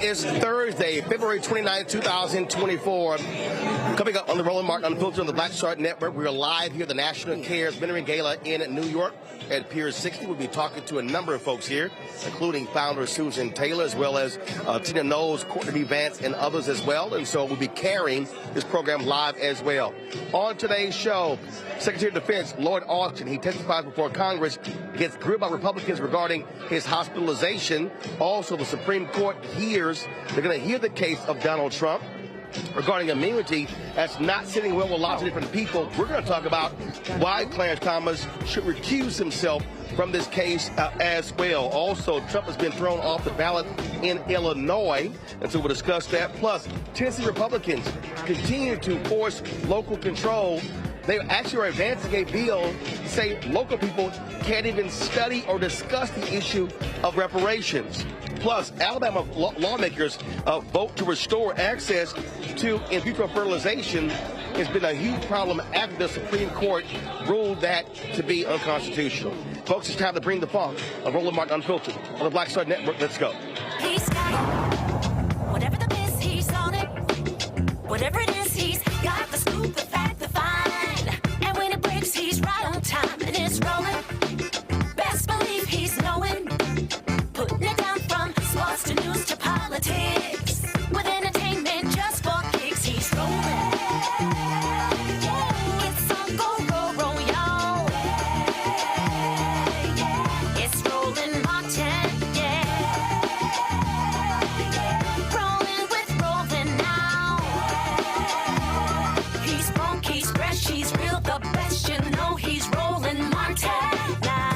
is Thursday, February 29, 2024. Coming up on the Roland Martin Unfiltered on the Blackstar Network, we are live here at the National Cares Mentoring Gala in New York at Pier 60. We'll be talking to a number of folks here, including founder Susan Taylor, as well as Tina Knowles, Courtney Vance, and others as well. And so we'll be carrying this program live as well. On today's show, Secretary of Defense Lloyd Austin, he testifies before Congress, gets grilled by Republicans regarding his hospitalization. Also, the Supreme Court they're going to hear the case of Donald Trump regarding immunity that's not sitting well with lots of different people. We're going to talk about why Clarence Thomas should recuse himself from this case as well. Also, Trump has been thrown off the ballot in Illinois, and so we'll discuss that. Plus, Tennessee Republicans continue to force local control. They actually are advancing a bill to say local people can't even study or discuss the issue of reparations. Plus, Alabama lawmakers vote to restore access to in vitro fertilization. Has been a huge problem after the Supreme Court ruled that to be unconstitutional. Folks, it's time to bring the funk of Roland Martin Unfiltered on the Blackstar Network. Let's go. He's got it. Whatever the biz, he's on it. Whatever it is, he's got the scoop, the fact, the find. And when it breaks, he's right on time and it's rolling. Best believe he's knowing. Putting it down from sports to news to politics. With entertainment just for kicks, he's rolling. It's on go, y'all. It's Roland Martin, yeah. Rolling with Roland now. He's funky, he's fresh, he's real, the best, you know he's Roland Martin now.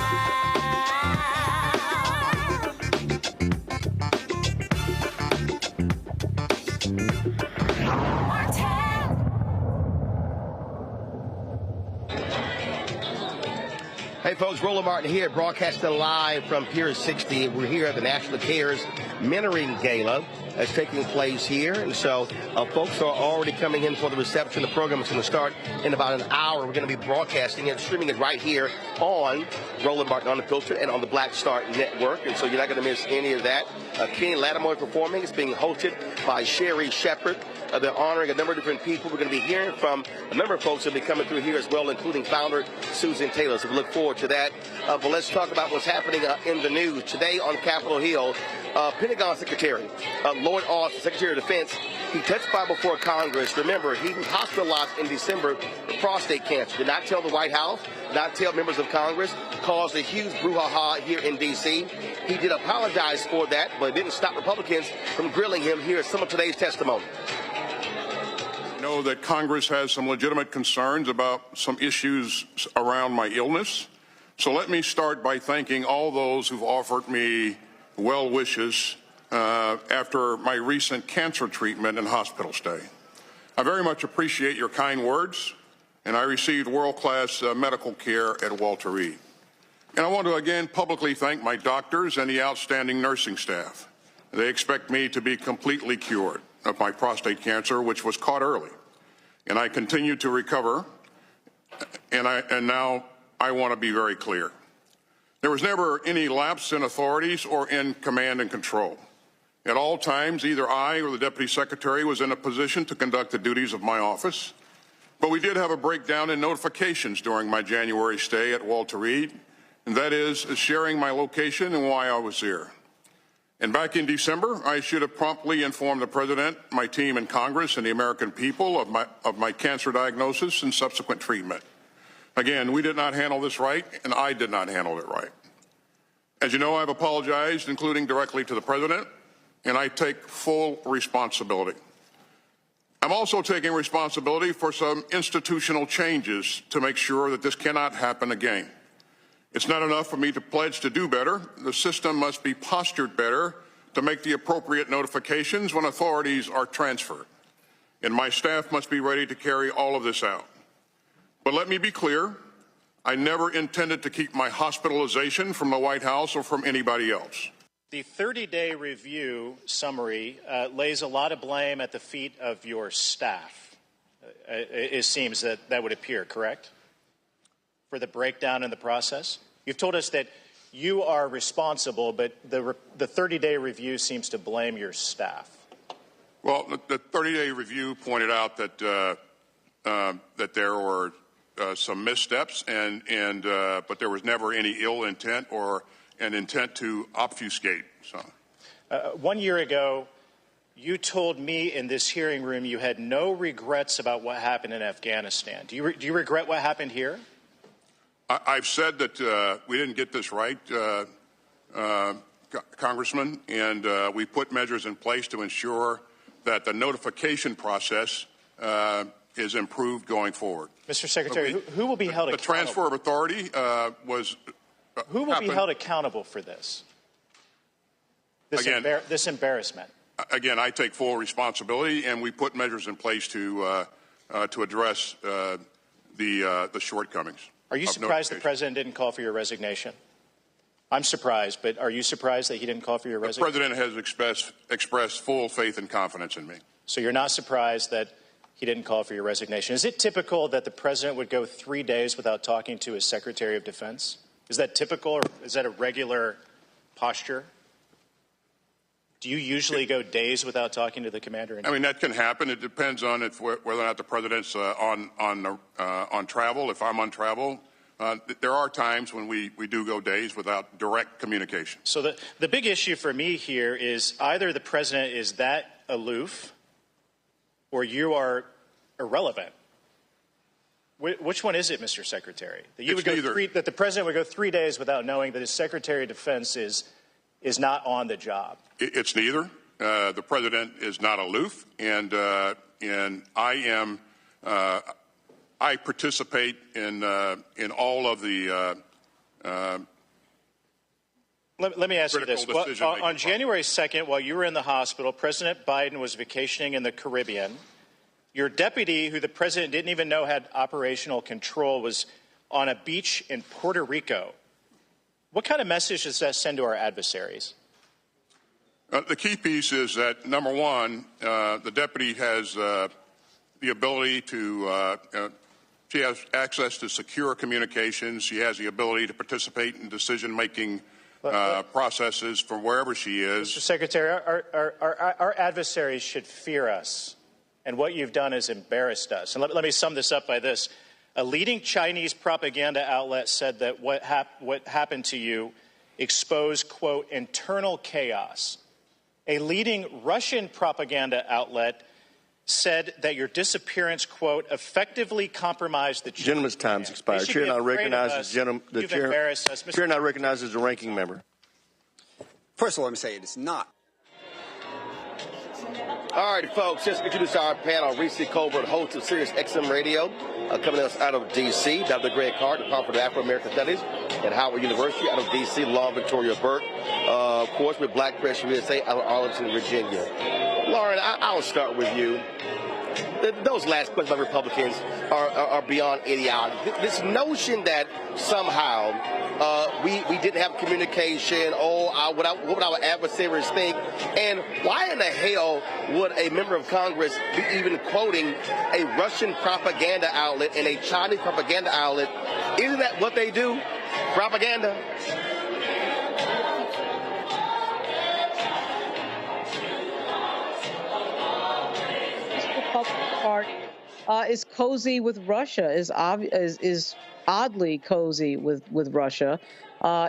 Hey folks, Roland Martin here, broadcasting live from Pier 60. We're here at the National Cares Mentoring Gala that's taking place here. And so folks are already coming in for the reception. The program is going to start in about an hour. We're going to be broadcasting it, streaming it right here on Roland Martin Unfiltered and on the Blackstar Network. And so you're not going to miss any of that. Kenny Lattimore performing. It's being hosted by Sherry Shepard. They're honoring a number of different people. We're going to be hearing from a number of folks that will be coming through here as well, including founder Susan Taylor. So we look forward to that. But let's talk about what's happening in the news. Today on Capitol Hill, Pentagon Secretary Lloyd Austin, Secretary of Defense, he testified before Congress. Remember, he was hospitalized in December with prostate cancer. Did not tell the White House, did not tell members of Congress, caused a huge brouhaha here in D.C. He did apologize for that, but it didn't stop Republicans from grilling him. Here is some of today's testimony. I know that Congress has some legitimate concerns about some issues around my illness. So let me start by thanking all those who've offered me well wishes after my recent cancer treatment and hospital stay. I very much appreciate your kind words, and I received world-class medical care at Walter Reed. And I want to again publicly thank my doctors and the outstanding nursing staff. They expect me to be completely cured of my prostate cancer, which was caught early. And I continue to recover, and now I want to be very clear. There was never any lapse in authorities or in command and control. At all times, either I or the Deputy Secretary was in a position to conduct the duties of my office, but we did have a breakdown in notifications during my January stay at Walter Reed, and that is sharing my location and why I was here. And back in December, I should have promptly informed the President, my team in Congress, and the American people of my cancer diagnosis and subsequent treatment. Again, we did not handle this right, and I did not handle it right. As you know, I've apologized, including directly to the President, and I take full responsibility. I'm also taking responsibility for some institutional changes to make sure that this cannot happen again. It's not enough for me to pledge to do better. The system must be postured better to make the appropriate notifications when authorities are transferred. And my staff must be ready to carry all of this out. But let me be clear, I never intended to keep my hospitalization from the White House or from anybody else. The 30-day review summary lays a lot of blame at the feet of your staff. It seems that would appear, correct? For the breakdown in the process? You've told us that you are responsible, but the 30-day review seems to blame your staff. Well, the 30-day review pointed out that that there were some missteps, but there was never any ill intent or an intent to obfuscate. So, 1 year ago, you told me in this hearing room you had no regrets about what happened in Afghanistan. Do you regret what happened here? I've said that we didn't get this right, Congressman, and we put measures in place to ensure that the notification process is improved going forward. Mr. Secretary, who will be held accountable? The transfer of authority was. Who will be held accountable for this? This embarrassment. Again, I take full responsibility, and we put measures in place to address the shortcomings. Are you surprised the president didn't call for your resignation? I'm surprised, but are you surprised that he didn't call for your resignation? The president has expressed full faith and confidence in me. So you're not surprised that he didn't call for your resignation. Is it typical that the president would go 3 days without talking to his Secretary of Defense? Is that typical, or is that a regular posture? Do you usually go days without talking to the commander? I mean, that can happen. It depends on whether or not the president's on travel. If I'm on travel, there are times when we do go days without direct communication. So the big issue for me here is either the president is that aloof or you are irrelevant. Which one is it, Mr. Secretary? That the president would go 3 days without knowing that his Secretary of Defense is not on the job? It's neither. The president is not aloof, and I am. I participate in all of the. Let me ask you this. On January 2nd, while you were in the hospital, President Biden was vacationing in the Caribbean. Your deputy, who the president didn't even know had operational control, was on a beach in Puerto Rico. What kind of message does that send to our adversaries? The key piece is that, number one, the deputy has the ability to, she has access to secure communications. She has the ability to participate in decision-making processes from wherever she is. Mr. Secretary, our adversaries should fear us, and what you've done has embarrassed us. And let me sum this up by this. A leading Chinese propaganda outlet said that what happened to you exposed, quote, internal chaos. A leading Russian propaganda outlet said that your disappearance, quote, effectively compromised the gentleman's time's expired. Chair now recognizes the chair now recognizes the ranking member. First of all, let me say it is not. All right, folks, just introduce our panel. Reese Colbert, host of Sirius XM Radio, coming to us out of D.C. Dr. Greg Hart, Department of Afro-American Studies at Howard University out of D.C. Lauren Victoria Burke, of course, with Black Press USA out of Arlington, Virginia. Lauren, I'll start with you. Those last questions by Republicans are beyond ideology. This notion that somehow we didn't have communication, what would our adversaries think, and why in the hell would a member of Congress be even quoting a Russian propaganda outlet and a Chinese propaganda outlet? Isn't that what they do? Propaganda? Part is cozy with Russia, is oddly cozy with Russia,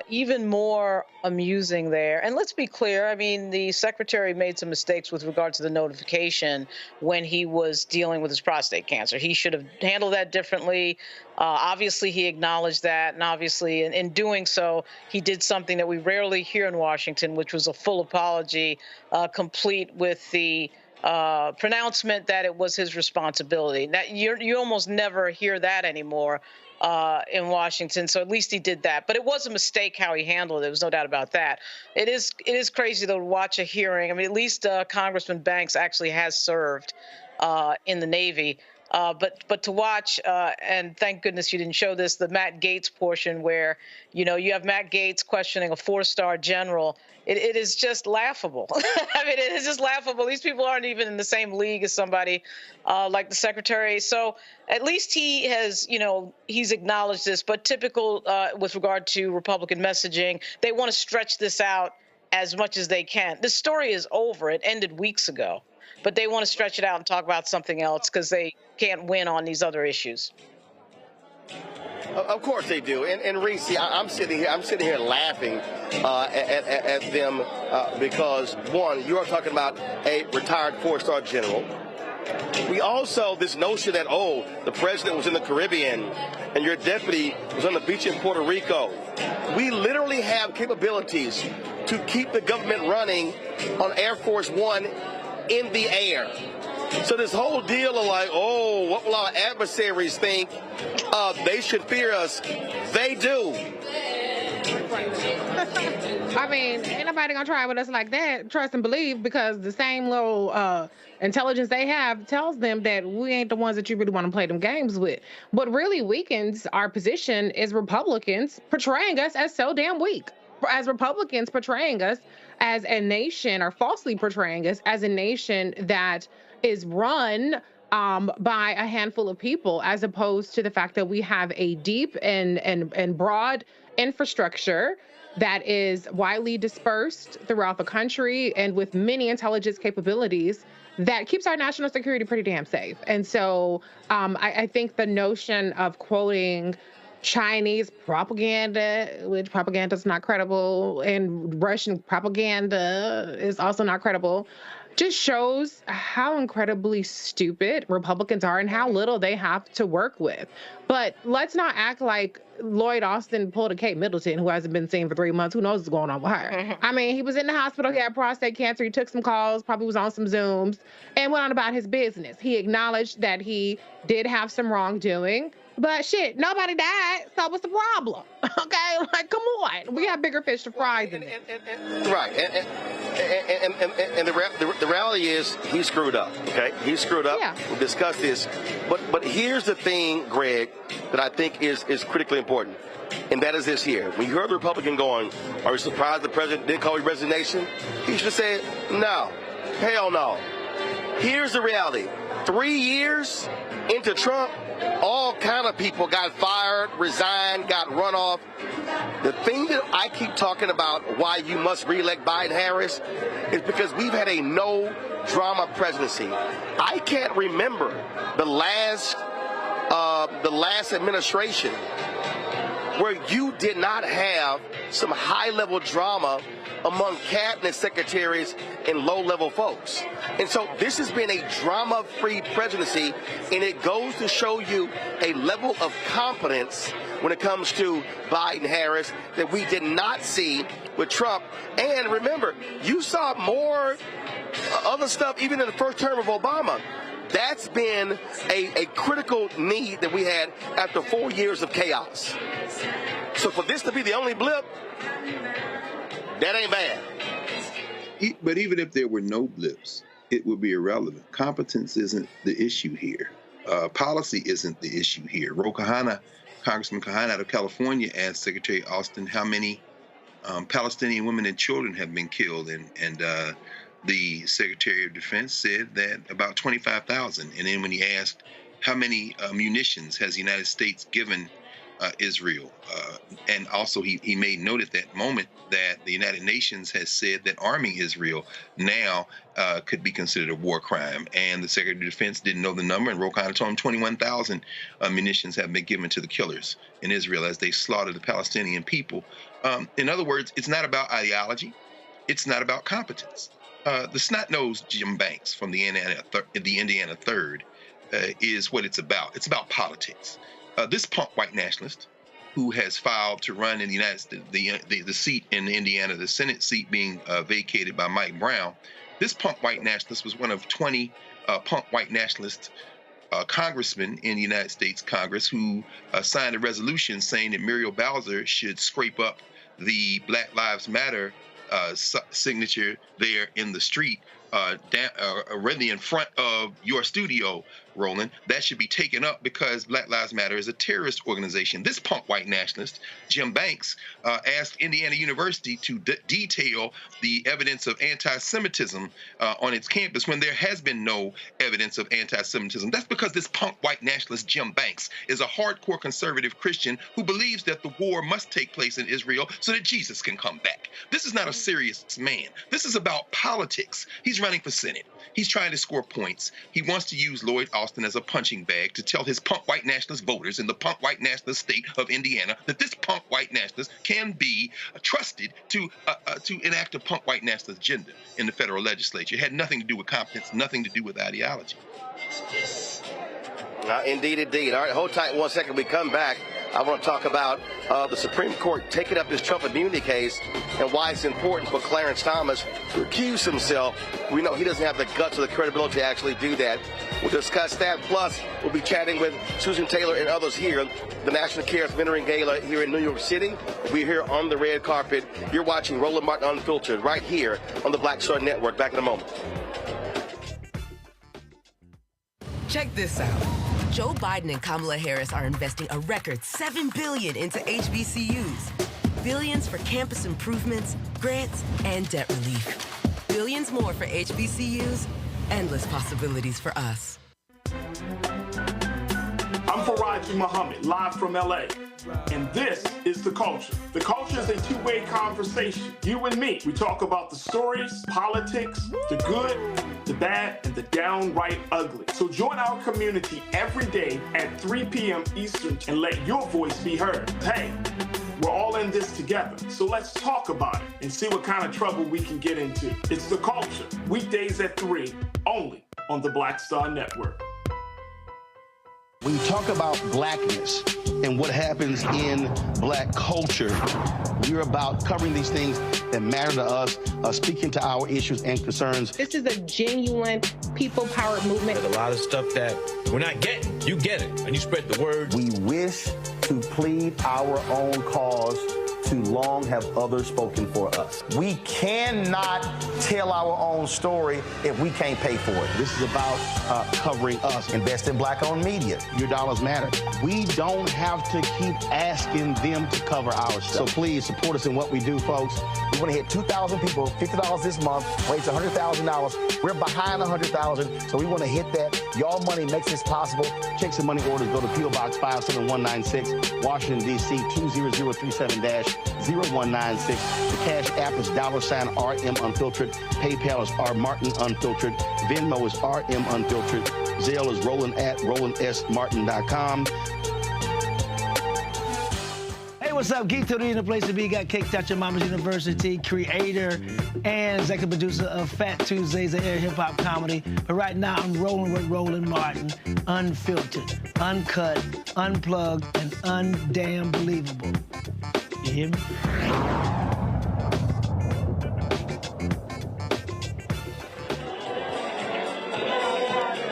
even more amusing there. And let's be clear, I mean, the secretary made some mistakes with regard to the notification when he was dealing with his prostate cancer. He should have handled that differently. Obviously, he acknowledged that, and obviously in doing so, he did something that we rarely hear in Washington, which was a full apology, complete with the pronouncement that it was his responsibility. That you almost never hear that anymore in Washington. So at least he did that. But it was a mistake how he handled it. There was no doubt about that. It is crazy though to watch a hearing. I mean, at least Congressman Banks actually has served in the Navy. But to watch, and thank goodness you didn't show this, the Matt Gaetz portion where, you have Matt Gaetz questioning a 4-star general. It is just laughable. I mean, it is just laughable. These people aren't even in the same league as somebody like the secretary. So at least he has, he's acknowledged this. But typical with regard to Republican messaging, they want to stretch this out as much as they can. This story is over. It ended weeks ago. But they want to stretch it out and talk about something else because they can't win on these other issues. Of course they do, and Reese, I'm sitting here laughing at them because one, you are talking about a retired 4-star general. We also this notion that the president was in the Caribbean and your deputy was on the beach in Puerto Rico. We literally have capabilities to keep the government running on Air Force One in the air. So this whole deal of like, what will our adversaries think? They should fear us. They do. I mean, ain't nobody gonna try with us like that, trust and believe, because the same little intelligence they have tells them that we ain't the ones that you really want to play them games with. What really weakens our position is Republicans portraying us as so damn weak. As Republicans portraying us as a nation, or falsely portraying us as a nation that is run by a handful of people, as opposed to the fact that we have a deep and broad infrastructure that is widely dispersed throughout the country and with many intelligence capabilities that keeps our national security pretty damn safe. And so I think the notion of quoting Chinese propaganda, which propaganda is not credible, and Russian propaganda is also not credible, just shows how incredibly stupid Republicans are and how little they have to work with. But let's not act like Lloyd Austin pulled a Kate Middleton, who hasn't been seen for 3 months. Who knows what's going on with her? I mean, he was in the hospital. He had prostate cancer. He took some calls, probably was on some Zooms, and went on about his business. He acknowledged that he did have some wrongdoing. But shit, nobody died, so what's the problem? Okay, like, come on. We have bigger fish to fry than this. Right, and the reality is he screwed up, okay? He screwed up. Yeah. We'll discuss this. But here's the thing, Greg, that I think is critically important, and that is this here. When you heard the Republican going, are you surprised the president didn't call your resignation? He should have said, no, hell no. Here's the reality. 3 years into Trump, all kind of people got fired, resigned, got run off. The thing that I keep talking about why you must reelect Biden-Harris is because we've had a no-drama presidency. I can't remember the last administration where you did not have some high-level drama among cabinet secretaries and low-level folks. And so this has been a drama-free presidency, and it goes to show you a level of competence when it comes to Biden-Harris that we did not see with Trump. And remember, you saw more other stuff even in the first term of Obama. That's been a critical need that we had after 4 years of chaos. So for this to be the only blip, that ain't bad. But even if there were no blips, it would be irrelevant. Competence isn't the issue here. Policy isn't the issue here. Congressman Kahana out of California asked Secretary Austin how many Palestinian women and children have been killed, and the Secretary of Defense said that about 25,000. And then when he asked how many munitions has the United States given Israel, and also he made note at that moment that the United Nations has said that arming Israel now could be considered a war crime, and the Secretary of Defense didn't know the number, and Ro Khanna told him 21,000 munitions have been given to the killers in Israel as they slaughtered the Palestinian people. In other words, it's not about ideology, it's not about competence. The snot-nosed Jim Banks from the Indiana Third is what it's about. It's about politics. This punk white nationalist who has filed to run in the United States, the seat in Indiana, the Senate seat being vacated by Mike Brown, this punk white nationalist was one of 20 punk white nationalist congressmen in the United States Congress who signed a resolution saying that Muriel Bowser should scrape up the Black Lives Matter signature there in the street, really in front of your studio, Roland, that should be taken up because Black Lives Matter is a terrorist organization. This punk white nationalist, Jim Banks, asked Indiana University to detail the evidence of anti-Semitism on its campus when there has been no evidence of anti-Semitism. That's because this punk white nationalist, Jim Banks, is a hardcore conservative Christian who believes that the war must take place in Israel so that Jesus can come back. This is not a serious man. This is about politics. He's running for Senate. He's trying to score points. He wants to use Lloyd Austin as a punching bag to tell his punk white nationalist voters in the punk white nationalist state of Indiana that this punk white nationalist can be trusted to enact a punk white nationalist agenda in the federal legislature. It had nothing to do with competence, nothing to do with ideology. Indeed, indeed. All right, hold tight 1 second. We come back. I want to talk about the Supreme Court taking up this Trump immunity case and why it's important for Clarence Thomas to recuse himself. We know he doesn't have the guts or the credibility to actually do that. We'll discuss that. Plus, we'll be chatting with Susan Taylor and others here. The National Cares Veteran Gala here in New York City. We're here on the red carpet. You're watching Roland Martin Unfiltered right here on the Blackstar Network. Back in a moment. Check this out. Joe Biden and Kamala Harris are investing a record $7 billion into HBCUs. Billions for campus improvements, grants, and debt relief. Billions more for HBCUs. Endless possibilities for us. I'm Faraji Muhammad, live from LA. And this is The Culture. The Culture is a two-way conversation. You and me. We talk about the stories, politics, the good, the bad, and the downright ugly. So join our community every day at 3 p.m. Eastern and let your voice be heard. Hey, we're all in this together. So let's talk about it and see what kind of trouble we can get into. It's The Culture, weekdays at 3, only on the Blackstar Network. When you talk about blackness and what happens in black culture, we're about covering these things that matter to us, speaking to our issues and concerns. This is a genuine people-powered movement. There's a lot of stuff that we're not getting. You get it, and you spread the word. We wish to plead our own cause. Too long have others spoken for us. We cannot tell our own story if we can't pay for it. This is about covering us. Invest in black-owned media. Your dollars matter. We don't have to keep asking them to cover our stuff. So please support us in what we do, folks. We want to hit 2,000 people, $50 this month, raise $100,000. We're behind 100,000, so we want to hit that. Y'all money makes this possible. Check some money orders. Go to P.O. Box 57196, Washington, D.C. 20037-0196. The Cash App is $RM Unfiltered. PayPal is R Martin Unfiltered. Venmo is RM Unfiltered. Zelle is Roland at RolandSMartin.com. Hey, what's up? Geek Today in the place to be. Got Kicked Out Your Mama's University, creator and executive producer of Fat Tuesdays, an air hip-hop comedy. But right now, I'm rolling with Roland Martin, unfiltered, uncut, unplugged, and undamn believable. You hear me?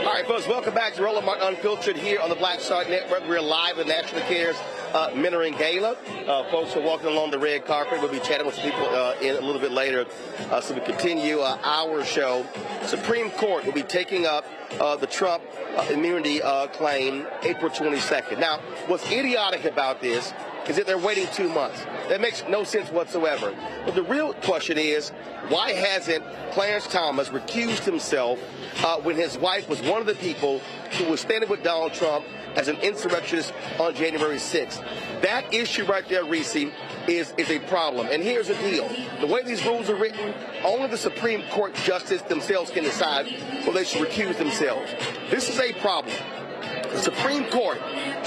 All right, folks, welcome back to Roland Martin Unfiltered here on the Blackstar Network. We're live at National Cares Mentoring Gala. Folks are walking along the red carpet. We'll be chatting with some people in a little bit later. So we continue our show. Supreme Court will be taking up the Trump immunity claim April 22nd. Now, what's idiotic about this is that they're waiting 2 months. That makes no sense whatsoever. But the real question is, why hasn't Clarence Thomas recused himself when his wife was one of the people who was standing with Donald Trump as an insurrectionist on January 6th? That issue right there, Reese, is a problem. And here's the deal. The way these rules are written, only the Supreme Court justice themselves can decide whether they should recuse themselves. This is a problem. The Supreme Court,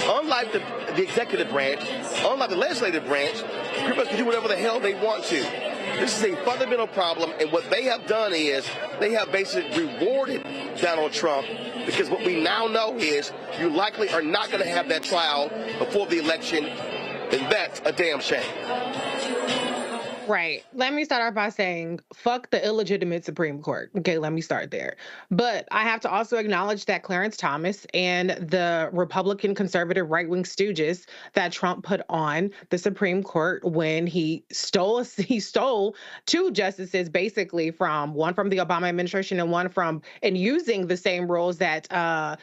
unlike the executive branch, unlike the legislative branch, pretty much can do whatever the hell they want to. This is a fundamental problem, and what they have done is they have basically rewarded Donald Trump, because what we now know is you likely are not going to have that trial before the election, and that's a damn shame. Right. Let me start off by saying, fuck the illegitimate Supreme Court. Okay, let me start there. But I have to also acknowledge that Clarence Thomas and the Republican conservative right-wing stooges that Trump put on the Supreme Court when he stole two justices, basically one from the Obama administration and one and using the same rules that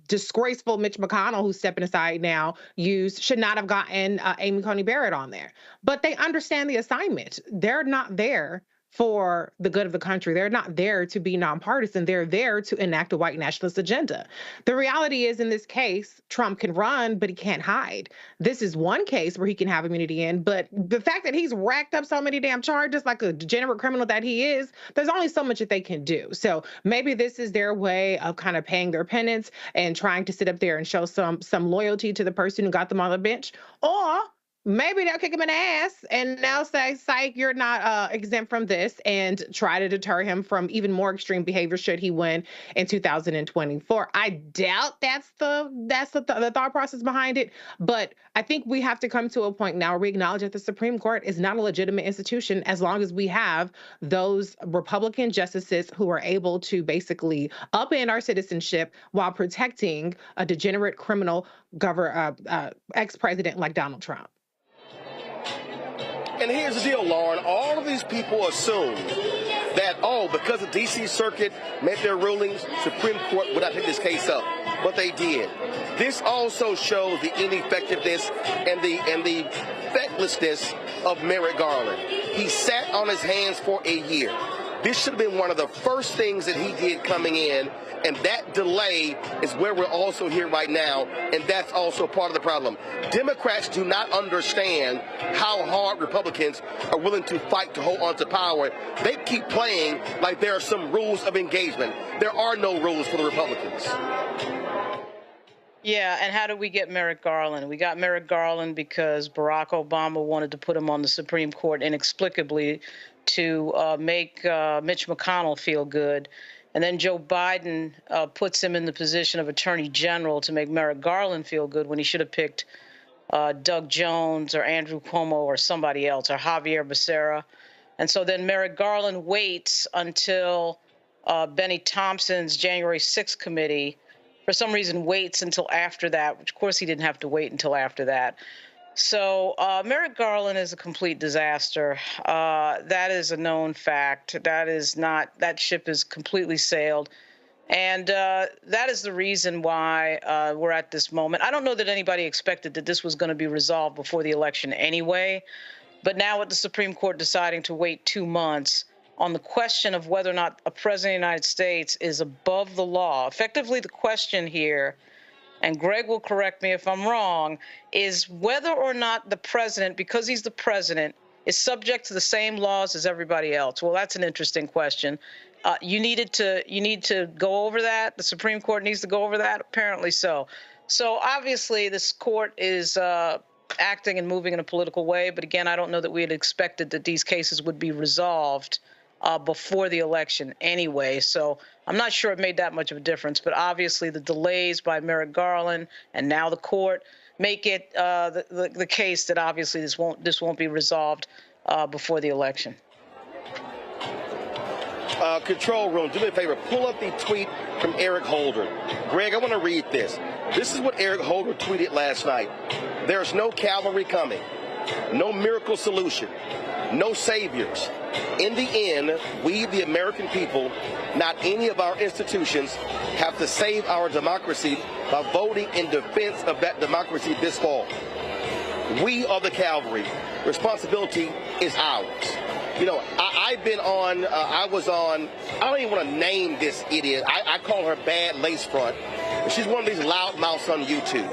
disgraceful Mitch McConnell, who's stepping aside now, should not have gotten Amy Coney Barrett on there. But they understand the assignment. They're not there for the good of the country. They're not there to be nonpartisan. They're there to enact a white nationalist agenda. The reality is, in this case, Trump can run, but he can't hide. This is one case where he can have immunity in, but the fact that he's racked up so many damn charges, like a degenerate criminal that he is, there's only so much that they can do. So maybe this is their way of kind of paying their penance and trying to sit up there and show some loyalty to the person who got them on the bench. Or maybe they'll kick him in the ass and now say, psych, you're not exempt from this, and try to deter him from even more extreme behavior should he win in 2024. I doubt that's the thought process behind it, but I think we have to come to a point now where we acknowledge that the Supreme Court is not a legitimate institution as long as we have those Republican justices who are able to basically upend our citizenship while protecting a degenerate criminal ex-president like Donald Trump. And here's the deal, Lauren. All of these people assume that, because the D.C. Circuit made their rulings, Supreme Court would not pick this case up. But they did. This also shows the ineffectiveness and the fecklessness of Merrick Garland. He sat on his hands for a year. This should have been one of the first things that he did coming in, and that delay is where we're also here right now, and that's also part of the problem. Democrats do not understand how hard Republicans are willing to fight to hold on to power. They keep playing like there are some rules of engagement. There are no rules for the Republicans. Yeah, and how did we get Merrick Garland? We got Merrick Garland because Barack Obama wanted to put him on the Supreme Court inexplicably to make Mitch McConnell feel good. And then Joe Biden puts him in the position of Attorney General to make Merrick Garland feel good when he should have picked Doug Jones or Andrew Cuomo or somebody else, or Javier Becerra. And so then Merrick Garland waits until Benny Thompson's January 6th committee, for some reason waits until after that, which of course he didn't have to wait until after that. So Merrick Garland is a complete disaster. That is a known fact. That ship is completely sailed. And that is the reason why we're at this moment. I don't know that anybody expected that this was going to be resolved before the election anyway. But now with the Supreme Court deciding to wait 2 months on the question of whether or not a president of the United States is above the law, effectively the question here, and Greg will correct me if I'm wrong, is whether or not the president, because he's the president, is subject to the same laws as everybody else. Well, that's an interesting question. You need to go over that. The Supreme Court needs to go over that. Apparently so. So obviously this court is acting and moving in a political way. But again, I don't know that we had expected that these cases would be resolved before the election anyway. So I'm not sure it made that much of a difference. But obviously the delays by Merrick Garland and now the court make it the case that obviously this won't be resolved before the election. Control room, do me a favor, pull up the tweet from Eric Holder. Greg, I want to read this. This is what Eric Holder tweeted last night. There's no cavalry coming, no miracle solution, no saviors. In the end, we, the American people, not any of our institutions, have to save our democracy by voting in defense of that democracy this fall. We are the cavalry. Responsibility is ours. You know, I've been on, I don't even want to name this idiot. I call her Bad Lace Front. She's one of these loudmouths on YouTube.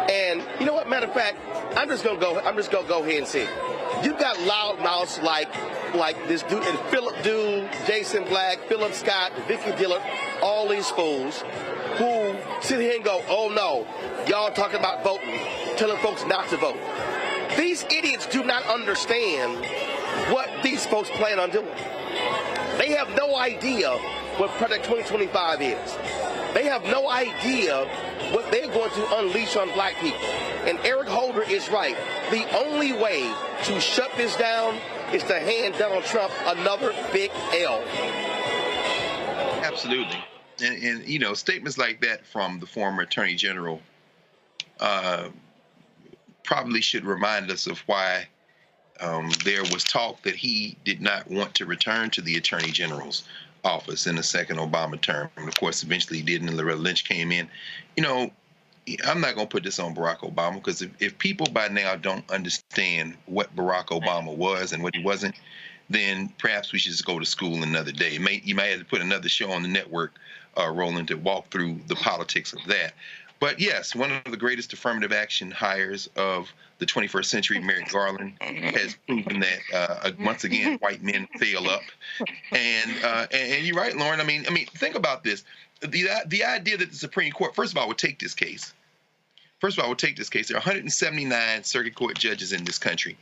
And you know what, matter of fact, I'm just gonna go ahead and say it. You've got loudmouths like this dude, and Philip Dude, Jason Black, Philip Scott, Vicky Dillard, all these fools who sit here and go, oh no, y'all talking about voting, telling folks not to vote. These idiots do not understand what these folks plan on doing. They have no idea what Project 2025 is. They have no idea what they're going to unleash on black people. And Eric Holder is right. The only way to shut this down is to hand Donald Trump another big L. Absolutely. And you know, statements like that from the former Attorney General probably should remind us of why there was talk that he did not want to return to the Attorney General's office in the second Obama term. And of course, eventually he did, and Loretta Lynch came in. You know, I'm not going to put this on Barack Obama, because if people by now don't understand what Barack Obama was and what he wasn't, then perhaps we should just go to school another day. You might have to put another show on the network, Roland, to walk through the politics of that. But yes, one of the greatest affirmative action hires of the 21st century, Merrick Garland, has proven that once again white men fail up. And you're right, Lauren. I mean, think about this: the idea that the Supreme Court, first of all, would take this case. There are 179 circuit court judges in this country.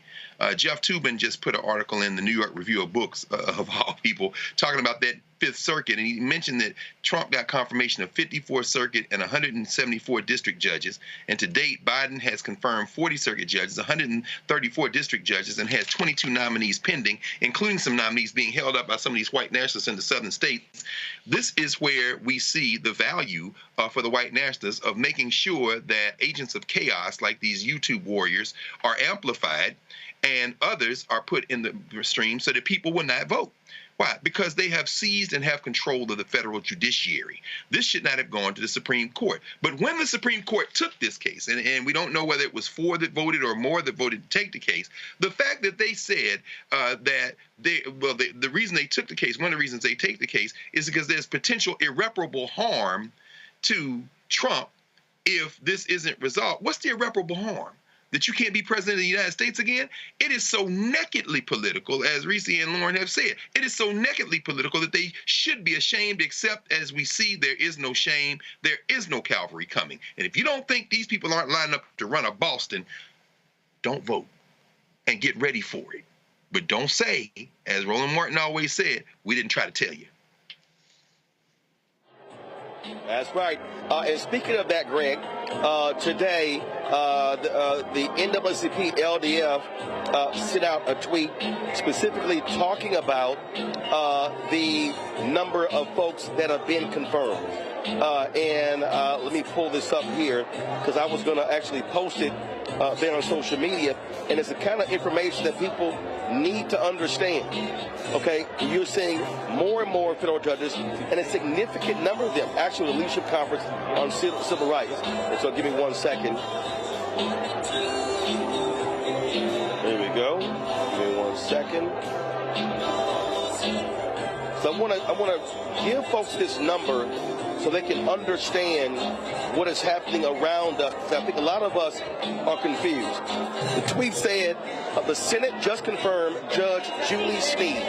Jeff Toobin just put an article in the New York Review of Books, of all people, talking about that Fifth Circuit, and he mentioned that Trump got confirmation of 54 circuit and 174 district judges, and to date, Biden has confirmed 40 circuit judges, 134 district judges, and has 22 nominees pending, including some nominees being held up by some of these white nationalists in the southern states. This is where we see the value for the white nationalists of making sure that agents of chaos like these YouTube warriors are amplified and others are put in the stream so that people will not vote. Why? Because they have seized and have control of the federal judiciary. This should not have gone to the Supreme Court. But when the Supreme Court took this case, and we don't know whether it was 4 that voted or more that voted to take the case, the fact that they said that the reason they took the case, one of the reasons they take the case, is because there's potential irreparable harm to Trump if this isn't resolved. What's the irreparable harm? That you can't be president of the United States again? It is so nakedly political, as Reese and Lauren have said. It is so nakedly political that they should be ashamed, except as we see, there is no shame, there is no Calvary coming. And if you don't think these people aren't lining up to run a Boston, don't vote and get ready for it. But don't say, as Roland Martin always said, we didn't try to tell you. That's right. And speaking of that, Greg, today the NAACP LDF sent out a tweet specifically talking about the number of folks that have been confirmed. And let me pull this up here, because I was going to actually post it there on social media. And it's the kind of information that people need to understand. Okay, you're seeing more and more federal judges, and a significant number of them, actually the Leadership Conference on Civil Rights. And so give me 1 second. There we go. Give me 1 second. So I want to give folks this number so they can understand what is happening around us. I think a lot of us are confused. The tweet said, the Senate just confirmed Judge Julie Sneed,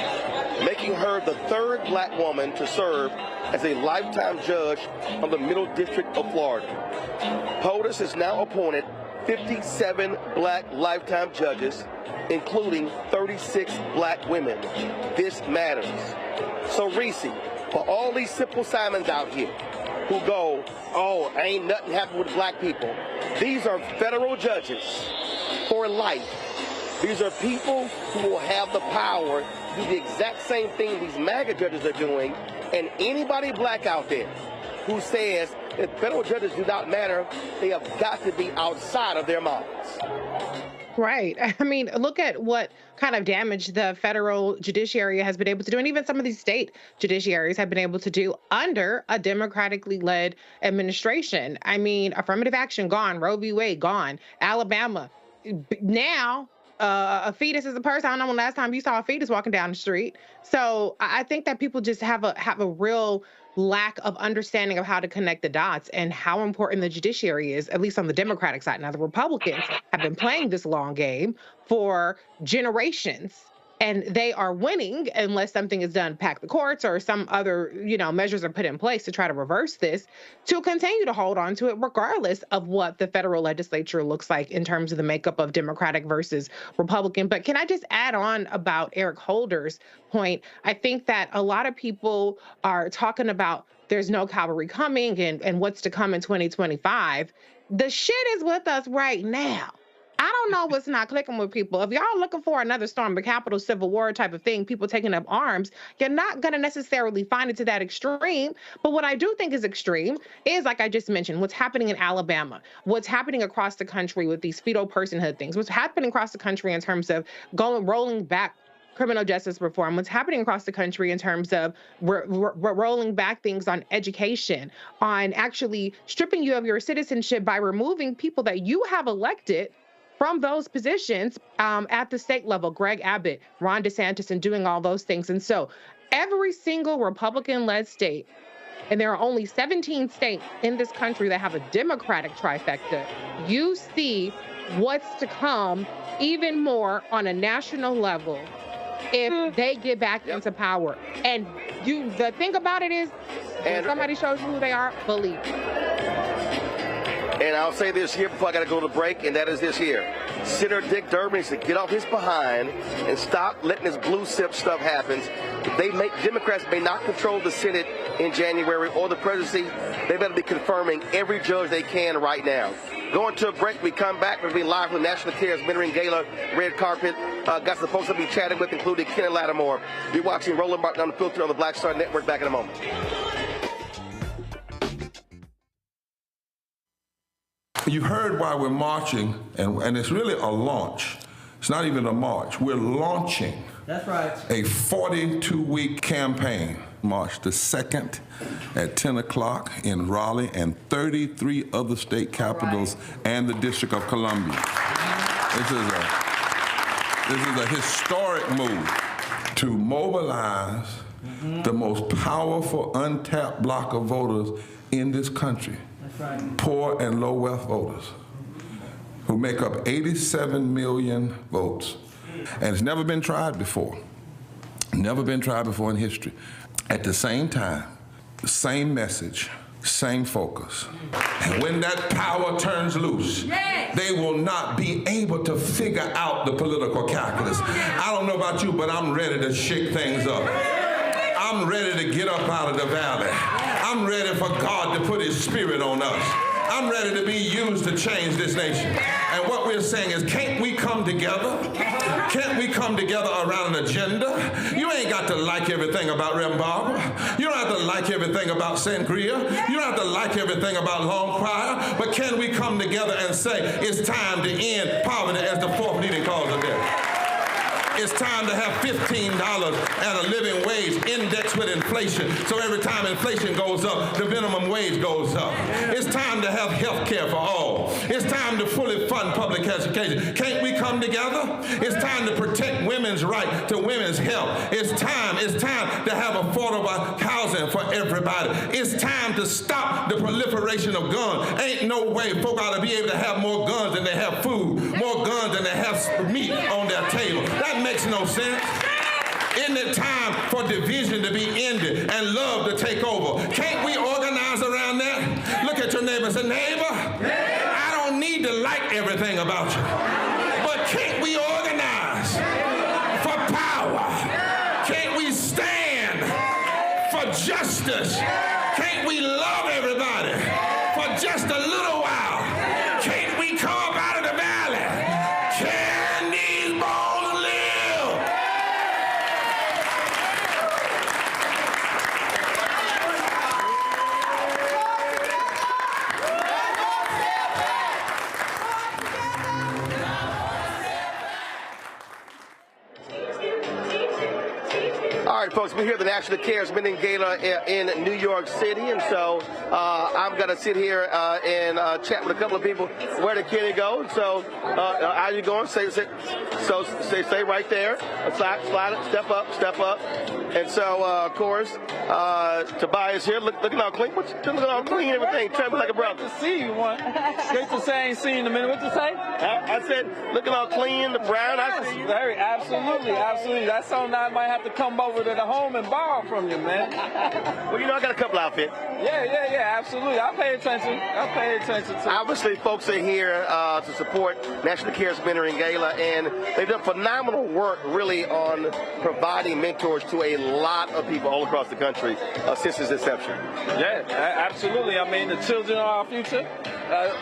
making her the 3rd black woman to serve as a lifetime judge of the Middle District of Florida. POTUS has now appointed 57 black lifetime judges, including 36 black women. This matters. So, Reese, for all these Simple Simons out here who go, oh, ain't nothing happened with black people, these are federal judges for life. These are people who will have the power to do the exact same thing these MAGA judges are doing. And anybody black out there who says that federal judges do not matter, they have got to be outside of their minds. Right. I mean, look at what kind of damage the federal judiciary has been able to do, and even some of these state judiciaries have been able to do under a democratically led administration. I mean, affirmative action gone, Roe v. Wade gone, Alabama. Now, a fetus is a person. I don't know when last time you saw a fetus walking down the street. So I think that people just have a real lack of understanding of how to connect the dots and how important the judiciary is, at least on the Democratic side. Now, the Republicans have been playing this long game for generations, and they are winning unless something is done, pack the courts or some other, measures are put in place to try to reverse this, to continue to hold on to it regardless of what the federal legislature looks like in terms of the makeup of Democratic versus Republican. But can I just add on about Eric Holder's point? I think that a lot of people are talking about there's no cavalry coming and what's to come in 2025. The shit is with us right now. I don't know what's not clicking with people. If y'all looking for another storm, the Capitol Civil War type of thing, people taking up arms, you're not going to necessarily find it to that extreme. But what I do think is extreme is, like I just mentioned, what's happening in Alabama, what's happening across the country with these fetal personhood things, what's happening across the country in terms of rolling back criminal justice reform, what's happening across the country in terms of rolling back things on education, on actually stripping you of your citizenship by removing people that you have elected from those positions at the state level, Greg Abbott, Ron DeSantis, and doing all those things. And so every single Republican-led state, and there are only 17 states in this country that have a Democratic trifecta, you see what's to come even more on a national level if they get back into power. And the thing about it is, when somebody shows you who they are, believe it. And I'll say this here before I got to go to break, and that is this here. Senator Dick Durbin needs to get off his behind and stop letting this blue sip stuff happen. Democrats may not control the Senate in January or the presidency. They better be confirming every judge they can right now. Going to a break, we come back. We'll be live from the National Cares Mentoring Gala red carpet. Got some folks I'll be chatting with, including Ken Lattimore. You're watching Roland Martin Unfiltered on the Blackstar Network. Back in a moment. You've heard why we're marching, and it's really a launch. It's not even a march. We're launching. That's right. A 42-week campaign. March the 2nd at 10 o'clock in Raleigh and 33 other state capitals and the District of Columbia. This is a historic move to mobilize the most powerful untapped block of voters in this country. Right. Poor and low wealth voters who make up 87 million votes. And it's never been tried before. Never been tried before in history. At the same time, the same message, same focus. And when that power turns loose, they will not be able to figure out the political calculus. I don't know about you, but I'm ready to shake things up. I'm ready to get up out of the valley. I'm ready for God to put his spirit on us. I'm ready to be used to change this nation. And what we're saying is, can't we come together? Can't we come together around an agenda? You ain't got to like everything about Reverend Barber. You don't have to like everything about Sangria. You don't have to like everything about Long Prior. But can we come together and say, it's time to end poverty as the fourth leading cause of death? It's time to have $15 and a living wage indexed with inflation. So every time inflation goes up, the minimum wage goes up. It's time to have health care for all. It's time to fully fund public education. Can't we come together? It's time to protect women's right to women's health. It's time to have affordable housing for everybody. It's time to stop the proliferation of guns. Ain't no way folk ought to be able to have more guns than they have food, more guns than they have meat on their table. That makes no sense. Isn't it time for division to be ended and love to take over? Can't we organize around that? Look at your neighbor and say, neighbor, I don't need to like everything about you, but can't we organize for power? Can't we stand for justice? Can't we love everybody for just a little while? Can't we come up out of the valley? Can these bones live? All right, folks, we're here at the National Cares Mentoring Gala in New York City, and so I'm going to sit here and chat with a couple of people. Where did Kenny go? So how you going? Stay right there. Slide it, step up. And so, of course, Tobias here. Look at how clean. Look at how clean everything. Treat me like a brother. Good to see you, one. Great to say I ain't seen you in a minute. What you say? I said, look at how clean the brown. Yes, absolutely. That's something I might have to come over to at home and borrow from you, man. Well, you know, I got a couple outfits. Yeah, absolutely. I pay attention. Obviously, folks are here to support National Cares Mentoring Gala, and they've done phenomenal work really on providing mentors to a lot of people all across the country since its inception. Yeah, absolutely. I mean, the children are our future.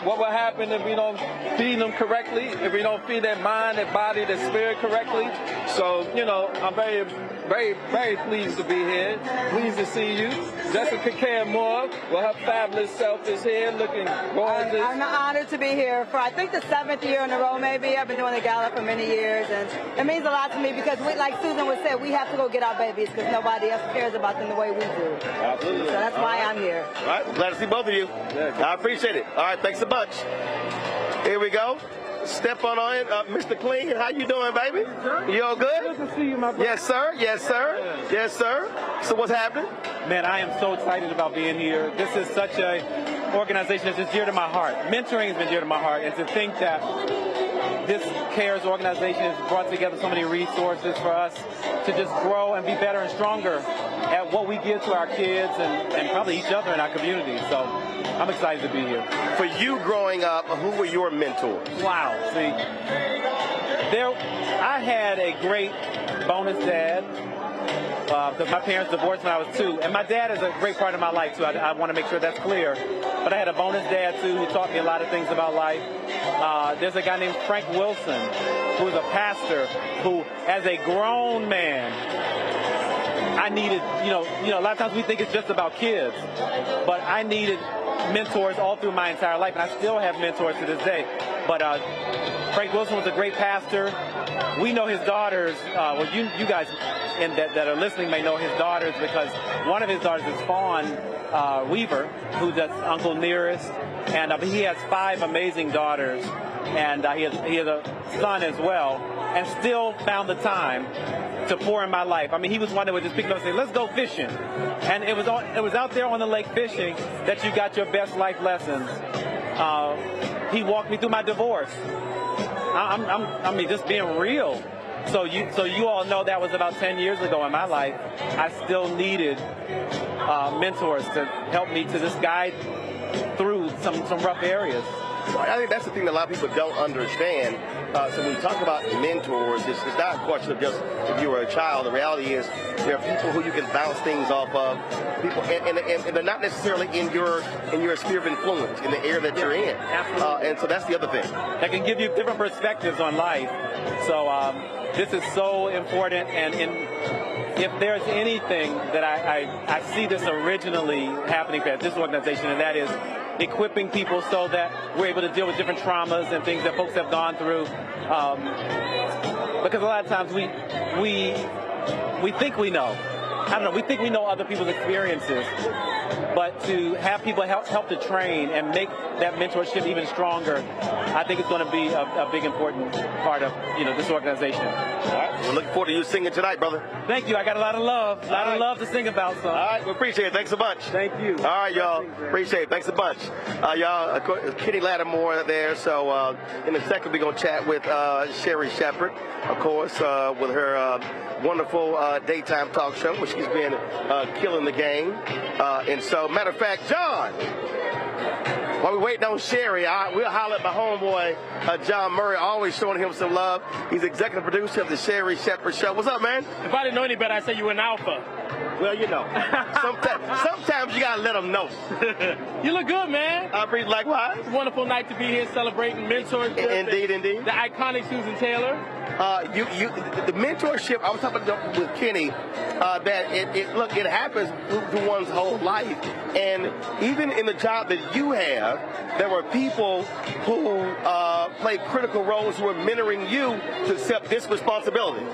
What will happen if we don't feed them correctly, if we don't feed their mind, their body, their spirit correctly? So, you know, I'm very, very, very pleased to be here. Pleased to see you. Jessica Care Moore, well, her fabulous self is here looking gorgeous. I'm honored to be here for, I think, the 7th year in a row, maybe. I've been doing the gala for many years, and it means a lot to me because, like Susan would say, we have to go get our babies because nobody else cares about them the way we do. Absolutely. So that's why I'm here. All right, glad to see both of you. Yeah. I appreciate it. All right, thanks a bunch. Here we go. Step on in, Mr. Clean. How you doing, baby? You all good? Good to see you, my brother. Yes, sir. Yes, sir. Yes, sir. So what's happening? Man, I am so excited about being here. This is such a organization that's just dear to my heart. Mentoring has been dear to my heart, and to think that this CARES organization has brought together so many resources for us to just grow and be better and stronger at what we give to our kids and probably each other in our community. So I'm excited to be here. For you growing up, who were your mentors? Wow. See, I had a great bonus dad. Because my parents divorced when I was 2. And my dad is a great part of my life, too. I want to make sure that's clear. But I had a bonus dad, too, who taught me a lot of things about life. There's a guy named Frank Wilson, who is a pastor, who, as a grown man, I needed, you know, a lot of times we think it's just about kids. But I needed mentors all through my entire life, and I still have mentors to this day. But Frank Wilson was a great pastor. We know his daughters. Well, you guys that are listening may know his daughters because one of his daughters is Fawn Weaver, who's Uncle Nearest, and he has 5 amazing daughters, and he has a son as well, and still found the time to pour in my life. I mean, he was one that would just pick up and say, "Let's go fishing," and it was out there on the lake fishing that you got your best life lessons. He walked me through my divorce. I mean, just being real. So you all know that was about 10 years ago in my life. I still needed mentors to help me to just guide through some rough areas. I think that's the thing that a lot of people don't understand. So when we talk about mentors, it's not a question of just if you were a child. The reality is there are people who you can bounce things off of. People, and they're not necessarily in your sphere of influence, in the area that you're in. Absolutely. And so that's the other thing. That can give you different perspectives on life. So this is so important. And if there's anything that I see this originally happening at this organization, and that is equipping people so that we're able to deal with different traumas and things that folks have gone through. Because a lot of times we think we know. I don't know, we think we know other people's experiences. But to have people help to train and make that mentorship even stronger, I think it's going to be a big important part of this organization. All right. We're looking forward to you singing tonight, brother. Thank you. I got a lot of love. A lot of love to sing about. So. All right. We appreciate it. Thanks a bunch. Thank you. All right, y'all. Appreciate it. Thanks a bunch. Y'all, Kenny Lattimore there. So in a second, we're going to chat with Sherry Shepard, of course, with her wonderful daytime talk show, where she's been killing the game. And so, matter of fact, John, while we're waiting on Sherry, we'll holler at my homeboy, John Murray, always showing him some love. He's executive producer of the Sherry Shepard Show. What's up, man? If I didn't know any better, I'd say you were an alpha. Well, sometimes you got to let them know. You look good, man. I appreciate likewise. It's a wonderful night to be here celebrating mentorship. Indeed. The iconic Susan Taylor. The mentorship, I was talking with Kenny, that it happens through one's whole life. And even in the job that you have, there were people who played critical roles who were mentoring you to accept this responsibility.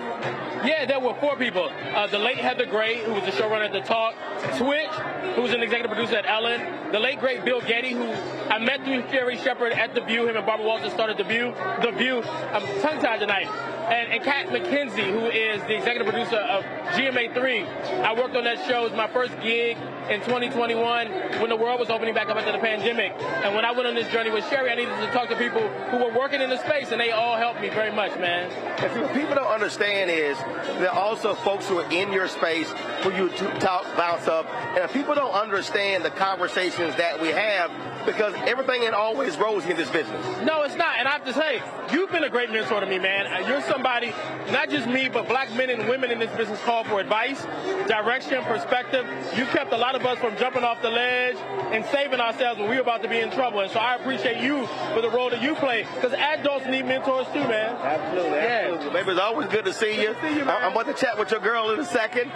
Yeah, there were 4 people. The late Heather Gray, who was the showrunner at The Talk. Twitch, who was an executive producer at Ellen. The late, great Bill Getty, who I met through Sherry Shepard at The View. Him and Barbara Walters started The View. I'm tongue-tied tonight. And Kat McKenzie, who is the executive producer of GMA3. I worked on that show. It was my first gig. in 2021 when the world was opening back up after the pandemic. And when I went on this journey with Sherry, I needed to talk to people who were working in the space, and they all helped me very much, man. And what people don't understand is there are also folks who are in your space who you talk, bounce up. And if people don't understand the conversations that we have, because everything ain't always rosy in this business. No, it's not. And I have to say, you've been a great mentor to me, man. You're somebody, not just me, but black men and women in this business call for advice, direction, perspective. You kept a lot of us from jumping off the ledge and saving ourselves when we were about to be in trouble. And so I appreciate you for the role that you play, because adults need mentors too, man. Absolutely, absolutely. Baby, it's always good to see you. I'm about to chat with your girl in a second.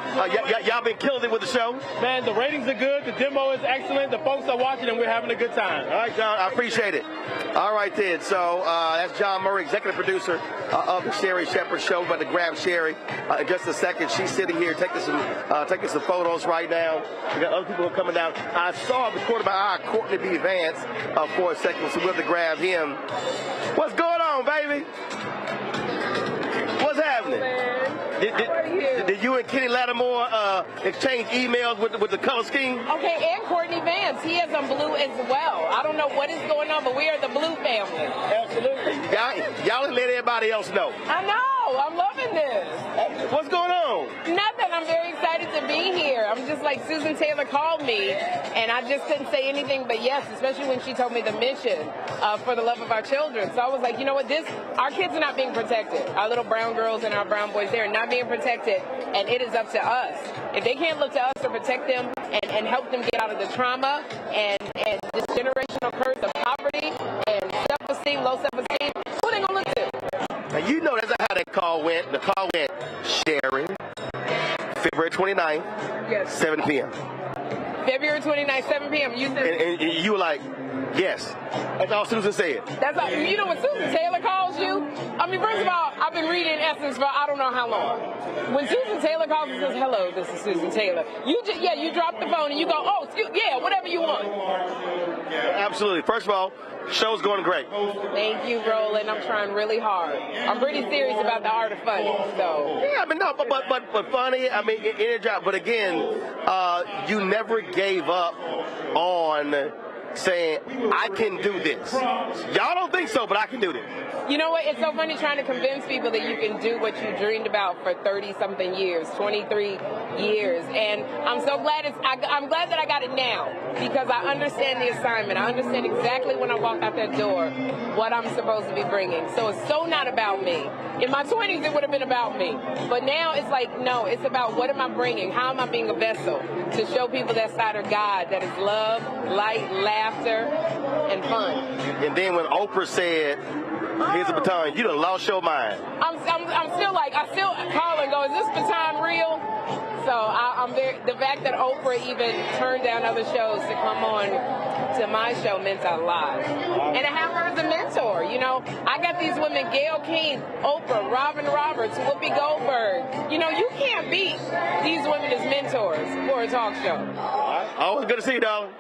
Y'all been killing it with the show? Man, the ratings are good. The demo is excellent. The folks are watching, and we're having a good time. All right, John, I appreciate it. All right, then. So that's John Murray, executive producer of the Sherry Shepherd Show. We're about to grab Sherry in just a second. She's sitting here taking some photos right now. We got other people who are coming down. I saw recorded by our Courtney Vance for a second, so we'll have to grab him. What's going on, baby? What's happening? Did you and Kenny Lattimore exchange emails with the color scheme? Okay, and Courtney Vance. He is on blue as well. I don't know what is going on, but we are the blue family. Absolutely. Y'all let everybody else know. I know. I'm loving this. What's going on? Nothing. I'm very excited to be here. I'm just like Susan Taylor called me, and I just couldn't say anything but yes, especially when she told me the mission for the love of our children. So I was like, you know what? Our kids are not being protected. Our little brown girls and our brown boys, they're not being protected, and it is up to us. If they can't look to us to protect them and help them get out of the trauma and this generational curse of poverty and self-esteem, low self-esteem, who are they going to look to? Now, you know that's how that call went. The call went, Sherry, February 29th, yes. 7 p.m. February 29th, 7 p.m. You said, and you were like, yes. That's all Susan said. That's all, you know when Susan Taylor calls you? I mean, first of all, I've been reading Essence for I don't know how long. When Susan Taylor calls and says, hello, this is Susan Taylor, you drop the phone and you go, oh, yeah, whatever you want. Absolutely. First of all, show's going great. Thank you, Roland. I'm trying really hard. I'm pretty serious about the art of funny, so. Yeah, I mean, no, but funny, I mean, in a job. But again, you never gave up on saying, I can do this. Y'all don't think so, but I can do this. You know what? It's so funny trying to convince people that you can do what you dreamed about for 30-something years, 23 years. And I'm so glad I'm glad that I got it now, because I understand the assignment. I understand exactly when I walk out that door what I'm supposed to be bringing. So it's so not about me. In my 20s, it would have been about me. But now it's like, no, it's about what am I bringing? How am I being a vessel to show people that side of God that is love, light, laughter, and fun. And then when Oprah said, here's a baton, you done lost your mind. I'm still call and go, is this baton real? So the fact that Oprah even turned down other shows to come on to my show meant a lot. And to have her as a mentor, you know, I got these women, Gayle King, Oprah, Robin Roberts, Whoopi Goldberg. You know, you can't beat these women as mentors for a talk show. Always good to see you, darling.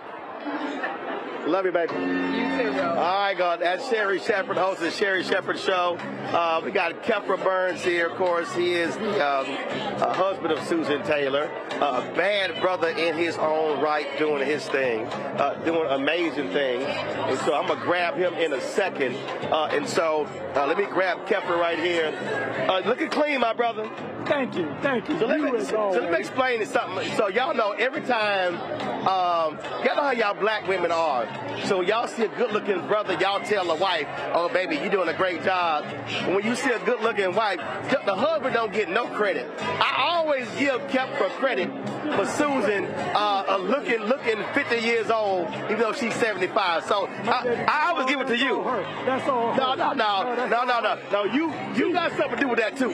Love you, baby. You too, bro. All right, God. That's Sherry Shepherd, host of the Sherry Shepherd Show. We got Kefra Burns here, of course. He is the husband of Susan Taylor. A bad brother in his own right, doing his thing, doing amazing things. And so I'm going to grab him in a second. Let me grab Kefra right here. Looking clean, my brother. Thank you. So let me explain this something. So y'all know every time, y'all know how y'all black women are. So y'all see a good-looking brother, y'all tell the wife, oh, baby, you're doing a great job. And when you see a good-looking wife, the husband don't get no credit. I always give Kefra credit for Susan looking 50 years old, even though she's 75. So I always give it to you. That's all. No. You got something to do with that, too.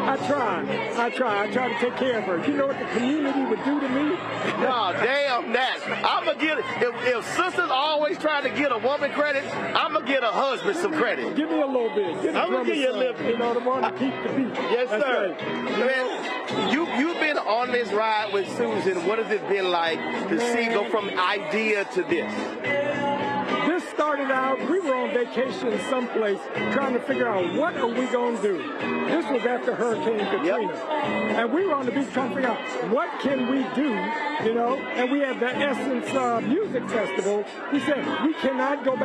I try to take care of her. You know what the community would do to me? No, damn that. I'm going to get it. If sisters always trying to get a woman credit, I'm going to get a husband some credit. Give me a little bit. I'm going to give you a little bit. You know, the one to keep the beat. Yes, That's sir. Right. Man, you've been on this ride with Susan. What has it been like to see go from idea to this? This started started out, we were on vacation someplace trying to figure out what are we going to do. This was after Hurricane Katrina. And we were on the beach trying to figure out what can we do, you know, and we had the Essence Music Festival. We said, we can't go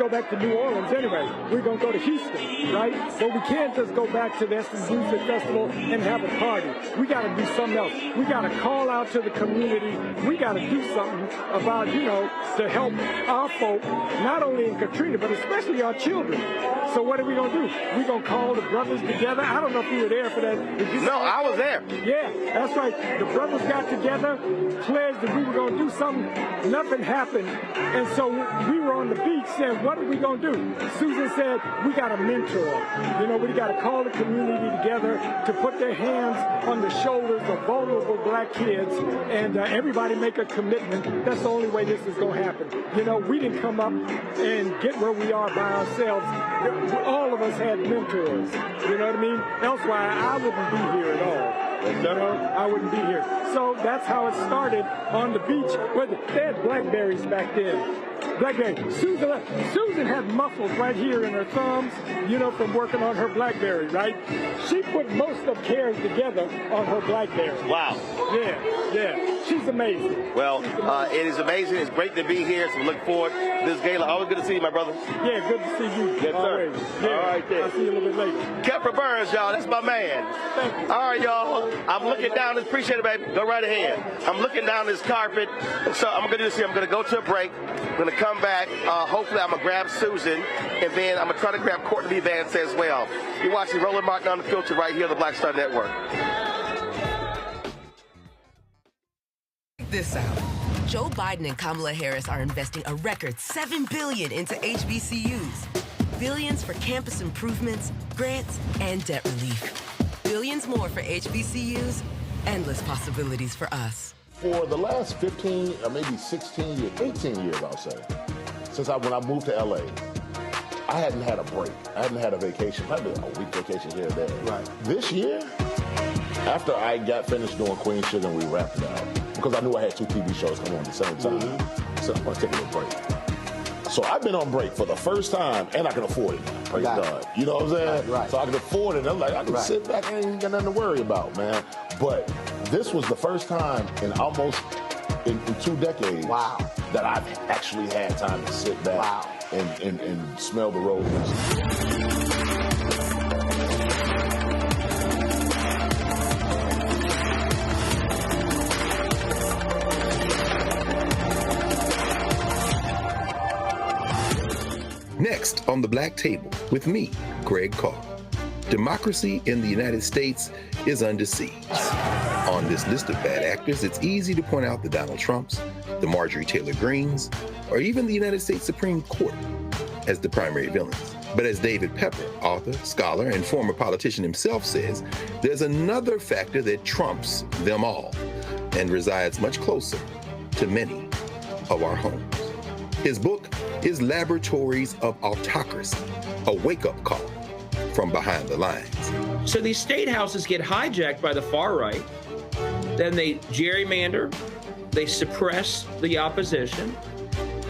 back to New Orleans anyway. We're going to go to Houston, right? But we can't just go back to the Essence Music Festival and have a party. We got to do something else. We got to call out to the community. We got to do something about, you know, to help our folk, not only in Katrina, but especially our children. So what are we going to do? We're going to call the brothers together. I don't know if you were there for that. No, I was there. Yeah, that's right. The brothers got together, pledged that we were going to do something. Nothing happened. And so we were on the beach saying, what are we going to do? Susan said, we got a mentor. You know, we got to call the community together to put their hands on the shoulders of vulnerable black kids and everybody make a commitment. That's the only way this is going to happen. You know, we didn't come up and get where we are by ourselves. All of us had mentors. You know what I mean? Elsewise, I wouldn't be here at all. You know, I wouldn't be here. So that's how it started on the beach. They had blackberries back then. Blackberry. Susan had muscles right here in her thumbs, you know, from working on her Blackberry, right? She put most of CARES together on her Blackberry. Wow. Yeah. She's amazing. Well, it is amazing. It's great to be here. So we look forward to this gala. Always good to see you, my brother. Yeah, good to see you. Yes, always. sir. Yeah. All right, then. I'll see you a little bit later. Kepler Burns, y'all. That's my man. Thank you. All right, y'all. I'm looking down this. Appreciate it, baby. Go right ahead. I'm looking down this carpet. So I'm going to do this here. I'm going to go to a break. I'm going to come back. Hopefully, I'm going to grab Susan, and then I'm going to try to grab Courtney Vance as well. You're watching Roland Martin Unfiltered right here on the Blackstar Network. Check this out. Joe Biden and Kamala Harris are investing a record $7 billion into HBCUs. Billions for campus improvements, grants, and debt relief. Billions more for HBCUs. Endless possibilities for us. For the last 15 or maybe 16 years, 18 years, I'll say, since when I moved to LA, I hadn't had a break. I hadn't had a vacation, probably a week vacation here or there. Right. This year, after I got finished doing Queen Sugar and we wrapped it out, because I knew I had 2 TV shows coming on at the same time, I said, I'm going to take a little break. So I've been on break for the first time, and I can afford it now. Praise God. You know what I'm saying? Right. So I can afford it. I'm like, I can sit back and ain't got nothing to worry about, man. But this was the first time in almost in 2 decades that I've actually had time to sit back and smell the roses. Next on the Black Table with me, Greg Carr. Democracy in the United States is under siege. On this list of bad actors, it's easy to point out the Donald Trumps, the Marjorie Taylor Greens, or even the United States Supreme Court as the primary villains. But as David Pepper, author, scholar, and former politician himself says, there's another factor that trumps them all and resides much closer to many of our homes. His book is Laboratories of Autocracy, a wake-up call from behind the lines. So these state houses get hijacked by the far right, then they gerrymander, they suppress the opposition,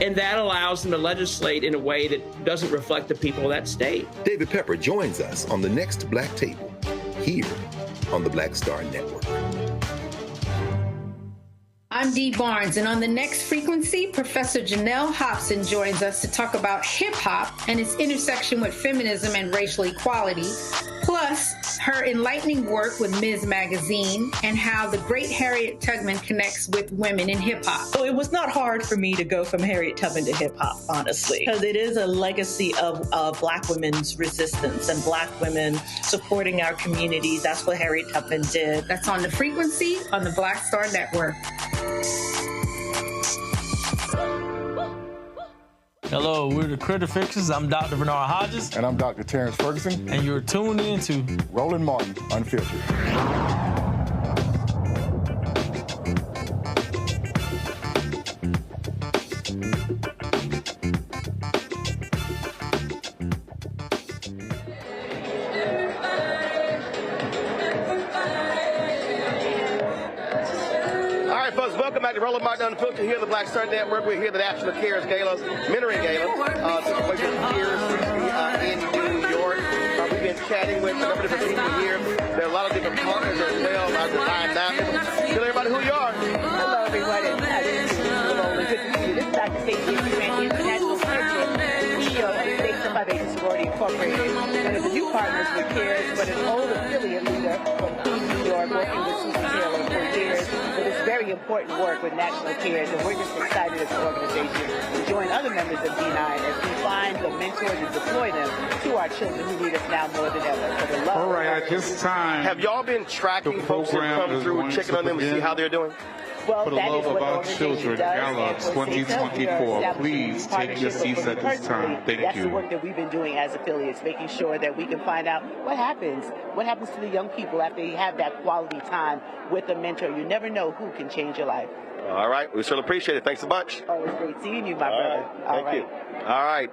and that allows them to legislate in a way that doesn't reflect the people of that state. David Pepper joins us on the next Black Table, here on the Blackstar Network. I'm Dee Barnes, and on the next frequency, Professor Janelle Hobson joins us to talk about hip-hop and its intersection with feminism and racial equality, plus her enlightening work with Ms. Magazine and how the great Harriet Tubman connects with women in hip-hop. So it was not hard for me to go from Harriet Tubman to hip-hop, honestly, because it is a legacy of Black women's resistance and Black women supporting our communities. That's what Harriet Tubman did. That's on the frequency on the Blackstar Network. Hello, we're the Critter Fixers. I'm Dr. Bernard Hodges. And I'm Dr. Terrence Ferguson. And you're tuned in to Roland Martin Unfiltered. Welcome back to Roland Martin Unfiltered here on the Blackstar Network. We're here at the National CARES Gala, Mentoring Gala. Prohibits Reparations in New York. We've been chatting with a number of different people here. There are a lot of different partners as well. I'm not. Tell everybody who you are. Hello, everybody. This is Roland. Good to see you. This is Dr. Stacey Grant, International President, CEO of Testifies Sorority Incorporated. One of the new partners with CARES, but an old affiliate leader from New York, working with Susan Taylor for years. But it's very important work with National CARES, and we're just excited as an organization to join other members of D9 as we find the mentors and deploy them to our children who need us now more than ever. For the love. All right, at this time, have y'all been tracking folks that come through, checking on them to see how they're doing? Well, for the love of our children, Gala 2024, please take your seats at this time. Thank That's you. the work that we've been doing as affiliates, making sure that we can find out what happens to the young people after you have that quality time with a mentor. You never know who can change your life. All right. We certainly appreciate it. Thanks a bunch. Always great seeing you, my brother. Thank you. All right.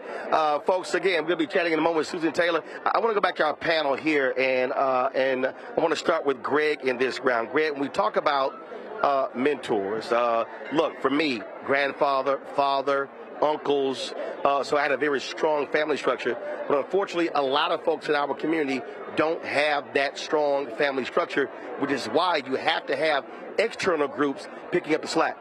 Folks, again, we're going to be chatting in a moment with Susan Taylor. I want to go back to our panel here, and I want to start with Greg in this round. Greg, when we talk about mentors, look, for me, grandfather, father, uncles, so I had a very strong family structure. But unfortunately, a lot of folks in our community don't have that strong family structure, which is why you have to have external groups picking up the slack.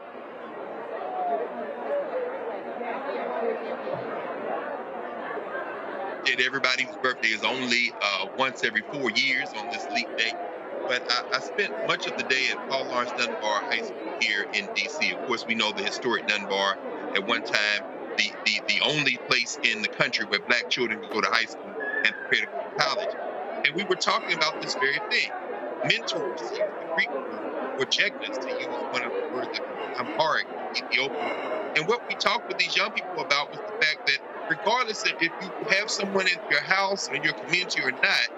Everybody's birthday is only once every 4 years on this leap day. But I spent much of the day at Paul Laurence Dunbar High School here in D.C. Of course, we know the historic Dunbar, at one time the only place in the country where black children could go to high school and prepare to go to college. And we were talking about this very thing. Mentors, the Greek word, or jegnas, to use one of the words that Amharic, Ethiopian. And what we talked with these young people about was the fact that regardless of if you have someone in your house or in your community or not,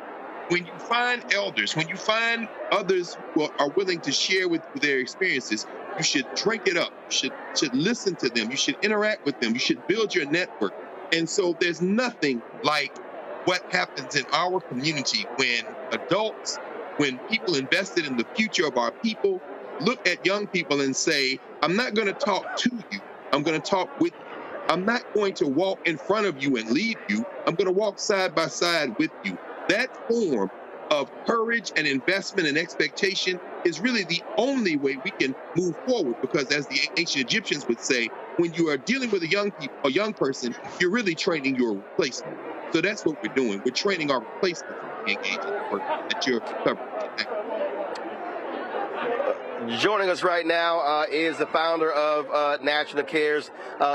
when you find elders, when you find others who are willing to share with their experiences, you should drink it up. You should listen to them. You should interact with them. You should build your network. And so there's nothing like what happens in our community when adults, when people invested in the future of our people, look at young people and say, I'm not going to talk to you. I'm going to talk with you. I'm not going to walk in front of you and lead you. I'm going to walk side by side with you. That form of courage and investment and expectation is really the only way we can move forward, because as the ancient Egyptians would say, when you are dealing with a young person, you're really training your replacement. So that's what we're doing. We're training our replacement to engage in the work that you're covering. Joining us right now is the founder of National CARES,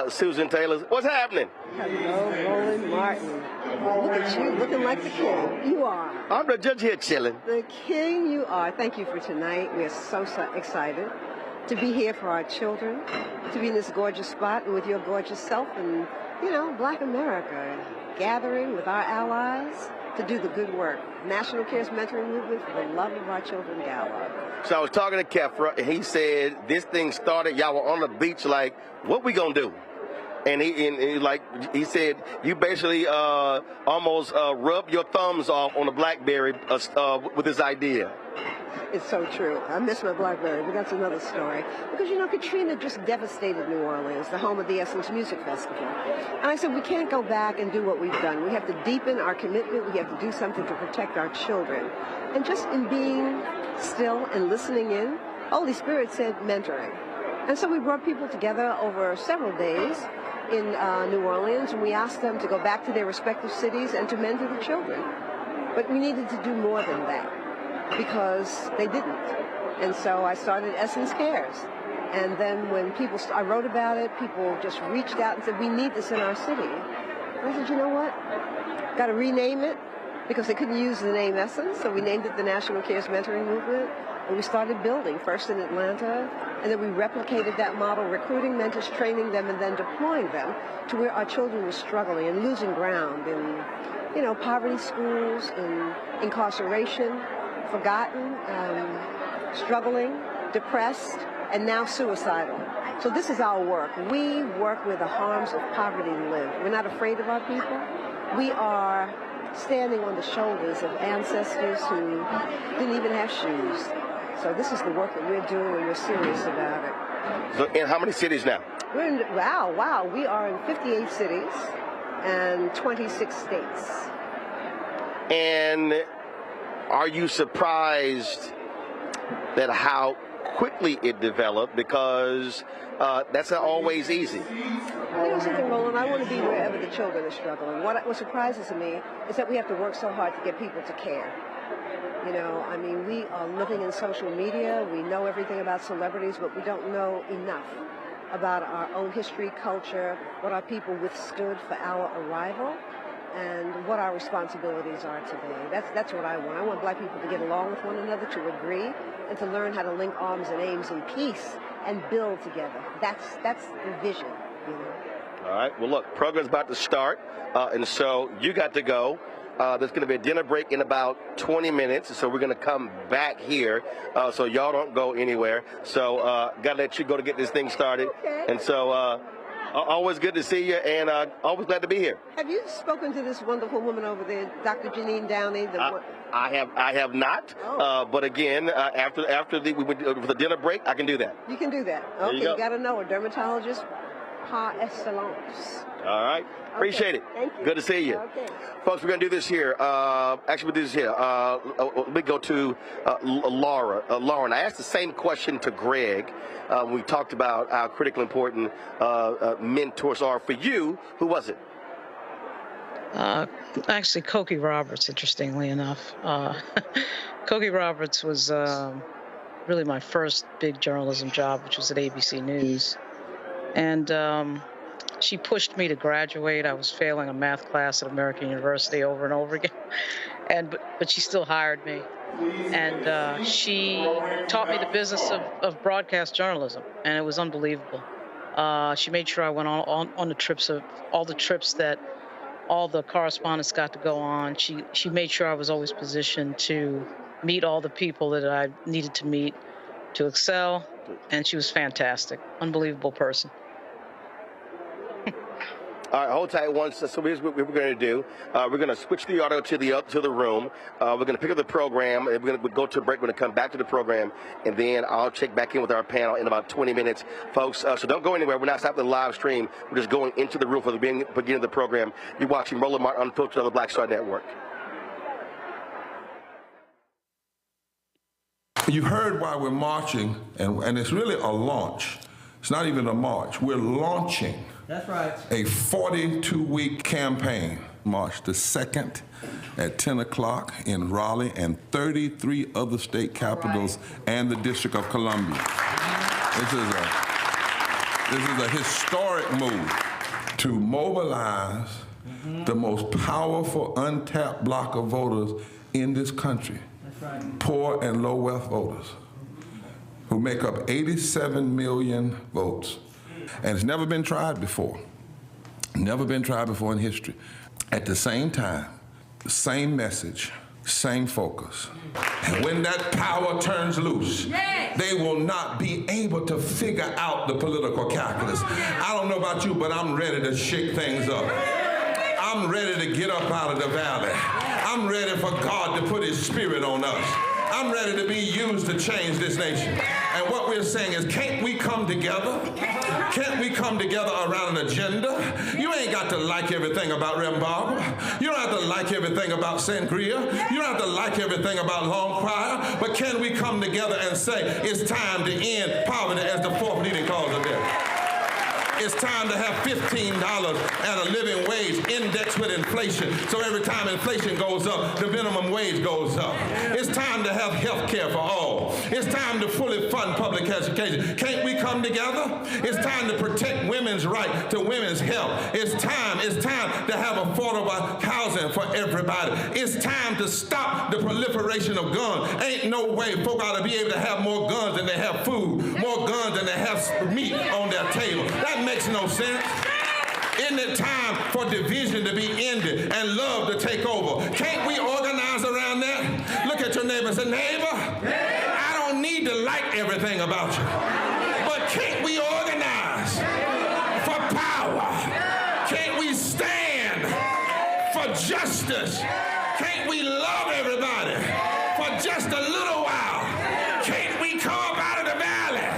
Susan Taylor. What's happening? Hello, Roland Martin. Look at you, looking like the king. You are. I'm the judge here chilling. The king you are. Thank you for tonight. We're so excited to be here for our children, to be in this gorgeous spot and with your gorgeous self and, Black America, gathering with our allies to do the good work. National CARES Mentoring Movement for the love of our children, Gala. So I was talking to Kefra, and he said this thing started, y'all were on the beach like, what we gonna do? And he said you basically almost rub your thumbs off on a BlackBerry with this idea. It's so true. I miss my BlackBerry, but that's another story. Because, Katrina just devastated New Orleans, the home of the Essence Music Festival. And I said, we can't go back and do what we've done. We have to deepen our commitment. We have to do something to protect our children. And just in being still and listening in, Holy Spirit said mentoring. And so we brought people together over several days in New Orleans, and we asked them to go back to their respective cities and to mentor the children. But we needed to do more than that, because they didn't. And so I started Essence Cares. And then when I wrote about it, people just reached out and said, we need this in our city. And I said, you know what? Got to rename it, because they couldn't use the name Essence, so we named it the National CARES Mentoring Movement. And we started building, first in Atlanta, and then we replicated that model, recruiting mentors, training them, and then deploying them to where our children were struggling and losing ground in, poverty schools, in incarceration, forgotten, struggling, depressed, and now suicidal. So this is our work. We work where the harms of poverty live. We're not afraid of our people. We are standing on the shoulders of ancestors who didn't even have shoes. So this is the work that we're doing, and we're serious about it. So in how many cities now? We're in, wow, we are in 58 cities. And in 26 states. And are you surprised that how quickly it developed? Because that's not always easy. You know something, Roland? I want to be wherever the children are struggling. What surprises me is that we have to work so hard to get people to care. You know, I mean, we are living in social media. We know everything about celebrities, but we don't know enough about our own history, culture, what our people withstood for our arrival, and what our responsibilities are today. That's what I want. I want black people to get along with one another, to agree, and to learn how to link arms and aims in peace and build together. That's the vision, you know. All right. Well, look, program's about to start, and so you got to go. There's going to be a dinner break in about 20 minutes, so we're going to come back here, so y'all don't go anywhere. So got to let you go to get this thing started. Okay. And so always good to see you, and always glad to be here. Have you spoken to this wonderful woman over there, Dr. Janine Downey? I have not, but again, after the dinner break, I can do that. You can do that. Okay, you got to know a dermatologist par excellence. All right. Appreciate it. Thank you. Good to see you. Okay. Folks, we're going to do this here. Actually, we'll do this here. Let me go to Laura. Lauren, I asked the same question to Greg when we talked about how critically important mentors are for you. Who was it? Actually, Cokie Roberts, interestingly enough. Cokie Roberts was really my first big journalism job, which was at ABC News. And she pushed me to graduate. I was failing a math class at American University over and over again, but she still hired me. And she taught me the business of broadcast journalism, and it was unbelievable. She made sure I went on the trips of all the trips that all the correspondents got to go on. She made sure I was always positioned to meet all the people that I needed to meet to excel, and she was fantastic, unbelievable person. All right, hold tight once. So here's what we're going to do. We're going to switch the audio to the room. We're going to pick up the program. And we're going to go to a break. We're going to come back to the program, and then I'll check back in with our panel in about 20 minutes, folks. So don't go anywhere. We're not stopping the live stream. We're just going into the room for the beginning of the program. You're watching Roland Martin Unfiltered on the Blackstar Network. You heard why we're marching, and it's really a launch. It's not even a march. We're launching. That's right. A 42-week campaign, March the 2nd at 10 o'clock in Raleigh and 33 other state capitals and the District of Columbia. This is a historic move to mobilize the most powerful untapped block of voters in this country. That's right. Poor and low wealth voters who make up 87 million votes. And it's never been tried before. Never been tried before in history. At the same time, same message, same focus. And when that power turns loose, they will not be able to figure out the political calculus. I don't know about you, but I'm ready to shake things up. I'm ready to get up out of the valley. I'm ready for God to put his spirit on us. I'm ready to be used to change this nation. And what we're saying is, can't we come together? Can't we come together around an agenda? You ain't got to like everything about Rembrandt. You don't have to like everything about Sangria. You don't have to like everything about Long Choir. But can we come together and say, it's time to end poverty as the fourth leading cause of death? It's time to have $15 and a living wage indexed with inflation. So every time inflation goes up, the minimum wage goes up. It's time to have health care for all. It's time to fully fund public education. Can't we come together? It's time to protect women's right to women's health. It's time to have affordable housing for everybody. It's time to stop the proliferation of guns. Ain't no way folk ought to be able to have more guns than they have food, more guns than they have meat on their table. That makes no sense. Isn't it time for division to be ended and love to take over? Can't we organize around that? Look at your neighbor and say, neighbor, I don't need to like everything about you, but can't we organize for power? Can't we stand for justice? Can't we love everybody for just a little while? Can't we come up out of the valley?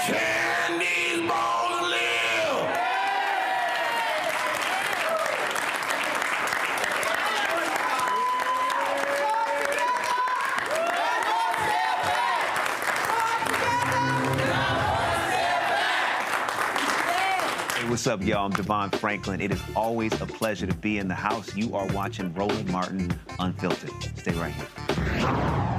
Can these bones live? What's up, y'all? I'm Devon Franklin. It is always a pleasure to be in the house. You are watching Roland Martin Unfiltered. Stay right here.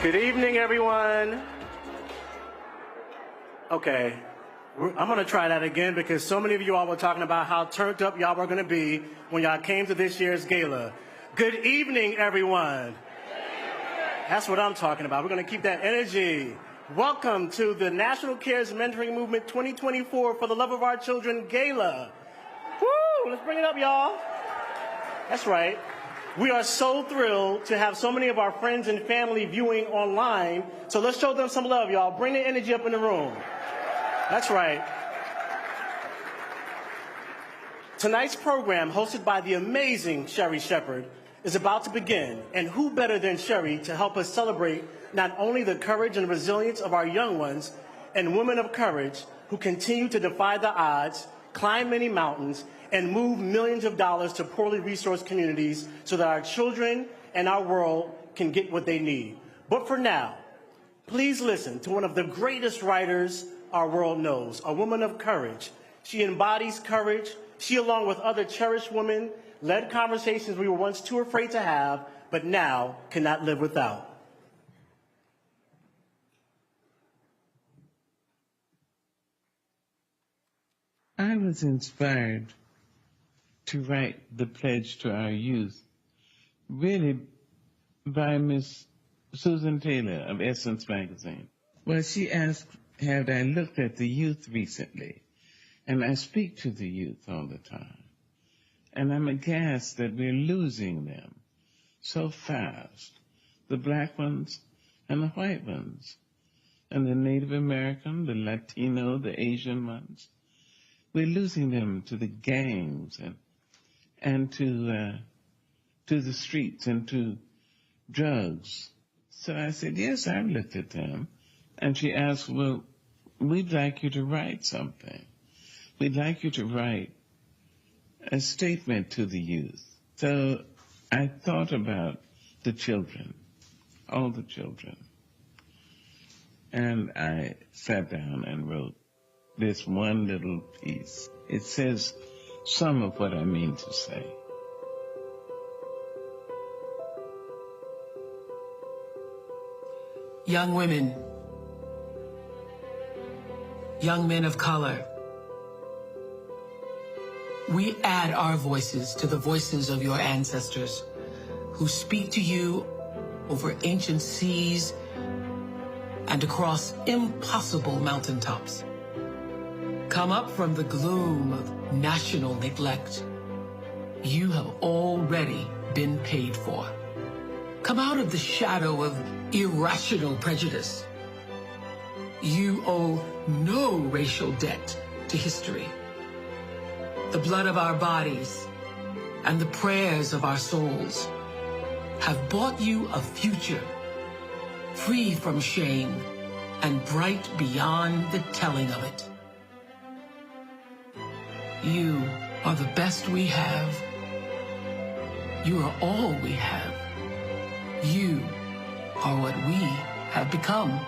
Good evening, everyone. Okay, I'm gonna try that again because so many of you all were talking about how turned up y'all were gonna be when y'all came to this year's gala. Good evening, everyone. That's what I'm talking about. We're gonna keep that energy. Welcome to the National Cares Mentoring Movement 2024 For the Love of Our Children Gala. Woo, let's bring it up, y'all. That's right. We are so thrilled to have so many of our friends and family viewing online. So let's show them some love, y'all. Bring the energy up in the room. That's right. Tonight's program, hosted by the amazing Sherry Shepherd, is about to begin. And who better than Sherry to help us celebrate not only the courage and resilience of our young ones and women of courage who continue to defy the odds, climb many mountains, and move millions of dollars to poorly resourced communities so that our children and our world can get what they need. But for now, please listen to one of the greatest writers our world knows, a woman of courage. She embodies courage. She, along with other cherished women, led conversations we were once too afraid to have, but now cannot live without. I was inspired to write the pledge to our youth, really by Miss Susan Taylor of Essence Magazine. Well, she asked, had I looked at the youth recently? And I speak to the youth all the time. And I'm aghast that we're losing them so fast, the black ones and the white ones, and the Native American, the Latino, the Asian ones. We're losing them to the gangs and to the streets and to drugs. So I said, yes, I've looked at them. And she asked, well, we'd like you to write something. We'd like you to write a statement to the youth. So I thought about the children, all the children. And I sat down and wrote this one little piece. It says some of what I mean to say. Young women, young men of color, we add our voices to the voices of your ancestors who speak to you over ancient seas and across impossible mountaintops. Come up from the gloom of national neglect. You have already been paid for. Come out of the shadow of irrational prejudice. You owe no racial debt to history. The blood of our bodies and the prayers of our souls have bought you a future free from shame and bright beyond the telling of it. You are the best we have. You are all we have. You are what we have become.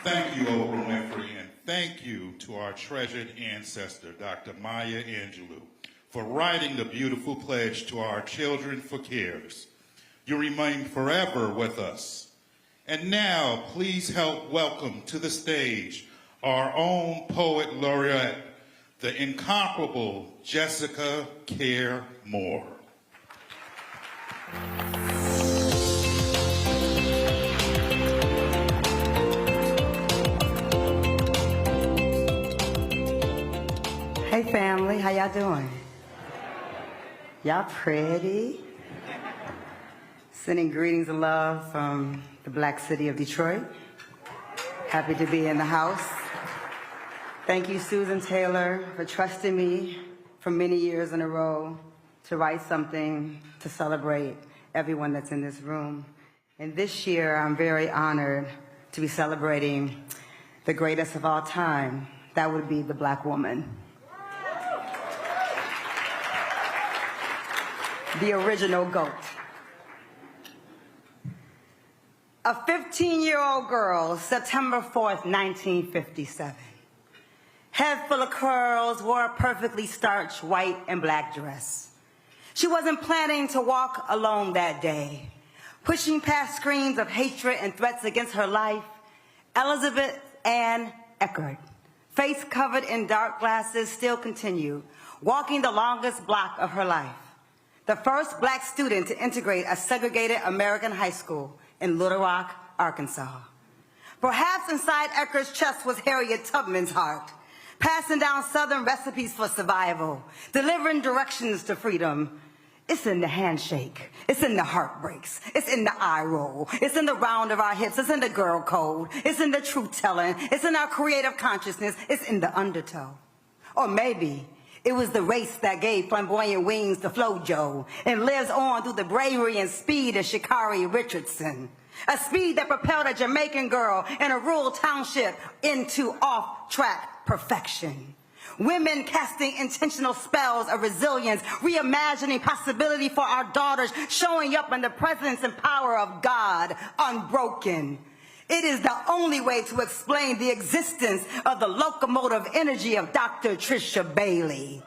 Thank you, Oprah Winfrey, and thank you to our treasured ancestor, Dr. Maya Angelou, for writing the beautiful pledge to our children for cares. You remain forever with us. And now, please help welcome to the stage our own poet laureate, the incomparable Jessica Care Moore. Hey family, how y'all doing? Y'all pretty? Sending greetings and love from the Black City of Detroit. Happy to be in the house. Thank you, Susan Taylor, for trusting me for many years in a row to write something to celebrate everyone that's in this room. And this year, I'm very honored to be celebrating the greatest of all time. That would be the Black woman. The original GOAT. A 15-year-old girl, September 4th, 1957. Head full of curls, wore a perfectly starched white and black dress. She wasn't planning to walk alone that day. Pushing past screams of hatred and threats against her life, Elizabeth Ann Eckert, face covered in dark glasses, still continued, walking the longest block of her life. The first black student to integrate a segregated American high school in Little Rock, Arkansas. Perhaps inside Eckert's chest was Harriet Tubman's heart, passing down Southern recipes for survival, delivering directions to freedom. It's in the handshake. It's in the heartbreaks. It's in the eye roll. It's in the round of our hips. It's in the girl code. It's in the truth-telling. It's in our creative consciousness. It's in the undertow. Or maybe it was the race that gave flamboyant wings to Flojo and lives on through the bravery and speed of Sha'Carri Richardson. A speed that propelled a Jamaican girl in a rural township into off-track perfection. Women casting intentional spells of resilience, reimagining possibility for our daughters, showing up in the presence and power of God, unbroken. It is the only way to explain the existence of the locomotive energy of Dr. Trisha Bailey.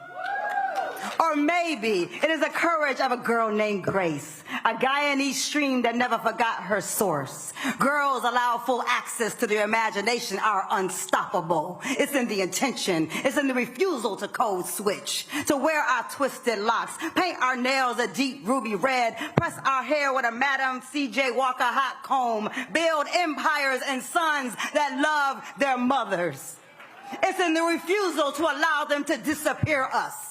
Or maybe it is the courage of a girl named Grace, a Guyanese stream that never forgot her source. Girls allow full access to their imagination are unstoppable. It's in the intention. It's in the refusal to code switch, to wear our twisted locks, paint our nails a deep ruby red, press our hair with a Madam C.J. Walker hot comb, build empires and sons that love their mothers. It's in the refusal to allow them to disappear us.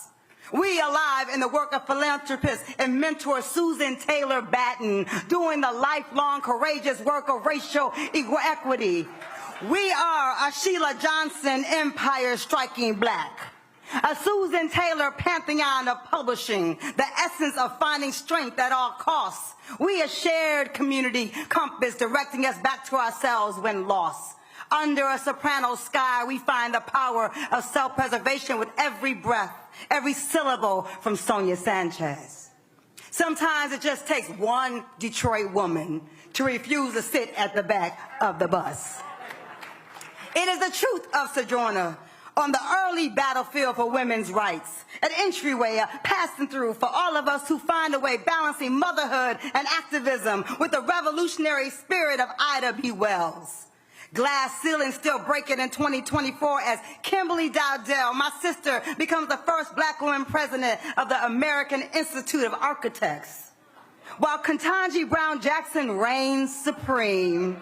We alive in the work of philanthropist and mentor Susan Taylor Batten, doing the lifelong courageous work of racial equity. We are a Sheila Johnson empire striking black, a Susan Taylor pantheon of publishing, the essence of finding strength at all costs. We a shared community compass directing us back to ourselves when lost. Under a soprano sky, we find the power of self-preservation with every breath, every syllable from Sonia Sanchez. Sometimes it just takes one Detroit woman to refuse to sit at the back of the bus. It is the truth of Sojourner on the early battlefield for women's rights, an entryway, a passing through for all of us who find a way balancing motherhood and activism with the revolutionary spirit of Ida B. Wells. Glass ceiling still breaking in 2024 as Kimberly Dowdell, my sister, becomes the first black woman president of the American Institute of Architects. While Ketanji Brown Jackson reigns supreme,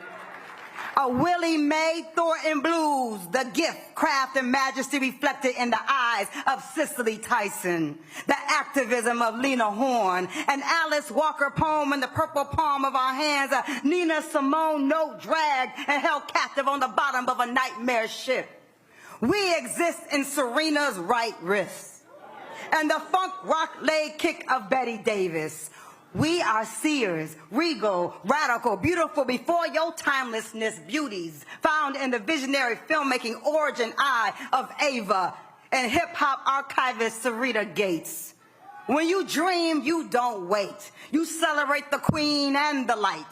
a Willie Mae Thornton blues, the gift, craft, and majesty reflected in the eyes of Cicely Tyson, the activism of Lena Horne, an Alice Walker poem in the purple palm of our hands, a Nina Simone note dragged and held captive on the bottom of a nightmare ship. We exist in Serena's right wrist, and the funk rock leg kick of Betty Davis. We are seers, regal, radical, beautiful before your timelessness beauties, found in the visionary filmmaking origin eye of Ava and hip-hop archivist Sarita Gates. When you dream, you don't wait. You celebrate the queen and the light.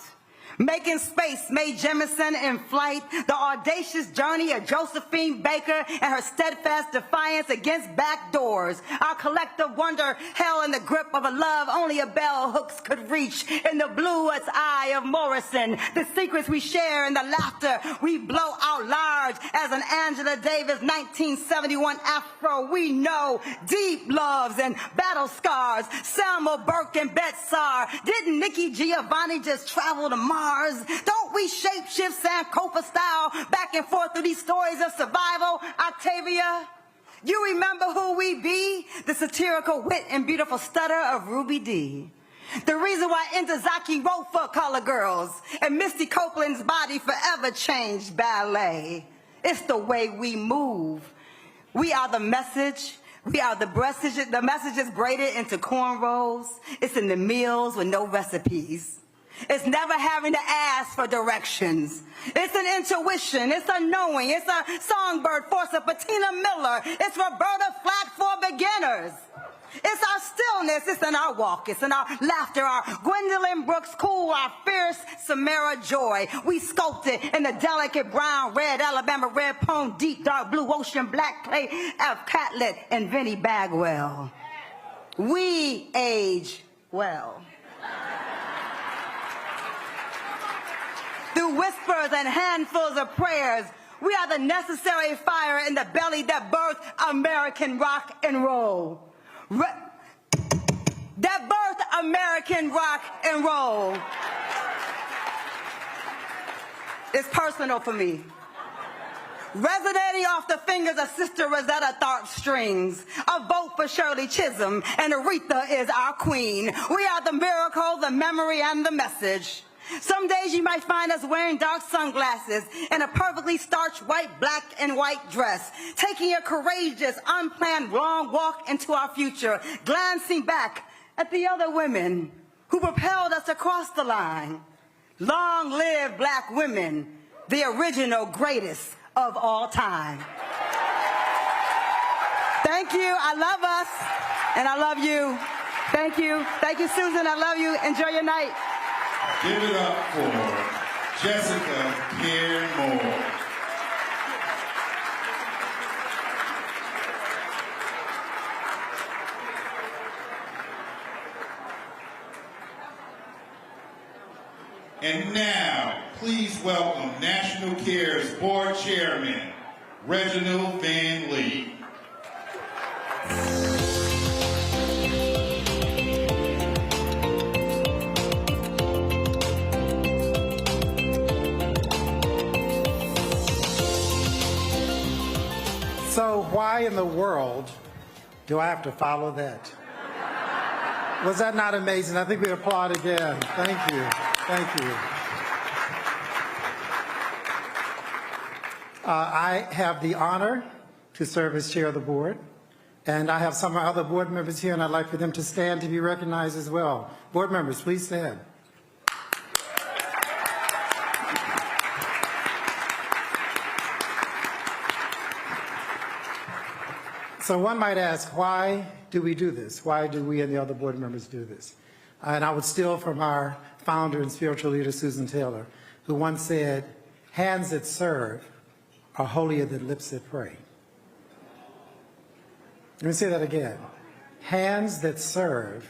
Making space, Mae Jemison in flight, the audacious journey of Josephine Baker and her steadfast defiance against back doors. Our collective wonder held in the grip of a love only a bell hooks could reach. In the bluest eye of Morrison, the secrets we share and the laughter we blow out large as an Angela Davis 1971 Afro. We know deep loves and battle scars. Selma Burke and Betsar. Didn't Nikki Giovanni just travel to Mars? Don't we shapeshift Sankofa style back and forth through these stories of survival, Octavia? You remember who we be? The satirical wit and beautiful stutter of Ruby Dee. The reason why Entezaki wrote for Color Girls and Misty Copeland's body forever changed ballet. It's the way we move. We are the message. We are the message. The message is braided into cornrows. It's in the meals with no recipes. It's never having to ask for directions. It's an intuition. It's a knowing. It's a songbird force of Patina Miller. It's Roberta Flack for beginners. It's our stillness, it's in our walk, it's in our laughter, our Gwendolyn Brooks cool, our fierce Samara joy. We sculpted in the delicate brown, red, Alabama red, pone, deep, dark blue, ocean, black clay, F. Catlett, and Vinnie Bagwell. We age well. Through whispers and handfuls of prayers, we are the necessary fire in the belly that birthed American rock and roll. That birthed American rock and roll. It's personal for me. Resonating off the fingers of Sister Rosetta Tharpe strings, a vote for Shirley Chisholm, and Aretha is our queen. We are the miracle, the memory, and the message. Some days you might find us wearing dark sunglasses and a perfectly starched white, black, and white dress, taking a courageous, unplanned, long walk into our future, glancing back at the other women who propelled us across the line. Long live black women, the original greatest of all time. Thank you. I love us, and I love you. Thank you. Thank you, Susan. I love you. Enjoy your night. Give it up for Jessica Pierre Moore. And now, please welcome National Care's Board Chairman, Reginald Van Lee. So why in the world do I have to follow that? Was that not amazing? I think we applaud again. Thank you. Thank you. I have the honor to serve as chair of the board, and I have some of my other board members here, and I'd like for them to stand to be recognized as well. Board members, please stand. So one might ask, why do we do this? Why do we and the other board members do this? And I would steal from our founder and spiritual leader, Susan Taylor, who once said, hands that serve are holier than lips that pray. Let me say that again. Hands that serve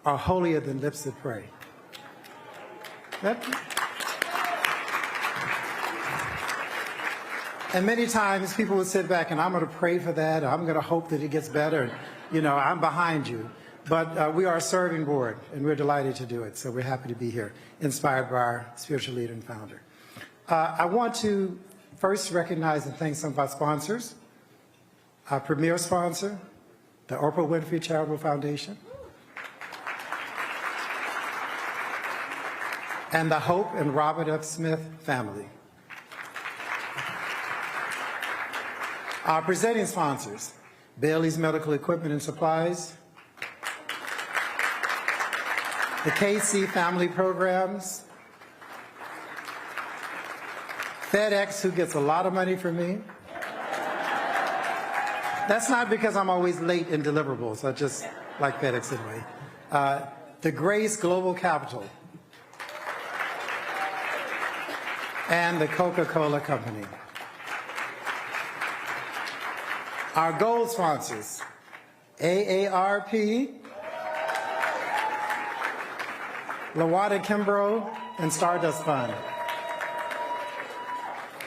are holier than lips that pray. And many times people would sit back and I'm going to pray for that, or I'm going to hope that it gets better. You know, I'm behind you. But we are a serving board, and we're delighted to do it. So we're happy to be here, inspired by our spiritual leader and founder. I want to first recognize and thank some of our sponsors. Our premier sponsor, the Oprah Winfrey Charitable Foundation, and the Hope and Robert F. Smith family. Our presenting sponsors, Bailey's Medical Equipment and Supplies, the KC Family Programs, FedEx, who gets a lot of money from me. That's not because I'm always late in deliverables. I just like FedEx anyway. The Grace Global Capital, and the Coca-Cola Company. Our gold sponsors, AARP, Lawada Kimbrough, and Stardust Fund.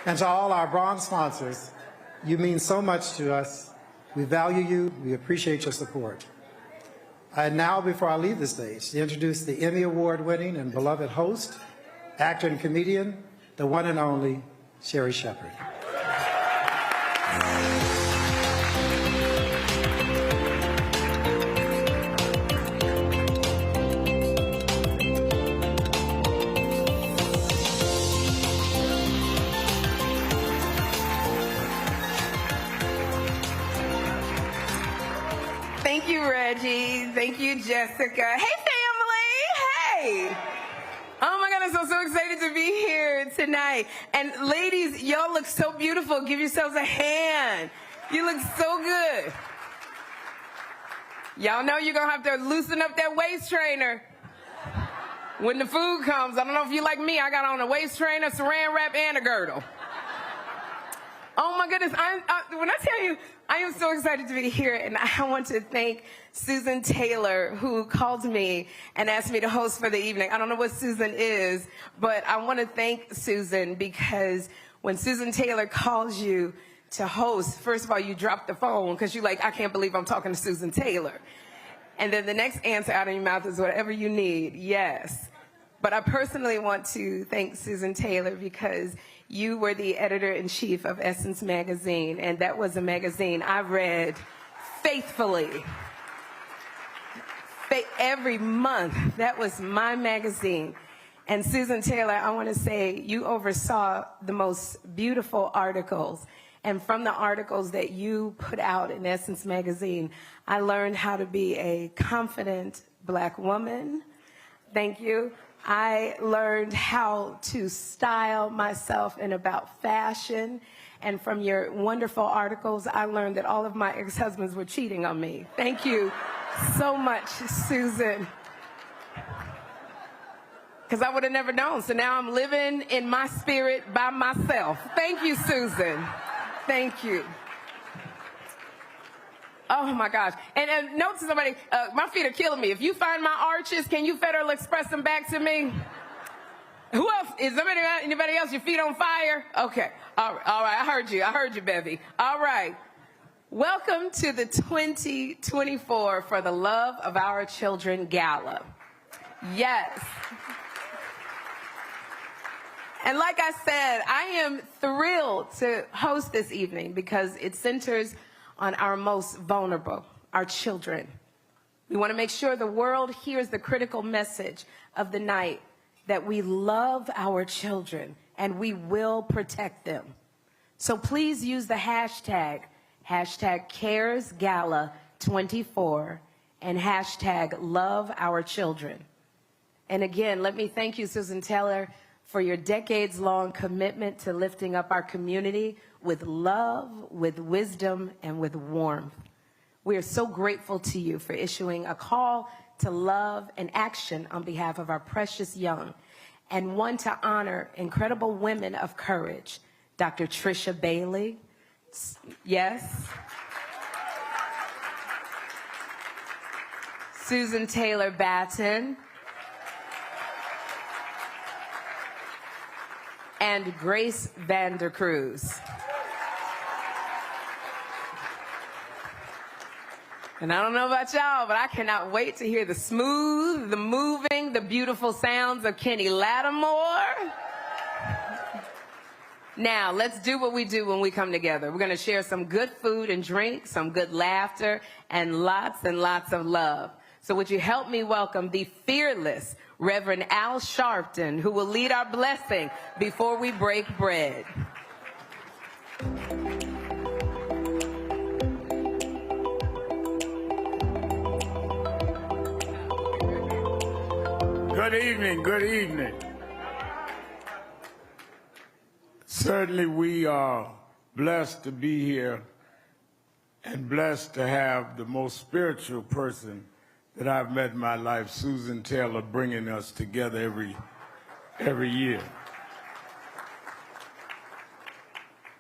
And to all our bronze sponsors, you mean so much to us. We value you. We appreciate your support. And now, before I leave the stage, to introduce the Emmy Award-winning and beloved host, actor and comedian, the one and only Sherry Shepherd. Thank you, Reggie. Thank you, Jessica. Hey, family. Hey. Oh, my goodness. I'm so excited to be here tonight. And ladies, y'all look so beautiful. Give yourselves a hand. You look so good. Y'all know you're going to have to loosen up that waist trainer when the food comes. I don't know if you like me. I got on a waist trainer, saran wrap, and a girdle. Oh, my goodness. When I tell you, I am so excited to be here, and I want to thank Susan Taylor, who called me and asked me to host for the evening. I don't know what Susan is, but I want to thank Susan because when Susan Taylor calls you to host, first of all, you drop the phone because you're like, I can't believe I'm talking to Susan Taylor. And then the next answer out of your mouth is whatever you need. Yes. But I personally want to thank Susan Taylor because you were the editor-in-chief of Essence magazine, and that was a magazine I read faithfully. Every month, that was my magazine. And Susan Taylor, I want to say you oversaw the most beautiful articles. And from the articles that you put out in Essence magazine, I learned how to be a confident Black woman. Thank you. I learned how to style myself and about fashion. And from your wonderful articles, I learned that all of my ex-husbands were cheating on me. Thank you so much, Susan. Because I would have never known. So now I'm living in my spirit by myself. Thank you, Susan. Thank you. Oh, my gosh. And note to somebody, my feet are killing me. If you find my arches, can you Federal Express them back to me? Who else? Is anybody else? Your feet on fire? Okay. All right. I heard you, Bevy. All right. Welcome to the 2024 For the Love of Our Children Gala. Yes. And like I said, I am thrilled to host this evening because it centers on our most vulnerable, our children. We want to make sure the world hears the critical message of the night that we love our children and we will protect them. So please use the hashtag CaresGala24 and hashtag LoveOurChildren. And again, let me thank you, Susan Taylor, for your decades-long commitment to lifting up our community with love, with wisdom, and with warmth. We are so grateful to you for issuing a call to love and action on behalf of our precious young, and one to honor incredible women of courage, Dr. Trisha Bailey, yes, Susan Taylor Batten, and Grace Vander Cruz. And I don't know about y'all, but I cannot wait to hear the smooth, the moving, the beautiful sounds of Kenny Lattimore. Now, let's do what we do when we come together. We're going to share some good food and drink, some good laughter, and lots of love. So would you help me welcome the fearless Reverend Al Sharpton, who will lead our blessing before we break bread. Good evening, good evening. Certainly we are blessed to be here and blessed to have the most spiritual person that I've met in my life, Susan Taylor, bringing us together every year.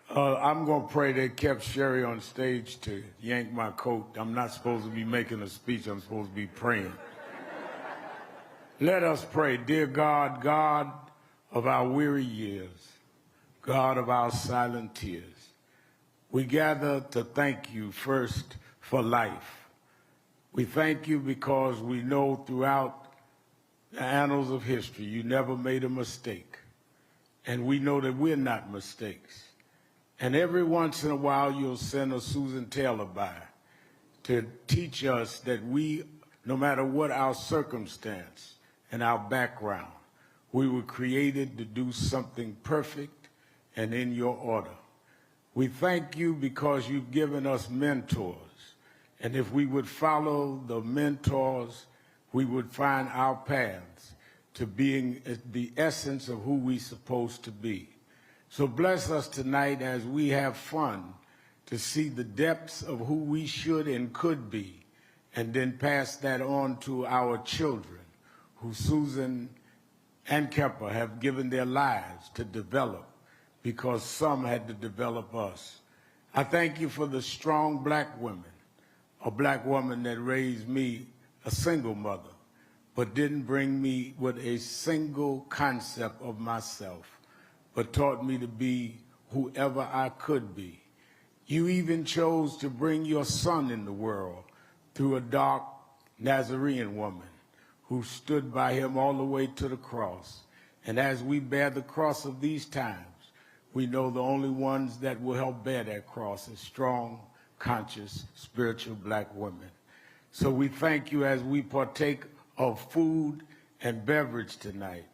I'm going to pray they kept Sherry on stage to yank my coat. I'm not supposed to be making a speech. I'm supposed to be praying. Let us pray. Dear God, God of our weary years, God of our silent tears, we gather to thank you first for life. We thank you because we know throughout the annals of history you never made a mistake. And we know that we're not mistakes. And every once in a while you'll send a Susan Taylor by to teach us that we, no matter what our circumstance and our background, we were created to do something perfect and in your order. We thank you because you've given us mentors. And if we would follow the mentors, we would find our paths to being the essence of who we're supposed to be. So bless us tonight as we have fun to see the depths of who we should and could be and then pass that on to our children, who Susan and Kepper have given their lives to develop, because some had to develop us. I thank you for the strong black women, a black woman that raised me, a single mother, but didn't bring me with a single concept of myself, but taught me to be whoever I could be. You even chose to bring your son in the world through a dark Nazarene woman who stood by him all the way to the cross. And as we bear the cross of these times, we know the only ones that will help bear that cross is strong, conscious, spiritual black women. So we thank you as we partake of food and beverage tonight,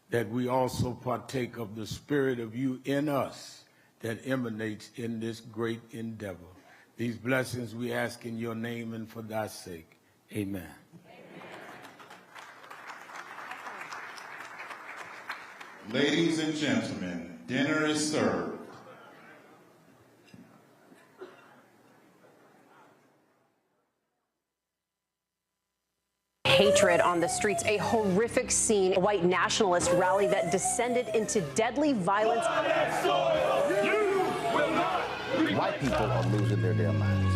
that we also partake of the spirit of you in us that emanates in this great endeavor. These blessings we ask in your name and for thy sake. Amen. Ladies and gentlemen, dinner is served. Hatred on the streets, a horrific scene, a white nationalist rally that descended into deadly violence. White people are losing their damn minds.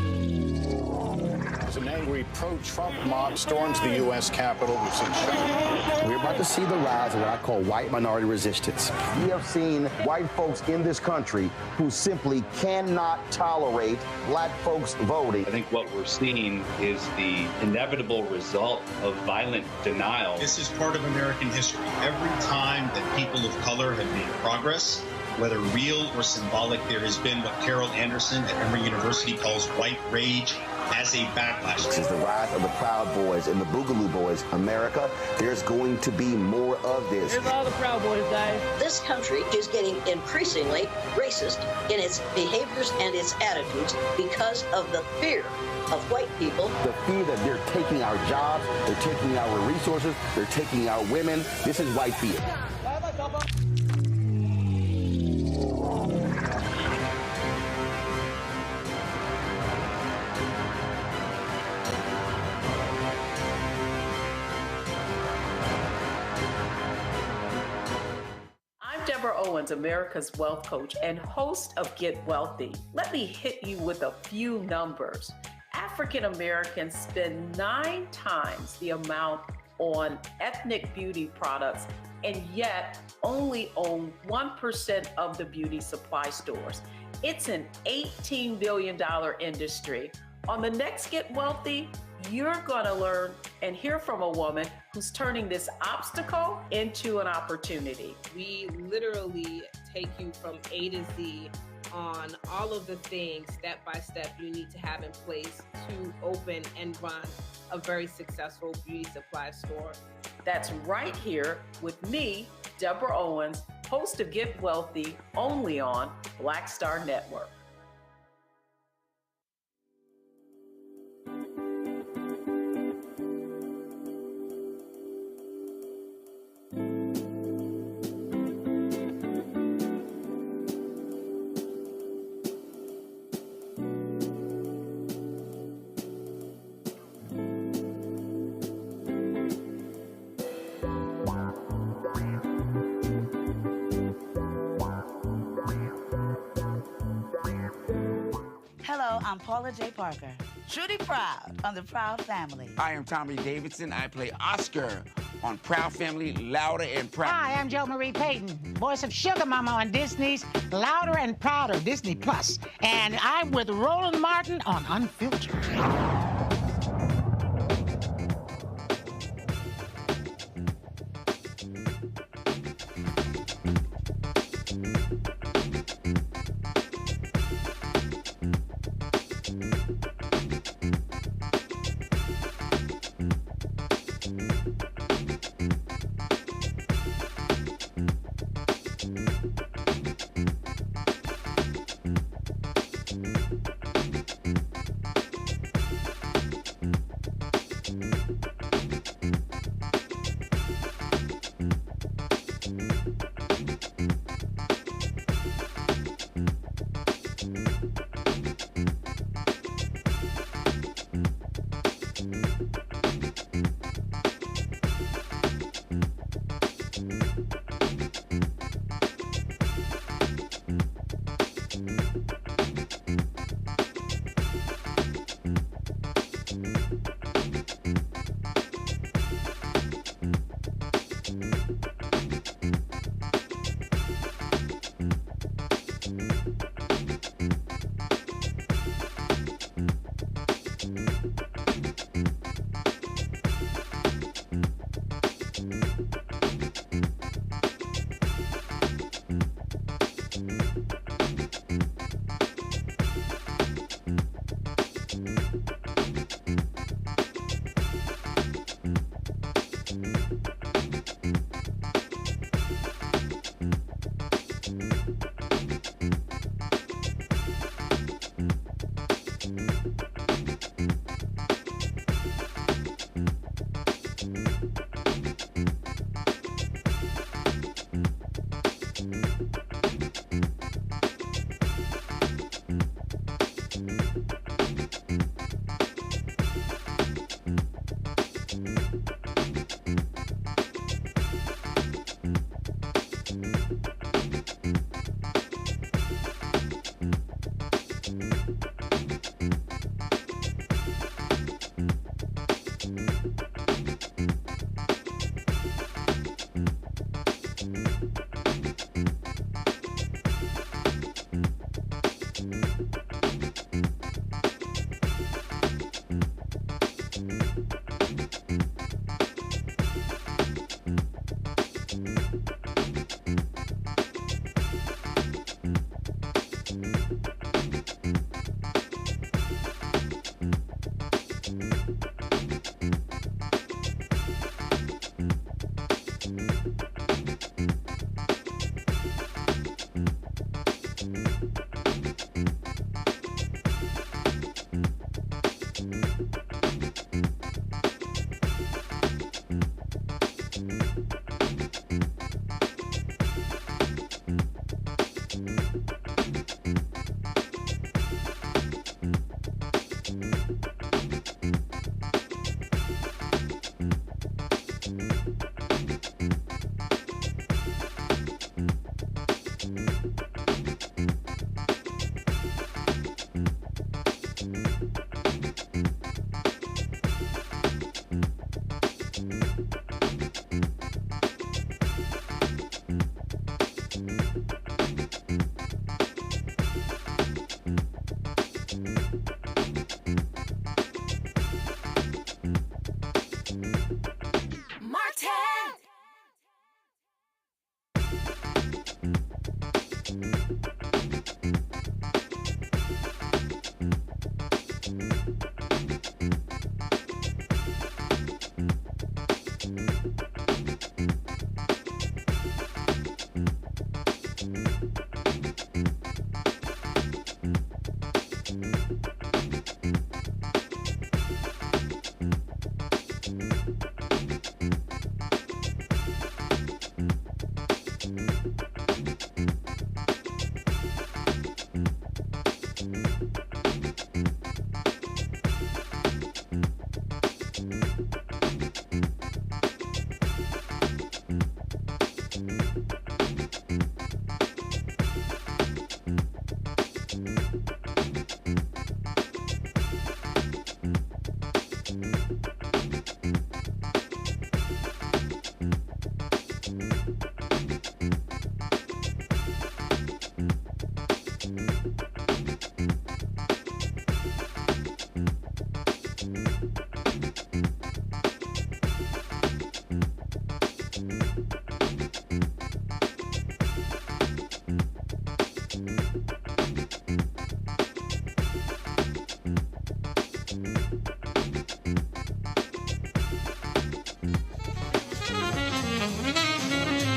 An angry pro-Trump mob storms the U.S. Capitol. We've seen shots. We're about to see the rise of what I call white minority resistance. We have seen white folks in this country who simply cannot tolerate black folks voting. I think what we're seeing is the inevitable result of violent denial. This is part of American history. Every time that people of color have made progress, whether real or symbolic, there has been what Carol Anderson at Emory University calls white rage as a backlash. This is the rise of the Proud Boys and the Boogaloo Boys. America, there's going to be more of this. Here's all the Proud Boys, guys. This country is getting increasingly racist in its behaviors and its attitudes because of the fear of white people. The fear that they're taking our jobs, they're taking our resources, they're taking our women. This is white fear. Owens, America's wealth coach and host of Get Wealthy. Let me hit you with a few numbers. African Americans spend 9 times the amount on ethnic beauty products and yet only own 1% of the beauty supply stores. It's an $18 billion industry. On the next Get Wealthy, you're gonna learn and hear from a woman who's turning this obstacle into an opportunity. We literally take you from A to Z on all of the things step by step you need to have in place to open and run a very successful beauty supply store. That's right here with me, Deborah Owens, host of Get Wealthy, only on Blackstar Network. I'm Paula J. Parker, truly proud on the Proud Family. I am Tommy Davidson. I play Oscar on Proud Family, Louder and Proud. Hi, I'm Jo Marie Payton, voice of Sugar Mama on Disney's Louder and Prouder, Disney Plus. And I'm with Roland Martin on Unfiltered.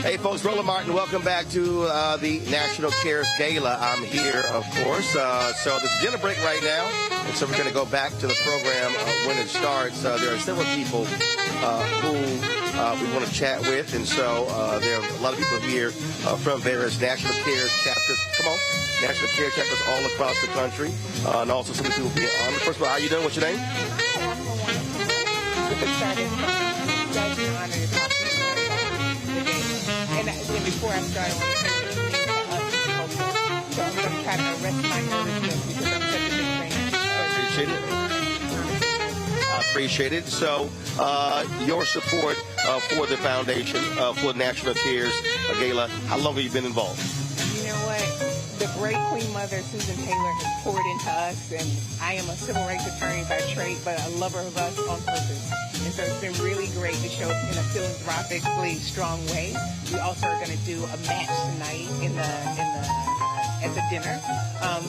Hey, folks, Roland Martin, welcome back to the National Cares Gala. I'm here, of course. So there's a dinner break right now, and so we're going to go back to the program when it starts. There are several people who we want to chat with, and so there are a lot of people here from various National Cares chapters. Come on. National Care chapters all across the country, and also some people being on. First of all, how you doing? What's your name? And before I start, I want to say so I'm going to try to arrest my nervousness because I'm such a big fan. I appreciate it. So your support for the foundation, for National Cares Gala, how long have you been involved? You know what? The great Queen Mother, Susan Taylor, has poured into us, and I am a civil rights attorney by trade, but a lover of us on purpose. And so it's been really great to show up in a philanthropically strong way. We also are going to do a match tonight at the dinner.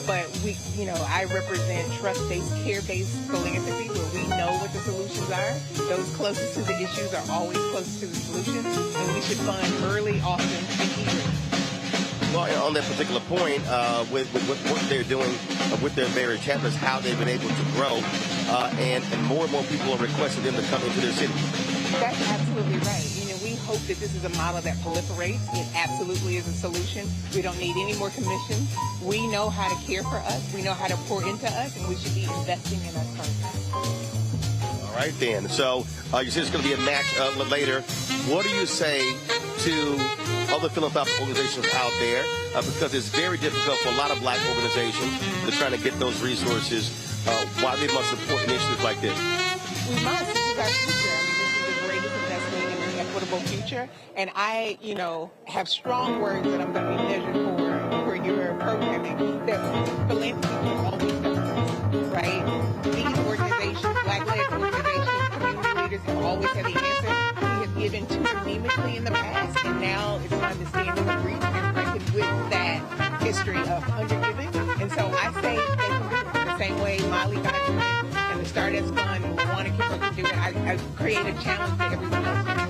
But we, I represent trust-based, care-based philanthropy where we know what the solutions are. Those closest to the issues are always closest to the solutions, and we should fund early, often, and eagerly. Well, on that particular point, with what they're doing with their various chapters, how they've been able to grow, and more and more people are requesting them to come into their city. That's absolutely right. We hope that this is a model that proliferates. It absolutely is a solution. We don't need any more commissions. We know how to care for us. We know how to pour into us, and we should be investing in us first. All right, then. So you said it's going to be a match later. What do you say to other philanthropic organizations out there? Because it's very difficult for a lot of black organizations to try to get those resources. Why they must support initiatives like this? We must. This is our future. This is the greatest investment in an equitable future. And I, have strong words that I'm going to be measured for your programming. That philanthropy has always done, right? These organizations, black-led organizations, community leaders have always had the answer. We have given too anemically in the past, and now it's time to stand in the breach and reckon with that history of undergiving. And so I say they can do it the same way Molly got to it, and the Stardust Fund and Wanna Keep to do it. I create a challenge to everyone else to do it.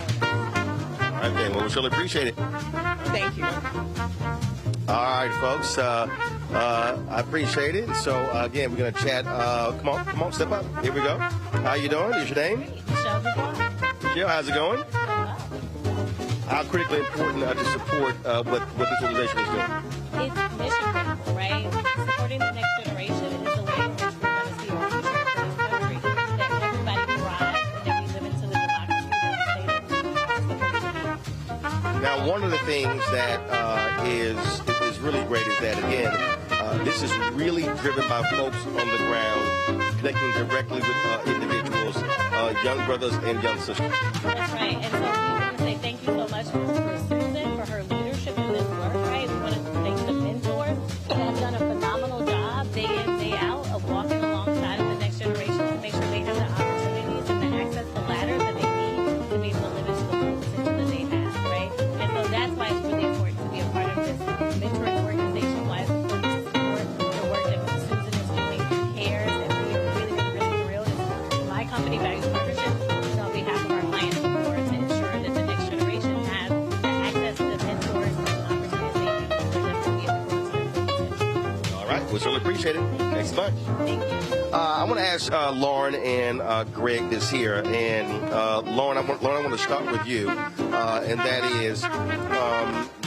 Okay, well, we surely appreciate it. Thank you. All right, folks. I appreciate it. So, again, we're going to chat. Come on, step up. Here we go. How you doing? What's your name? Michelle, how's it going? How critically important to support what this organization is doing? It's mission critical, right? Supporting the next generation is the way in which we want to see our future for this country. That everybody thrives and that we live into the democracy and the state of the Now, one of the things that is really great is that, again, this is really driven by folks on the ground, connecting directly with individuals, young brothers and young sisters. That's right. And so we want to say thank you so much for Susan, for her leadership in this work, right? We want to thank the mentors that have done a phenomenal job day in, day out of walking alongside of the next generation to make sure they have the opportunities and the access, the ladder that they need to be able to live into the full potential that they have, right? And so that's why it's really important to be a part of this mentoring organization, why it's important to support the work that Susan is doing through CARES, and we are really thrilled. My company, Values Partnership, is on behalf of our clients before to ensure that the next generation has the access to mentors We certainly appreciate it. Thanks so much. I want to ask Lauren and Greg this here. And Lauren, I want to start with you. And that is,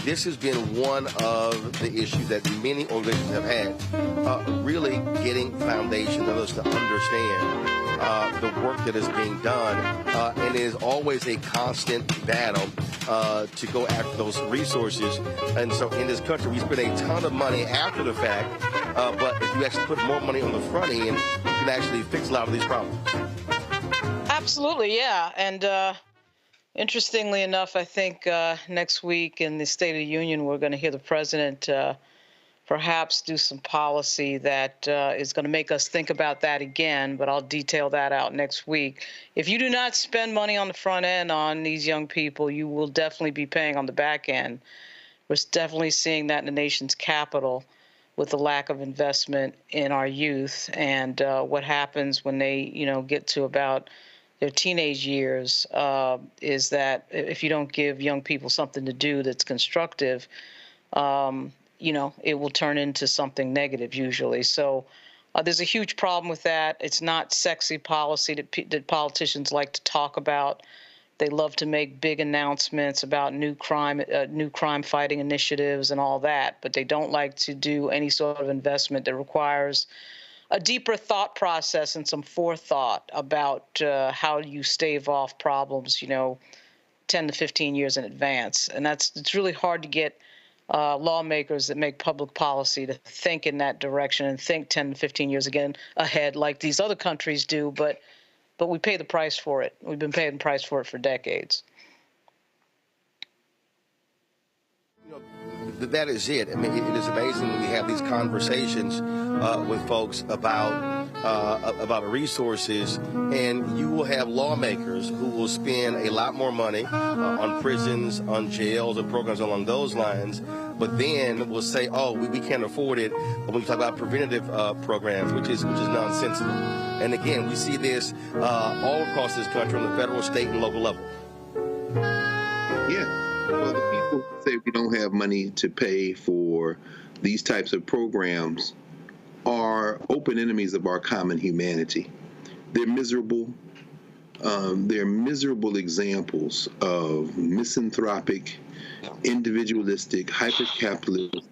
this has been one of the issues that many organizations have had, really getting foundations, others to understand the work that is being done, and it is always a constant battle to go after those resources. And so in this country, we spend a ton of money after the fact, but if you actually put more money on the front end, you can actually fix a lot of these problems. Absolutely, yeah. And interestingly enough, I think next week in the State of the Union, we're going to hear the president perhaps do some policy that is going to make us think about that again, but I'll detail that out next week. If you do not spend money on the front end on these young people, you will definitely be paying on the back end. We're definitely seeing that in the nation's capital with the lack of investment in our youth, and what happens when they, get to about their teenage years is that if you don't give young people something to do that's constructive, it will turn into something negative usually. So there's a huge problem with that. It's not sexy policy that politicians like to talk about. They love to make big announcements about new crime fighting initiatives and all that, but they don't like to do any sort of investment that requires a deeper thought process and some forethought about how you stave off problems, 10 to 15 years in advance. And it's really hard to get lawmakers that make public policy to think in that direction and think 10 to 15 years ahead like these other countries do, but we pay the price for it. We've been paying the price for it for decades. That is it. I mean, it is amazing when we have these conversations with folks about resources, and you will have lawmakers who will spend a lot more money on prisons, on jails, and programs along those lines, but then will say, "Oh, we can't afford it." When we talk about preventative programs, which is nonsensical. And again, we see this all across this country on the federal, state, and local level. Yeah. Well, the people who say we don't have money to pay for these types of programs are open enemies of our common humanity. They're miserable. They're miserable examples of misanthropic, individualistic, hyper-capitalist,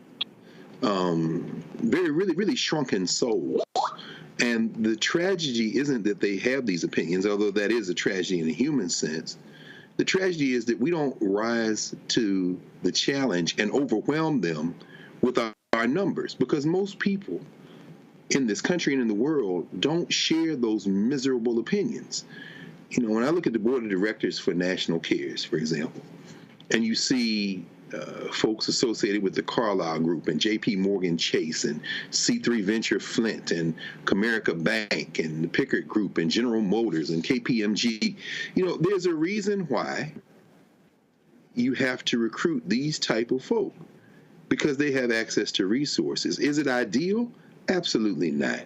really shrunken souls. And the tragedy isn't that they have these opinions, although that is a tragedy in a human sense. The tragedy is that we don't rise to the challenge and overwhelm them with our numbers, because most people in this country and in the world don't share those miserable opinions. When I look at the board of directors for National Cares, for example, and you see folks associated with the Carlyle Group and J.P. Morgan Chase and C3 Venture Flint and Comerica Bank and the Pickard Group and General Motors and KPMG, there's a reason why you have to recruit these type of folk, because they have access to resources. Is it ideal? Absolutely not.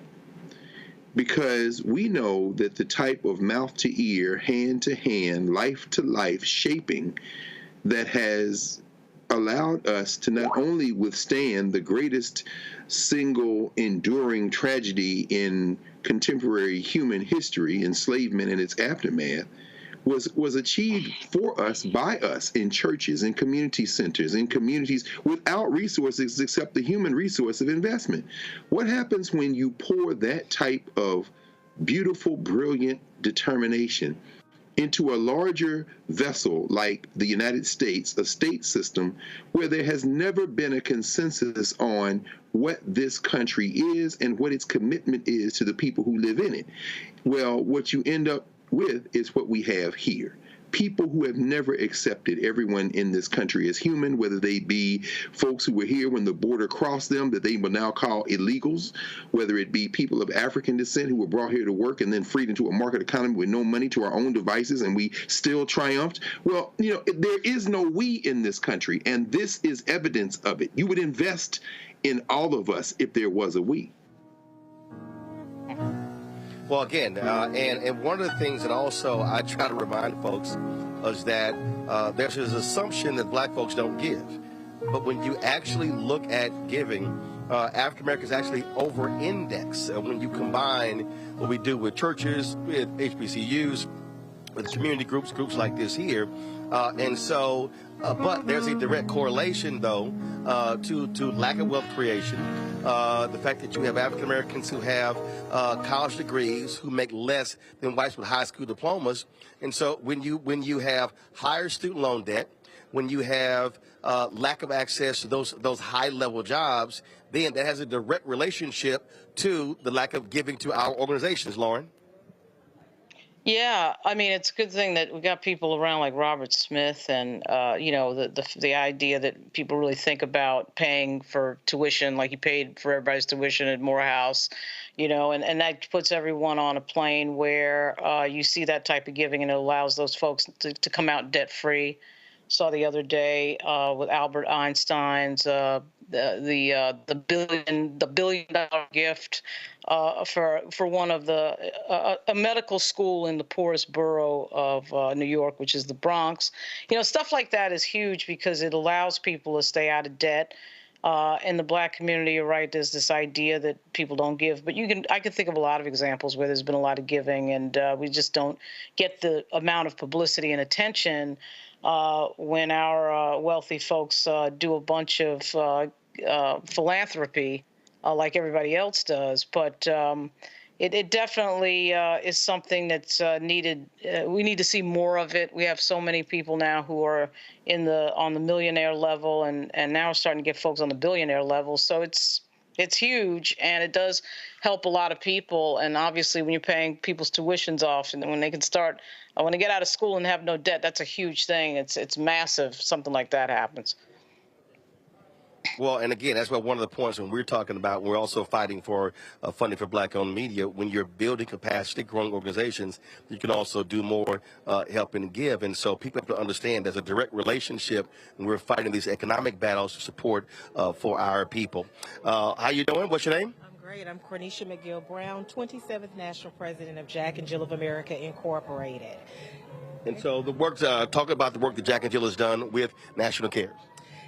Because we know that the type of mouth-to-ear, hand-to-hand, life-to-life shaping that has allowed us to not only withstand the greatest single enduring tragedy in contemporary human history, enslavement and its aftermath, was achieved for us, by us, in churches, in community centers, in communities without resources except the human resource of investment. What happens when you pour that type of beautiful, brilliant determination into a larger vessel like the United States, a state system where there has never been a consensus on what this country is and what its commitment is to the people who live in it? Well, what you end up with is what we have here. People who have never accepted everyone in this country as human, whether they be folks who were here when the border crossed them, that they will now call illegals, whether it be people of African descent who were brought here to work and then freed into a market economy with no money to our own devices, and we still triumphed. Well, there is no we in this country, and this is evidence of it. You would invest in all of us if there was a we. Well, again, and one of the things that also I try to remind folks is that there's this assumption that black folks don't give. But when you actually look at giving, African Americans actually over-index when you combine what we do with churches, with HBCUs, with community groups like this here. But there's a direct correlation, though, to lack of wealth creation, the fact that you have African Americans who have college degrees who make less than whites with high school diplomas. And so when you have higher student loan debt, when you have lack of access to those high-level jobs, then that has a direct relationship to the lack of giving to our organizations, Lauren. Yeah, I mean, it's a good thing that we got people around like Robert Smith and, the idea that people really think about paying for tuition, like he paid for everybody's tuition at Morehouse, and that puts everyone on a plane where you see that type of giving, and it allows those folks to come out debt-free. Saw the other day with Albert Einstein's the $1 billion gift for one of a medical school in the poorest borough of New York, which is the Bronx. Stuff like that is huge because it allows people to stay out of debt. In the Black community, you're right, there's this idea that people don't give, but I can think of a lot of examples where there's been a lot of giving, and we just don't get the amount of publicity and attention when our wealthy folks do a bunch of philanthropy like everybody else does. But it definitely is something that's needed. We need to see more of it. We have so many people now who are on the millionaire level, and now we're starting to get folks on the billionaire level. So it's huge, and it does help a lot of people. And obviously, when you're paying people's tuitions off, and when they can start, when they get out of school and have no debt, that's a huge thing. It's massive. Something like that happens. Well, and again, that's what one of the points when we're talking about, we're also fighting for funding for Black-owned media. When you're building capacity, growing organizations, you can also do more helping and give. And so people have to understand there's a direct relationship when we're fighting these economic battles to support for our people. How you doing? What's your name? Great. I'm Cornisha McGill Brown, 27th National President of Jack and Jill of America, Incorporated. And so the work, talking about the work that Jack and Jill has done with National Cares.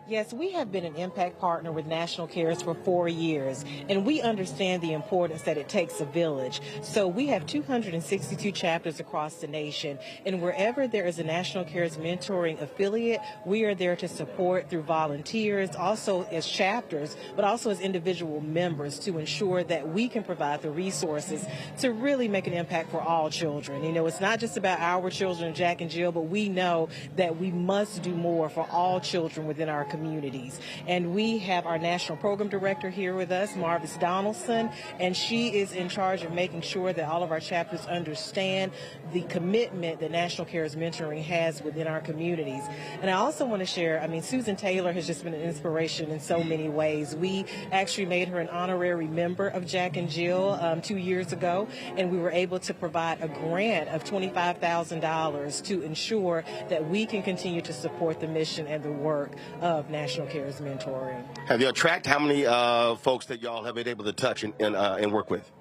Yes, we have been an impact partner with National Cares for 4 years, and we understand the importance that it takes a village. So we have 262 chapters across the nation, and wherever there is a National Cares mentoring affiliate, we are there to support through volunteers, also as chapters, but also as individual members to ensure that we can provide the resources to really make an impact for all children. It's not just about our children, Jack and Jill, but we know that we must do more for all children within our communities. And we have our National Program Director here with us, Marvis Donaldson, and she is in charge of making sure that all of our chapters understand the commitment that National Cares Mentoring has within our communities. And I also want to share, Susan Taylor has just been an inspiration in so many ways. We actually made her an honorary member of Jack and Jill 2 years ago, and we were able to provide a grant of $25,000 to ensure that we can continue to support the mission and the work of National Cares Mentoring. Have you tracked how many folks that y'all have been able to touch and work with?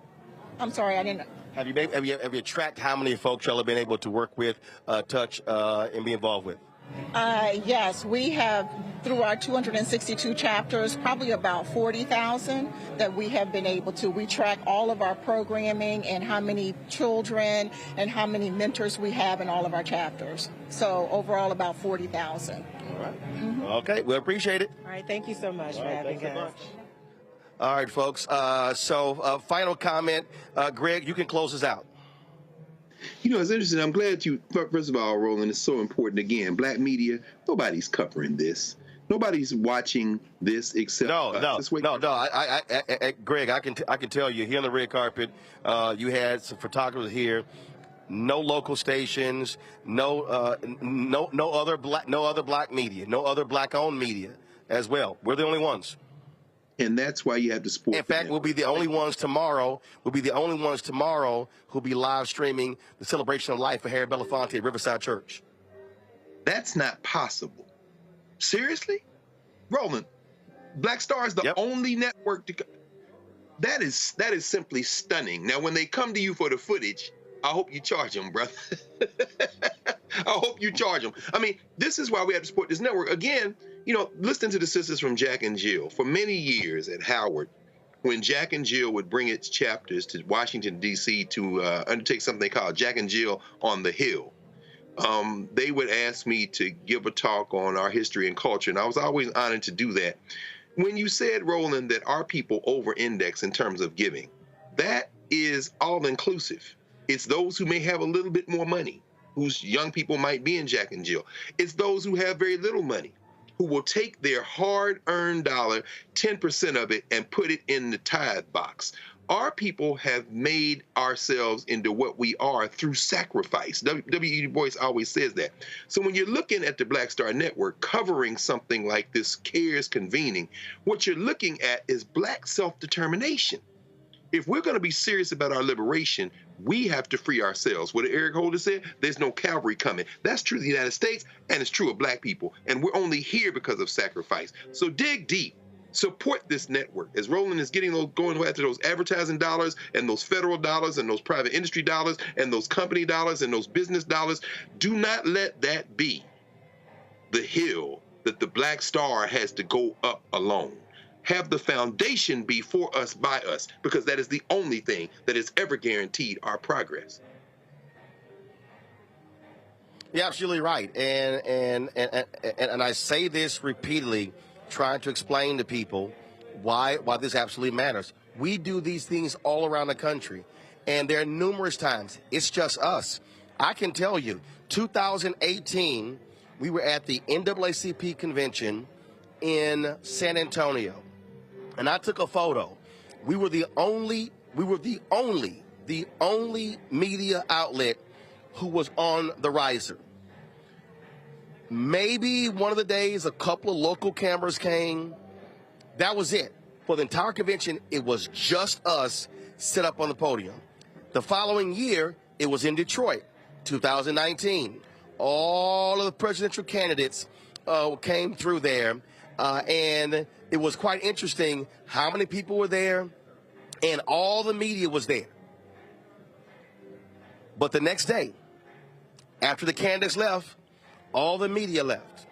I'm sorry, I didn't. Have you tracked how many folks y'all have been able to work with, touch, and be involved with? Yes, we have, through our 262 chapters, probably about 40,000 that we have been able to. We track all of our programming and how many children and how many mentors we have in all of our chapters. So overall, about 40,000. All right. Mm-hmm. Okay, we appreciate it. All right, thank you so much for having us. All right, folks. So final comment. Greg, you can close us out. It's interesting. I'm glad first of all, Roland, it's so important. Again, Black media, nobody's covering this. Nobody's watching this except No. Greg, I can tell you, here on the red carpet, you had some photographers here. No local stations, no other black media, no other Black-owned media as well. We're the only ones. And that's why you have to support. In fact, we'll be the only ones tomorrow. We'll be the only ones tomorrow who'll be live streaming the celebration of life for Harry Belafonte at Riverside Church. That's not possible. Seriously? Roland, Blackstar is the only network to. That is simply stunning. Now, when they come to you for the footage, I hope you charge them, brother. I hope you charge them. I mean, this is why we have to support this network. Again, you know, listening to the sisters from Jack and Jill. For many years at Howard, when Jack and Jill would bring its chapters to Washington, D.C. to undertake something they called Jack and Jill on the Hill, they would ask me to give a talk on our history and culture, and I was always honored to do that. When you said, Roland, that our people over-index in terms of giving, that is all-inclusive. It's those who may have a little bit more money, whose young people might be in Jack and Jill. It's those who have very little money, who will take their hard-earned dollar, 10% of it, and put it in the tithe box. Our people have made ourselves into what we are through sacrifice. W.E. Du Bois always says that. So when you're looking at the Blackstar Network covering something like this CARES convening, what you're looking at is Black self-determination. If we're going to be serious about our liberation, we have to free ourselves. What Eric Holder said, there's no cavalry coming. That's true of the United States, and it's true of Black people. And we're only here because of sacrifice. So dig deep. Support this network. As Roland is getting those, going after those advertising dollars and those federal dollars and those private industry dollars and those company dollars and those business dollars, do not let that be the hill that the Black Star has to go up alone. Have the foundation be for us, by us, because that is the only thing that has ever guaranteed our progress. You're absolutely right. And I say this repeatedly, trying to explain to people why this absolutely matters. We do these things all around the country, and there are numerous times. It's just us. I can tell you, 2018, we were at the NAACP convention in San Antonio, and I took a photo. We were the only media outlet who was on the riser. Maybe one of the days a couple of local cameras came. That was it. For the entire convention, it was just us set up on the podium. The following year, it was in Detroit, 2019. All of the presidential candidates came through there, and it was quite interesting how many people were there, and all the media was there. But the next day, after the candidates left, all the media left.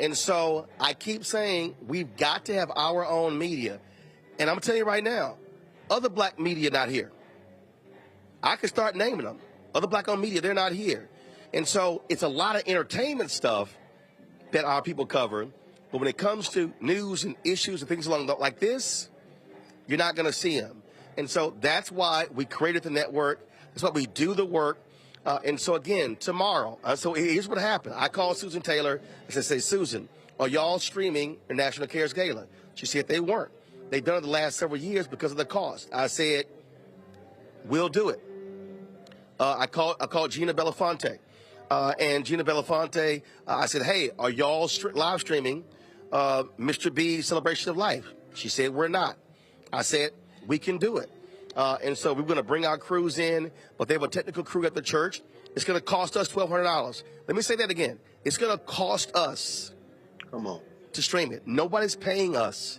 And so I keep saying we've got to have our own media. And I'm going to tell you right now, other Black media not here. I could start naming them. Other Black-owned media, they're not here. And so it's a lot of entertainment stuff that our people cover. But when it comes to news and issues and things along like this, you're not going to see them. And so that's why we created the network. That's why we do the work. And so, again, tomorrow, so here's what happened. I called Susan Taylor. I said, Susan, are y'all streaming the National CARES Gala? She said they weren't. They've done it the last several years because of the cost. I said, we'll do it. I called Gina Belafonte. And Gina Belafonte, I said, hey, are y'all live streaming Mr. B's Celebration of Life? She said, we're not. I said, we can do it. And so we're going to bring our crews in, but they have a technical crew at the church. It's going to cost us $1,200. Let me say that again. It's going to cost us to stream it. Nobody's paying us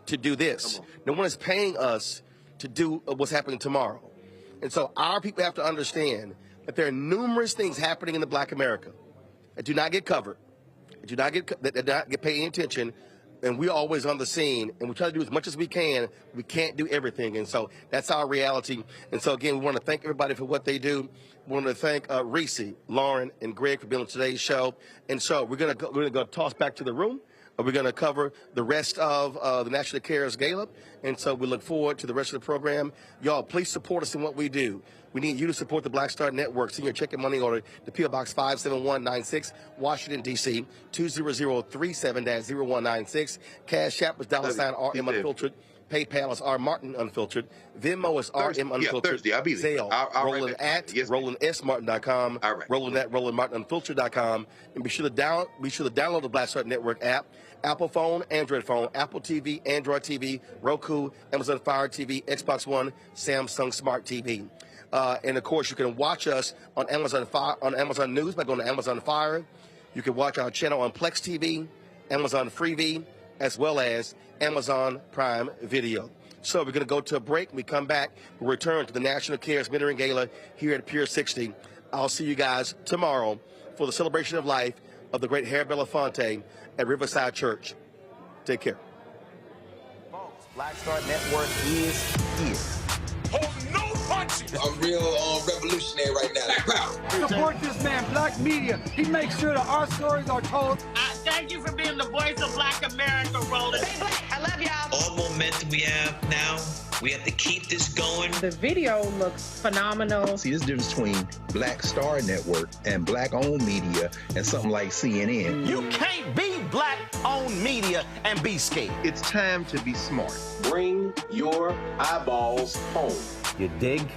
to do this. No one is paying us to do what's happening tomorrow. And so our people have to understand that there are numerous things happening in the Black America that do not get covered, that do not get paid any attention. And we're always on the scene, and we try to do as much as we can. We can't do everything, and so that's our reality. And so, again, we want to thank everybody for what they do. We want to thank Reese, Lauren, and Greg for being on today's show. And so we're going to go toss back to the room. We're going to cover the rest of the National CARES Gala. And so we look forward to the rest of the program. Y'all, please support us in what we do. We need you to support the Blackstar Network. Send your check and money order to P.O. Box 57196, Washington, D.C., 20037-0196. Cash App is $RM Unfiltered. PayPal is R Martin Unfiltered. Venmo is RM Unfiltered. Yeah, Thursday. I'll be there. Zelle, Roland at RolandSMartin.com. All right. Roland at RolandMartinUnfiltered.com. And be sure to download the Blackstar Network app. Apple phone, Android phone, Apple TV, Android TV, Roku, Amazon Fire TV, Xbox One, Samsung Smart TV. And of course, you can watch us on Amazon News by going to Amazon Fire. You can watch our channel on Plex TV, Amazon Freevee, as well as Amazon Prime Video. So we're going to go to a break. When we come back, we'll return to the National CARES Mentoring Gala here at Pier 60. I'll see you guys tomorrow for the celebration of life of the great Harry Belafonte at Riverside Church. Take care. Folks, Blackstar Network is here. Hold no punches. I'm real revolutionary right now. Black power. Support this man, Black Media. He makes sure that our stories are told. Thank you for being the voice of Black America, Roland. Stay black. I love y'all. All momentum we have now, we have to keep this going. The video looks phenomenal. See, this difference between Blackstar Network and black-owned media and something like CNN. You can't be black-owned media and be scared. It's time to be smart. Bring your eyeballs home. You dig?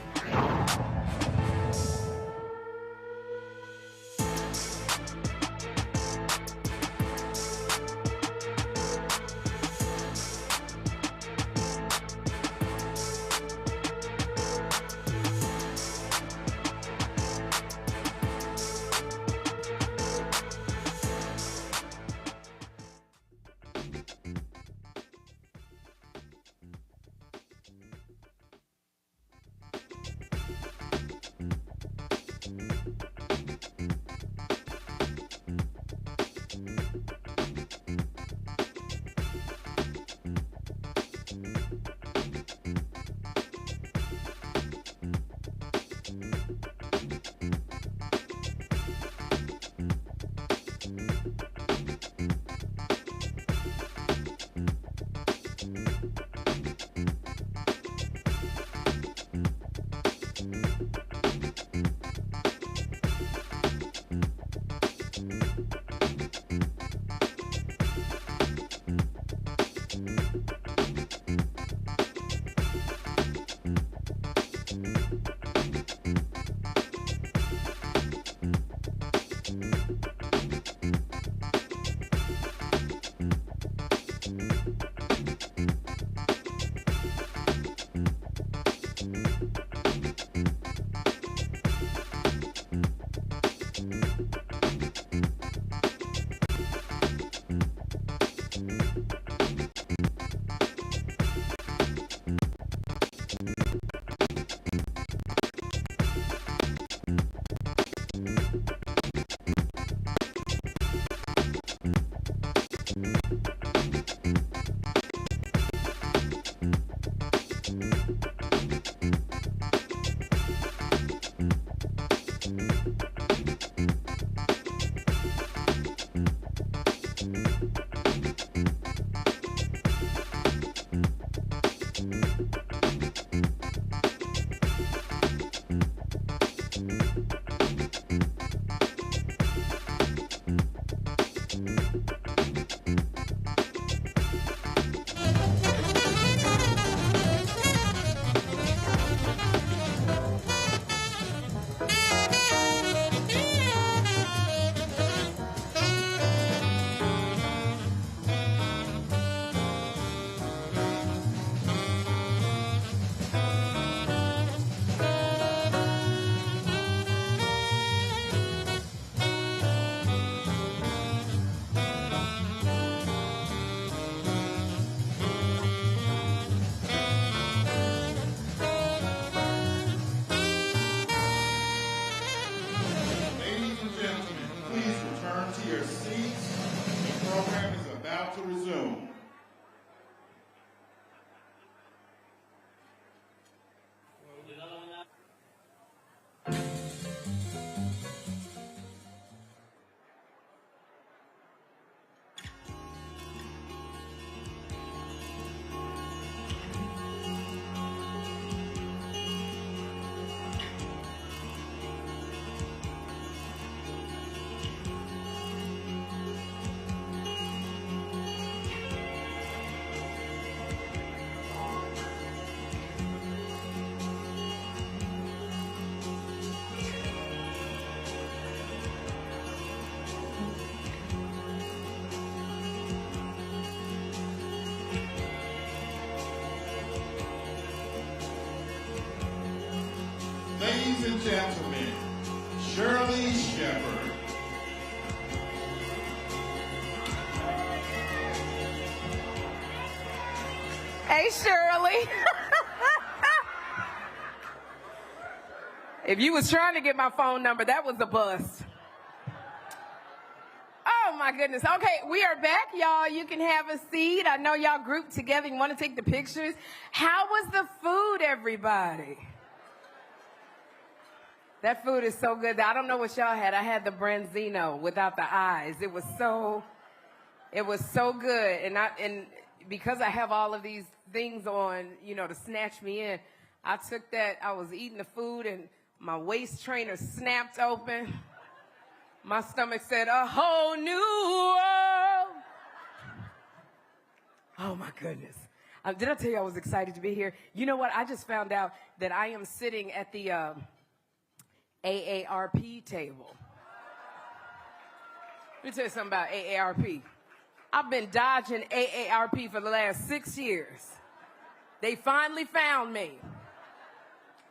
Ladies and gentlemen, Shirley Shepard. Hey, Shirley. If you was trying to get my phone number, that was a bust. Oh, my goodness. Okay, we are back, y'all. You can have a seat. I know y'all grouped together. You want to take the pictures. How was the food, everybody? That food is so good. I don't know what y'all had. I had the branzino without the eyes. It was so good. And because I have all of these things on, you know, to snatch me in, I took that. I was eating the food, and my waist trainer snapped open. My stomach said, "A whole new world." Oh, my goodness. Did I tell you I was excited to be here? You know what? I just found out that I am sitting at the AARP table. Let me tell you something about AARP. I've been dodging AARP for the last 6 years. They finally found me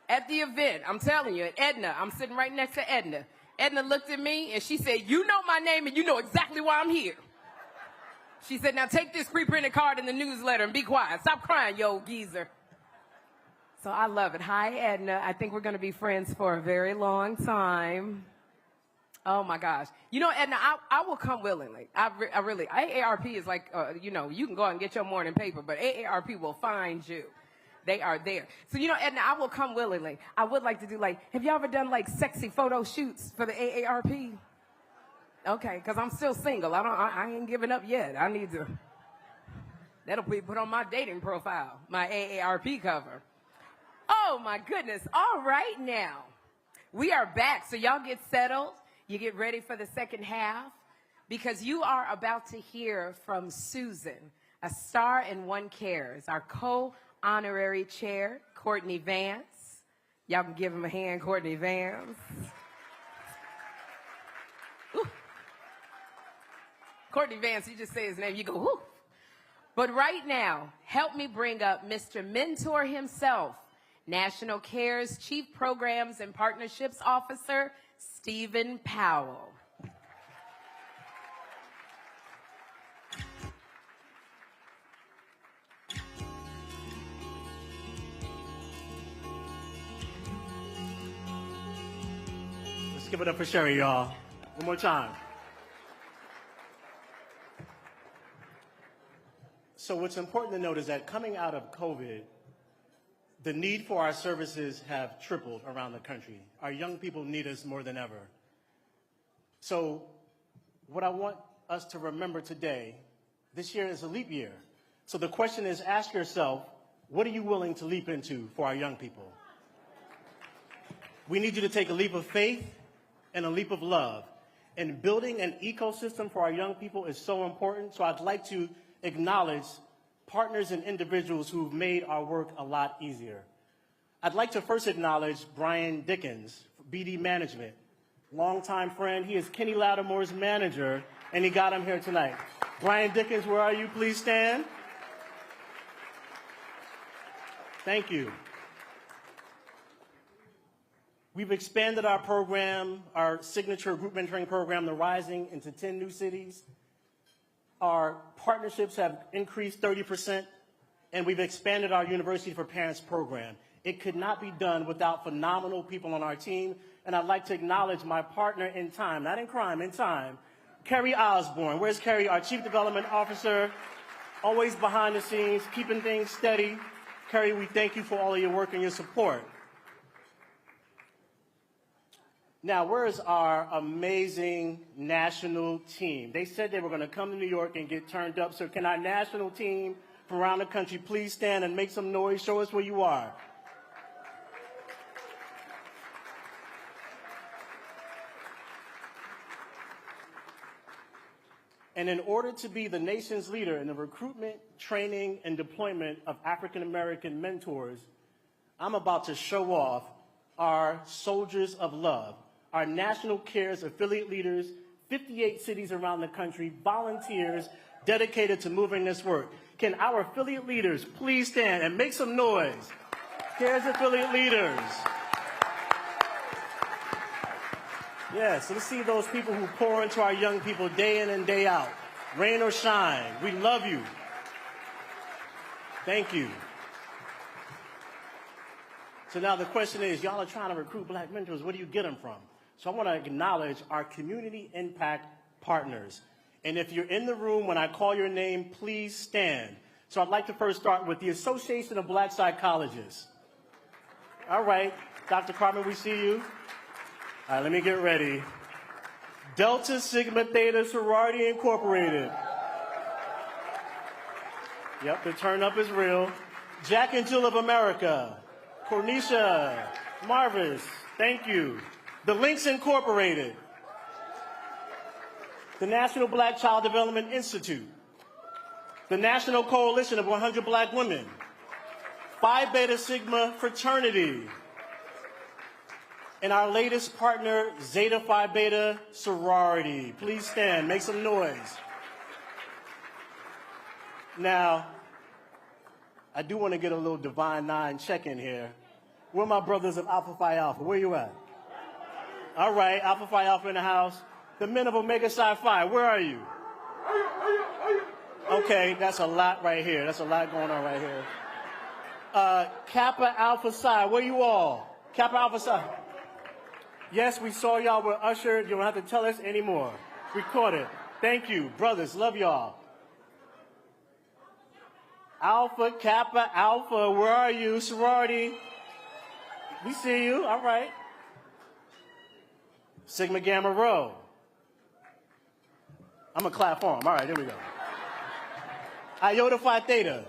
at the event. I'm telling you, at Edna. I'm sitting right next to Edna. Edna looked at me and she said, "You know my name and you know exactly why I'm here." She said, "Now take this pre-printed card in the newsletter and be quiet. Stop crying, you old geezer." So I love it. Hi, Edna. I think we're going to be friends for a very long time. Oh, my gosh. You know, Edna, I will come willingly. I really, AARP is like, you know, you can go out and get your morning paper, but AARP will find you. They are there. So, you know, Edna, I will come willingly. I would like to do, like, have you ever done, like, sexy photo shoots for the AARP? Okay, because I'm still single. I ain't giving up yet. I need to. That'll be put on my dating profile, my AARP cover. Oh, my goodness. All right, now. We are back, so y'all get settled. You get ready for the second half, because you are about to hear from Susan, a star in One Cares, our co-honorary chair, Courtney Vance. Y'all can give him a hand, Courtney Vance. Ooh. Courtney Vance, you just say his name, you go, whoo. But right now, help me bring up Mr. Mentor himself, National Cares Chief Programs and Partnerships Officer, Stephen Powell. Let's give it up for Sherry, y'all. One more time. So what's important to note is that coming out of COVID, the need for our services have tripled around the country. Our young people need us more than ever. So what I want us to remember today, this year is a leap year. So the question is, ask yourself, what are you willing to leap into for our young people? We need you to take a leap of faith and a leap of love. And building an ecosystem for our young people is so important. So I'd like to acknowledge partners and individuals who've made our work a lot easier. I'd like to first acknowledge Brian Dickens, BD Management, longtime friend. He is Kenny Lattimore's manager, and he got him here tonight. Brian Dickens, where are you? Please stand. Thank you. We've expanded our program, our signature group mentoring program, The Rising, into 10 new cities. Our partnerships have increased 30%, and we've expanded our University for Parents program. It could not be done without phenomenal people on our team, and I'd like to acknowledge my partner in time, not in crime, in time, Kerry Osborne. Where's Kerry, our Chief Development Officer, always behind the scenes, keeping things steady. Kerry, we thank you for all of your work and your support. Now, where is our amazing national team? They said they were going to come to New York and get turned up, so can our national team from around the country please stand and make some noise? Show us where you are. And in order to be the nation's leader in the recruitment, training, and deployment of African American mentors, I'm about to show off our Soldiers of Love, our National Cares affiliate leaders, 58 cities around the country, volunteers dedicated to moving this work. Can our affiliate leaders please stand and make some noise? Cares affiliate leaders. Yes, let's see those people who pour into our young people day in and day out. Rain or shine, we love you. Thank you. So now the question is, y'all are trying to recruit black mentors. Where do you get them from? So I want to acknowledge our community impact partners. And if you're in the room when I call your name, please stand. So I'd like to first start with the Association of Black Psychologists. All right, Dr. Carmen, we see you. All right, let me get ready. Delta Sigma Theta Sorority Incorporated. Yep, the turn up is real. Jack and Jill of America. Cornisha, Marvis, thank you. The Links Incorporated. The National Black Child Development Institute. The National Coalition of 100 Black Women. Phi Beta Sigma Fraternity. And our latest partner, Zeta Phi Beta Sorority. Please stand, make some noise. Now, I do want to get a little Divine Nine check-in here. Where are my brothers of Alpha Phi Alpha? Where you at? All right, Alpha Phi Alpha in the house. The men of Omega Psi Phi, where are you? Okay, that's a lot right here. That's a lot going on right here. Kappa Alpha Psi, where you all? Kappa Alpha Psi. Yes, we saw y'all with Usher. You don't have to tell us anymore. Record it. Thank you. Brothers, love y'all. Alpha, Kappa, Alpha, where are you? Sorority. We see you. All right. Sigma Gamma Rho. I'm going to clap for him. All right, there we go. Iota Phi Theta.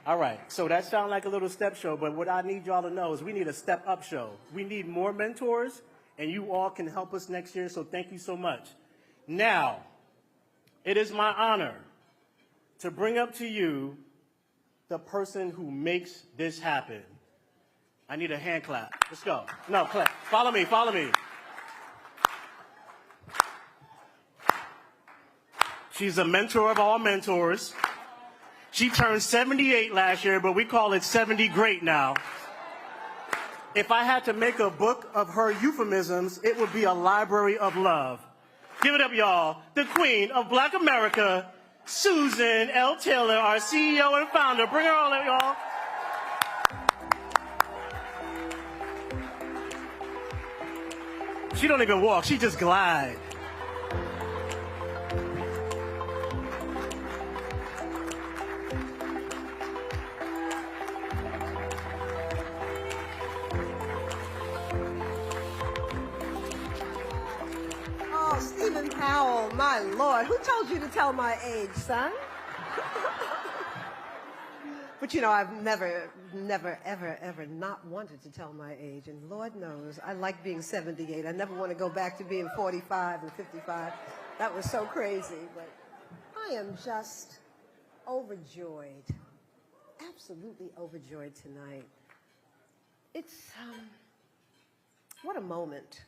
All right, so that sounds like a little step show, but what I need y'all to know is we need a step up show. We need more mentors, and you all can help us next year, so thank you so much. Now, it is my honor to bring up to you the person who makes this happen. I need a hand clap. Let's go. No, clap. Follow me, follow me. She's a mentor of all mentors. She turned 78 last year, but we call it 70 great now. If I had to make a book of her euphemisms, it would be a library of love. Give it up, y'all. The Queen of Black America, Susan L. Taylor, our CEO and founder. Bring her on up, y'all. She don't even walk, she just glides. Powell, my Lord, who told you to tell my age, son? But you know, I've never, ever not wanted to tell my age, and Lord knows, I like being 78. I never want to go back to being 45 and 55. That was so crazy, but I am just overjoyed, absolutely overjoyed tonight. It's, what a moment.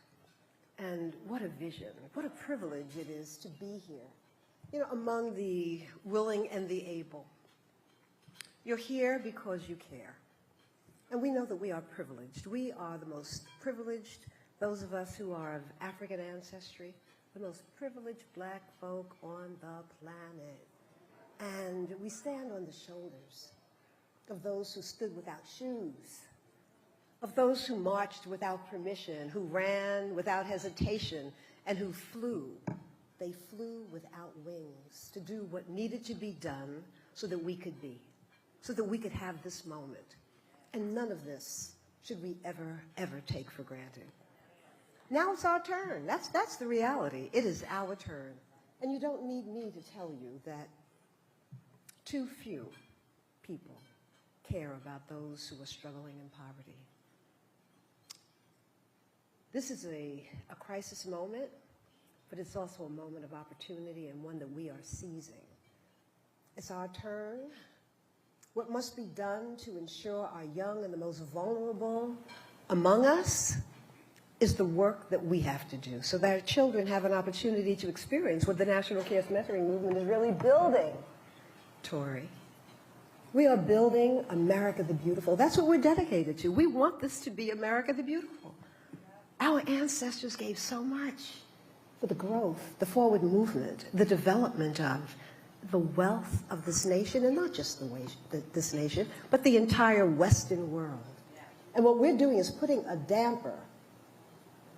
And what a vision, what a privilege it is to be here, you know, among the willing and the able. You're here because you care. And we know that we are privileged. We are the most privileged, those of us who are of African ancestry, the most privileged black folk on the planet. And we stand on the shoulders of those who stood without shoes, of those who marched without permission, who ran without hesitation, and who flew. They flew without wings to do what needed to be done so that we could be, so that we could have this moment. And none of this should we ever, ever take for granted. Now it's our turn. That's the reality. It is our turn. And you don't need me to tell you that too few people care about those who are struggling in poverty. This is a crisis moment, but it's also a moment of opportunity and one that we are seizing. It's our turn. What must be done to ensure our young and the most vulnerable among us is the work that we have to do so that our children have an opportunity to experience what the National Cares Mentoring Movement is really building. Tori, we are building America the Beautiful. That's what we're dedicated to. We want this to be America the Beautiful. Our ancestors gave so much for the growth, the forward movement, the development of the wealth of this nation, and not just this nation, but the entire Western world. And what we're doing is putting a damper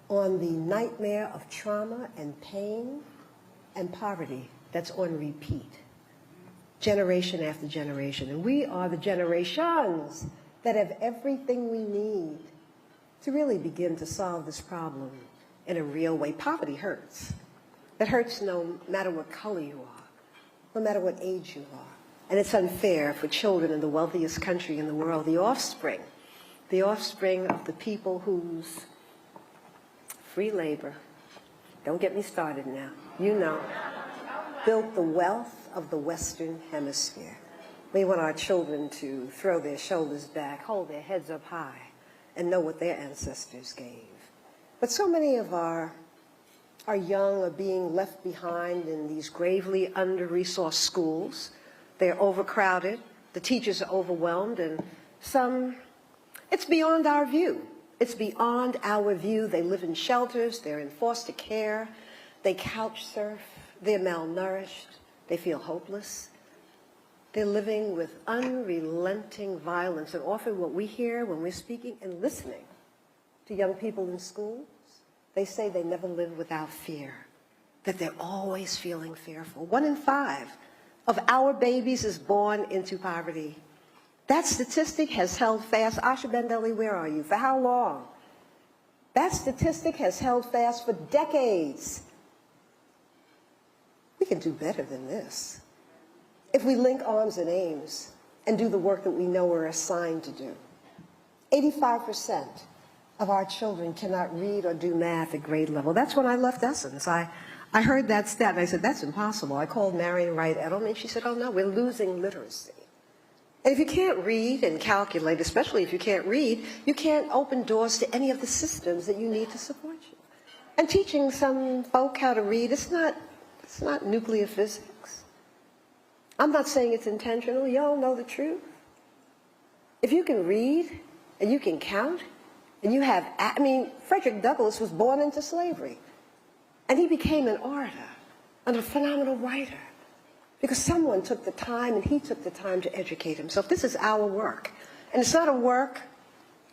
on the nightmare of trauma and pain and poverty that's on repeat, generation after generation. And we are the generations that have everything we need to really begin to solve this problem in a real way. Poverty hurts. It hurts no matter what color you are, no matter what age you are. And it's unfair for children in the wealthiest country in the world, the offspring of the people whose free labor, don't get me started now, you know, built the wealth of the Western Hemisphere. We want our children to throw their shoulders back, hold their heads up high, and know what their ancestors gave. But so many of our young are being left behind in these gravely under-resourced schools. They're overcrowded, the teachers are overwhelmed, and it's beyond our view. It's beyond our view. They live in shelters, they're in foster care, they couch surf, they're malnourished, they feel hopeless. They're living with unrelenting violence, and often what we hear when we're speaking and listening to young people in schools, they say they never live without fear, that they're always feeling fearful. 1 in 5 of our babies is born into poverty. That statistic has held fast. Asha Bendeli, where are you? For how long? That statistic has held fast for decades. We can do better than this if we link arms and aims and do the work that we know we're assigned to do. 85% of our children cannot read or do math at grade level. That's when I left Essence. I heard that stat and I said, that's impossible. I called Marion Wright Edelman. She said, oh no, we're losing literacy. And if you can't read and calculate, especially if you can't read, you can't open doors to any of the systems that you need to support you. And teaching some folk how to read, it's not nuclear physics. I'm not saying it's intentional. Y'all know the truth. If you can read and you can count and you have, Frederick Douglass was born into slavery and he became an orator and a phenomenal writer because someone took the time and he took the time to educate himself. This is our work. And it's not a work,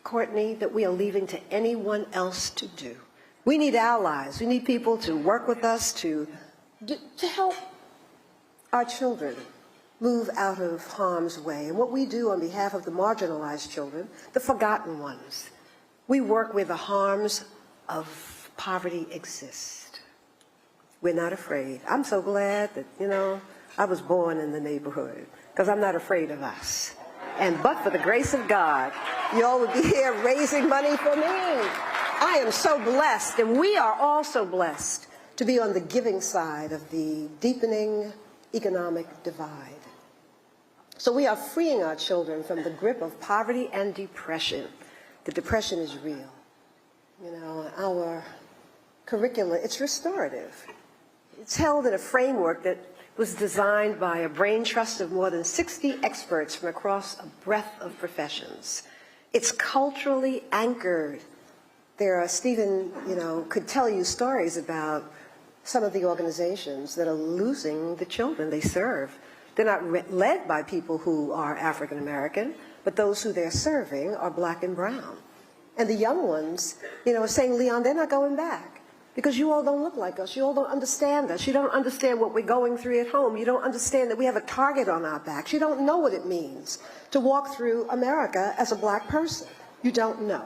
Courtney, that we are leaving to anyone else to do. We need allies. We need people to work with us to help our children move out of harm's way. And what we do on behalf of the marginalized children, the forgotten ones, we work where the harms of poverty exist. We're not afraid. I'm so glad that, I was born in the neighborhood because I'm not afraid of us. And but for the grace of God, y'all would be here raising money for me. I am so blessed, and we are also blessed to be on the giving side of the deepening economic divide. So we are freeing our children from the grip of poverty and depression. The depression is real. Our curricula, it's restorative. It's held in a framework that was designed by a brain trust of more than 60 experts from across a breadth of professions. It's culturally anchored. Stephen, could tell you stories about some of the organizations that are losing the children they serve. They're not led by people who are African American, but those who they're serving are black and brown. And the young ones, are saying, Leon, they're not going back because you all don't look like us. You all don't understand us. You don't understand what we're going through at home. You don't understand that we have a target on our backs. You don't know what it means to walk through America as a black person. You don't know.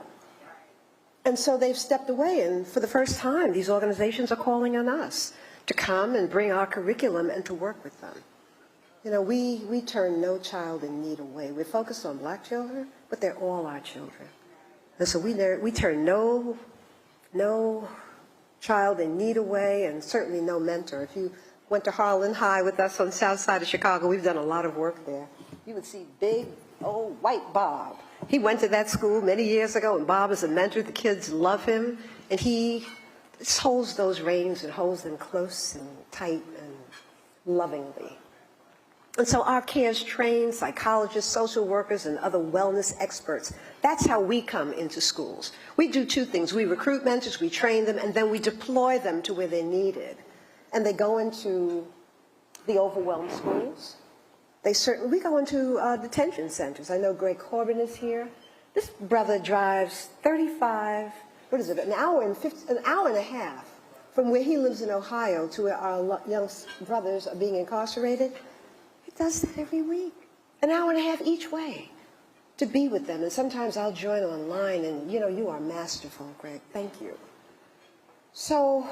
And so they've stepped away, and for the first time, these organizations are calling on us to come and bring our curriculum and to work with them. We turn no child in need away. We're focused on black children, but they're all our children. And so we turn no child in need away, and certainly no mentor. If you went to Harlan High with us on the south side of Chicago, we've done a lot of work there. You would see big old white Bob. He went to that school many years ago, and Bob is a mentor. The kids love him, and he holds those reins and holds them close and tight and lovingly. And so our CARES trained psychologists, social workers, and other wellness experts. That's how we come into schools. We do two things. We recruit mentors, we train them, and then we deploy them to where they're needed. And they go into the overwhelmed schools. We go into detention centers. I know Greg Corbin is here. This brother drives 35, an hour and a half from where he lives in Ohio to where our young brothers are being incarcerated. He does that every week, an hour and a half each way to be with them. And sometimes I'll join online, and you are masterful, Greg. Thank you. So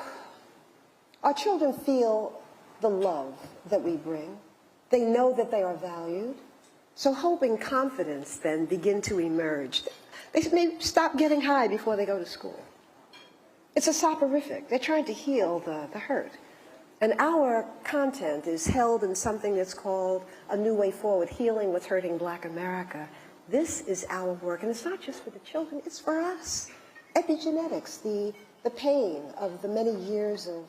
our children feel the love that we bring. They know that they are valued. So hope and confidence then begin to emerge. They may stop getting high before they go to school. It's a soporific. They're trying to heal the hurt. And our content is held in something that's called A New Way Forward, Healing What's Hurting Black America. This is our work, and it's not just for the children, it's for us. Epigenetics, the pain of the many years of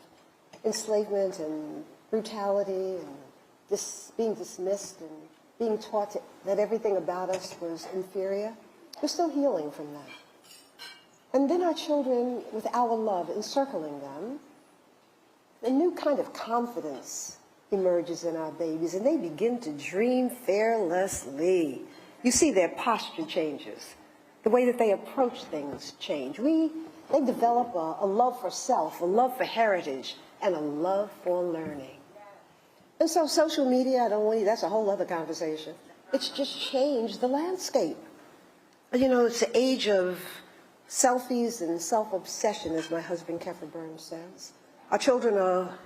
enslavement and brutality and being dismissed and being taught that everything about us was inferior. We're still healing from that. And then our children, with our love encircling them, a new kind of confidence emerges in our babies, and they begin to dream fearlessly. You see their posture changes. The way that they approach things change. They develop a love for self, a love for heritage, and a love for learning. And so social media, that's a whole other conversation. It's just changed the landscape. It's the age of selfies and self-obsession, as my husband, Keffer Burns, says. Our children are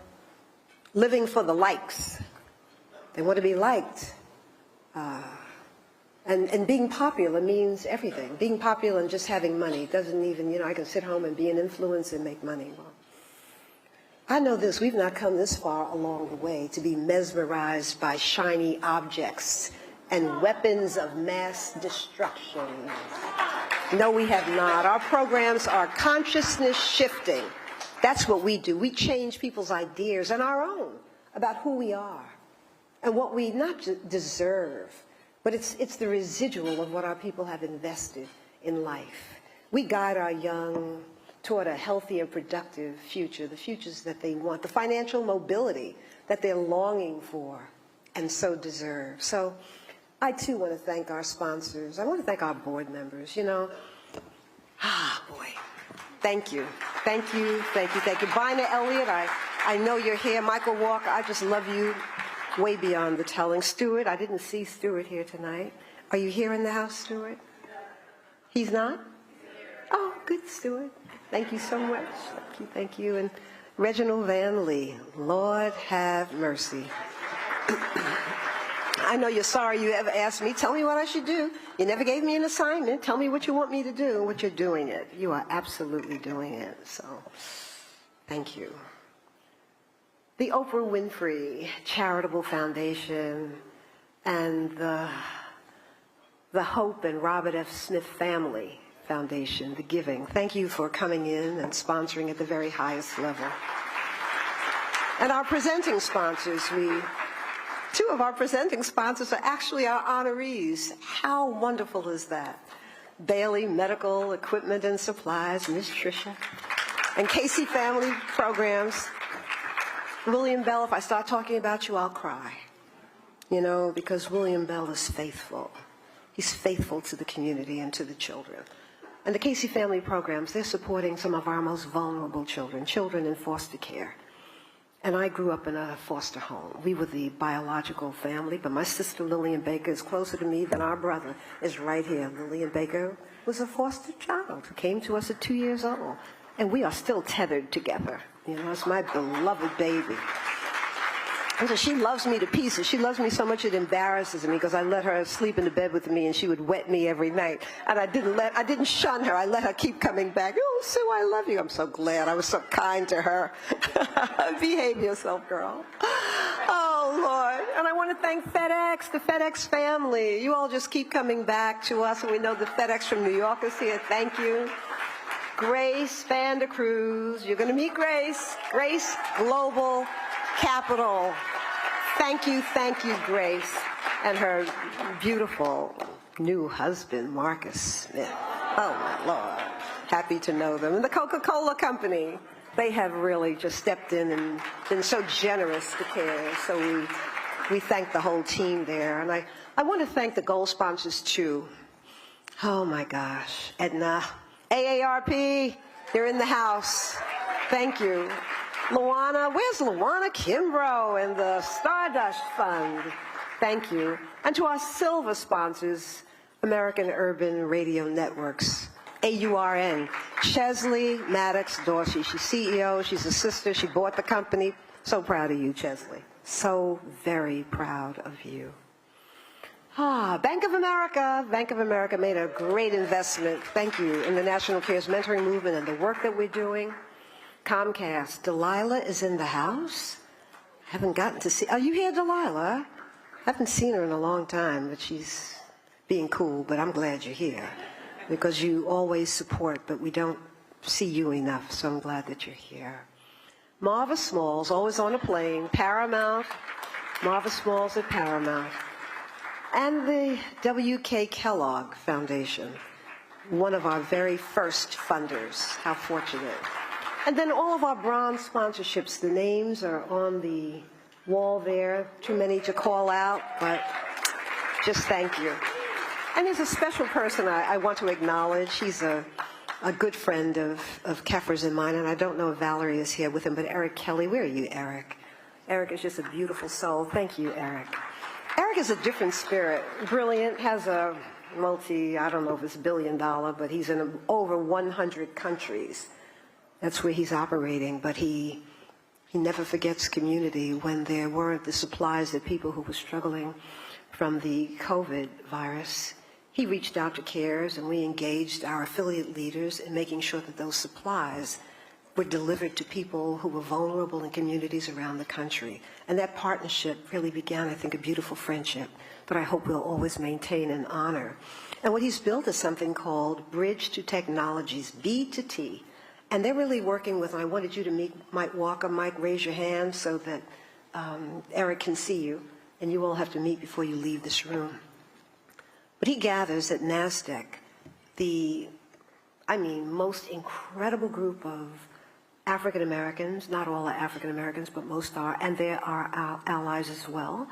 living for the likes. They want to be liked. And being popular means everything. Being popular and just having money doesn't even, I can sit home and be an influencer and make money. Well, I know this, we've not come this far along the way to be mesmerized by shiny objects and weapons of mass destruction. No, we have not. Our programs are consciousness shifting. That's what we do. We change people's ideas and our own about who we are and what we not deserve, but it's the residual of what our people have invested in life. We guide our young toward a healthy and productive future, the futures that they want, the financial mobility that they're longing for and so deserve. So I, too, want to thank our sponsors. I want to thank our board members, boy. Thank you. Thank you, thank you, thank you. Bina Elliott, I know you're here. Michael Walker, I just love you way beyond the telling. Stuart, I didn't see Stuart here tonight. Are you here in the house, Stuart? He's not? Oh, good, Stuart. Thank you so much. Thank you, thank you. And Reginald Van Lee, Lord have mercy. I know you're sorry you ever asked me, tell me what I should do. You never gave me an assignment. Tell me what you want me to do and what you're doing it. You are absolutely doing it. So thank you. The Oprah Winfrey Charitable Foundation and the Hope and Robert F. Smith Family Foundation, the Giving. Thank you for coming in and sponsoring at the very highest level. And our presenting sponsors, two of our presenting sponsors are actually our honorees. How wonderful is that? Bailey Medical Equipment and Supplies, Miss Tricia, and Casey Family Programs. William Bell, if I start talking about you, I'll cry. Because William Bell is faithful. He's faithful to the community and to the children. And the Casey Family Programs, they're supporting some of our most vulnerable children in foster care. And I grew up in a foster home. We were the biological family, but my sister Lillian Baker is closer to me than our brother is right here. Lillian Baker was a foster child who came to us at 2 years old. And we are still tethered together. It's my beloved baby. And so she loves me to pieces. She loves me so much it embarrasses me because I let her sleep in the bed with me and she would wet me every night. And I didn't shun her. I let her keep coming back. Oh, Sue, I love you. I'm so glad. I was so kind to her. Behave yourself, girl. Oh, Lord. And I want to thank FedEx, the FedEx family. You all just keep coming back to us, and we know the FedEx from New York is here. Thank you. Grace Vander Cruz. You're going to meet Grace. Grace Global Capital. Thank you, Grace. And her beautiful new husband, Marcus Smith. Oh, my Lord. Happy to know them. And the Coca-Cola Company. They have really just stepped in and been so generous to CARES. So we thank the whole team there. And I want to thank the gold sponsors too. Oh my gosh. Edna, AARP, they're in the house. Thank you. Luana, where's Luana Kimbrough and the Stardust Fund? Thank you. And to our silver sponsors, American Urban Radio Networks, AURN, Chesley Maddox Dorsey. She's CEO, she's a sister, she bought the company. So proud of you, Chesley. So very proud of you. Bank of America. Bank of America made a great investment, thank you, in the National CARES mentoring movement and the work that we're doing. Comcast, Delilah is in the house. Haven't gotten to see, are you here, Delilah? Haven't seen her in a long time, but she's being cool, but I'm glad you're here because you always support, but we don't see you enough, so I'm glad that you're here. Marva Smalls, always on a plane, Paramount, Marva Smalls at Paramount, and the W.K. Kellogg Foundation, one of our very first funders. How fortunate. And then all of our bronze sponsorships, the names are on the wall there. Too many to call out, but just thank you. And there's a special person I want to acknowledge. He's a good friend of Keffer's and mine, and I don't know if Valerie is here with him, but Eric Kelly. Where are you, Eric? Eric is just a beautiful soul. Thank you, Eric. Eric is a different spirit. Brilliant, has a I don't know if it's $1 billion, but he's in over 100 countries. That's where he's operating, but he never forgets community. When there weren't the supplies that people who were struggling from the COVID virus, he reached out to CARES and we engaged our affiliate leaders in making sure that those supplies were delivered to people who were vulnerable in communities around the country. And that partnership really began, I think, a beautiful friendship that I hope we'll always maintain and honor. And what he's built is something called Bridge to Technologies, B to T. And they're really working with, and I wanted you to meet Mike Walker. Mike, raise your hand so that Eric can see you, and you all have to meet before you leave this room. But he gathers at NASDAQ the, most incredible group of African Americans. Not all are African Americans, but most are, and they are our allies as well.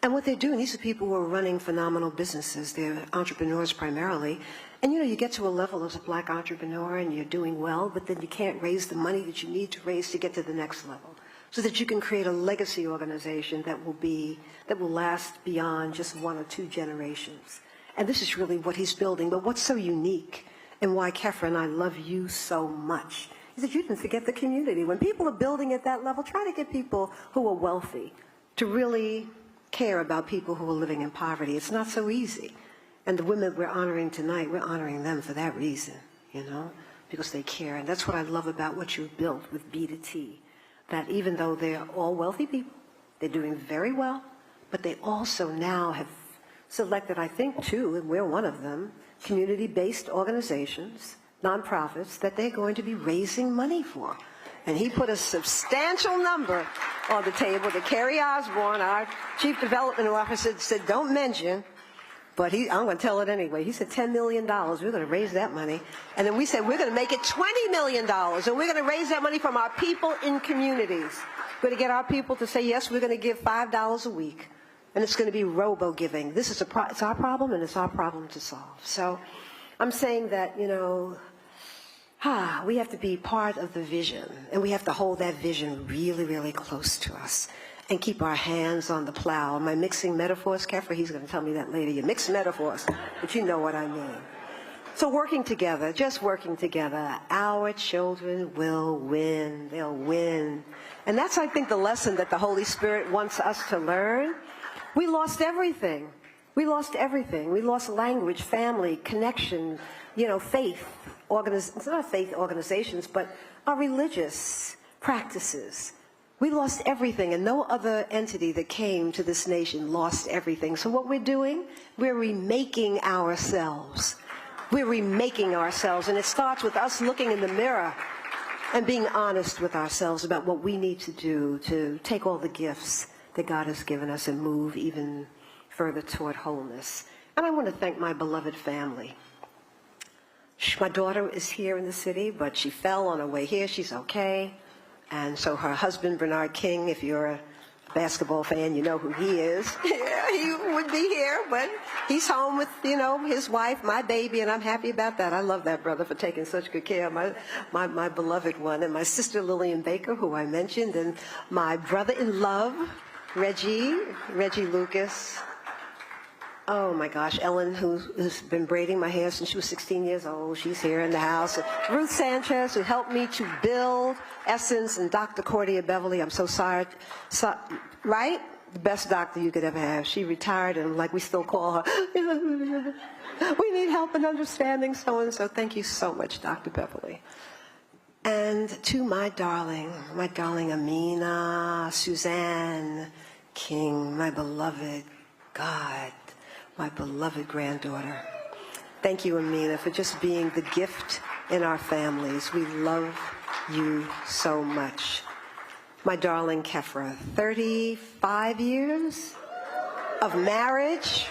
And what they're doing, these are people who are running phenomenal businesses. They're entrepreneurs primarily. And you get to a level as a black entrepreneur and you're doing well, but then you can't raise the money that you need to raise to get to the next level, so that you can create a legacy organization that will last beyond just 1 or 2 generations. And this is really what he's building. But what's so unique and why Keffer and I love you so much is that you didn't forget the community. When people are building at that level, try to get people who are wealthy to really care about people who are living in poverty. It's not so easy. And the women we're honoring tonight, we're honoring them for that reason, because they care. And that's what I love about what you've built with B to T, that even though they're all wealthy people, they're doing very well, but they also now have selected, I think, 2, and we're one of them, community-based organizations, nonprofits, that they're going to be raising money for. And he put a substantial number on the table that Kerry Osborne, our Chief Development Officer, said, don't mention, but I'm going to tell it anyway. He said $10 million. We're going to raise that money. And then we said we're going to make it $20 million. And we're going to raise that money from our people in communities. We're going to get our people to say, yes, we're going to give $5 a week. And it's going to be robo-giving. This is it's our problem, and it's our problem to solve. So I'm saying that, we have to be part of the vision, and we have to hold that vision really, really close to us and keep our hands on the plow. Am I mixing metaphors, Keffer? He's going to tell me that later. You mix metaphors, but you know what I mean. So working together, just working together, our children will win. They'll win. And that's, I think, the lesson that the Holy Spirit wants us to learn. We lost everything. We lost everything. We lost language, family, connection, faith. It's not faith organizations, but our religious practices. We lost everything, and no other entity that came to this nation lost everything. So what we're doing, we're remaking ourselves. We're remaking ourselves, and it starts with us looking in the mirror and being honest with ourselves about what we need to do to take all the gifts that God has given us and move even further toward wholeness. And I want to thank my beloved family. My daughter is here in the city, but she fell on her way here. She's okay. And so her husband, Bernard King, if you're a basketball fan, you know who he is. Yeah, he would be here, but he's home with, you know, his wife, my baby, and I'm happy about that. I love that brother for taking such good care of my beloved one. And my sister, Lillian Baker, who I mentioned, and my brother-in-love, Reggie Lucas. Oh my gosh, Ellen, who's been braiding my hair since she was 16 years old. She's here in the house. Ruth Sanchez, who helped me to build Essence, and Dr. Cordia Beverly. I'm so sorry. Right? The best doctor you could ever have. She retired, and like we still call her. We need help in understanding so-and-so. Thank you so much, Dr. Beverly. And to my darling Amina, Suzanne King, my beloved God, my beloved granddaughter. Thank you, Amina, for just being the gift in our families. We love you so much. My darling Kefra, 35 years of marriage,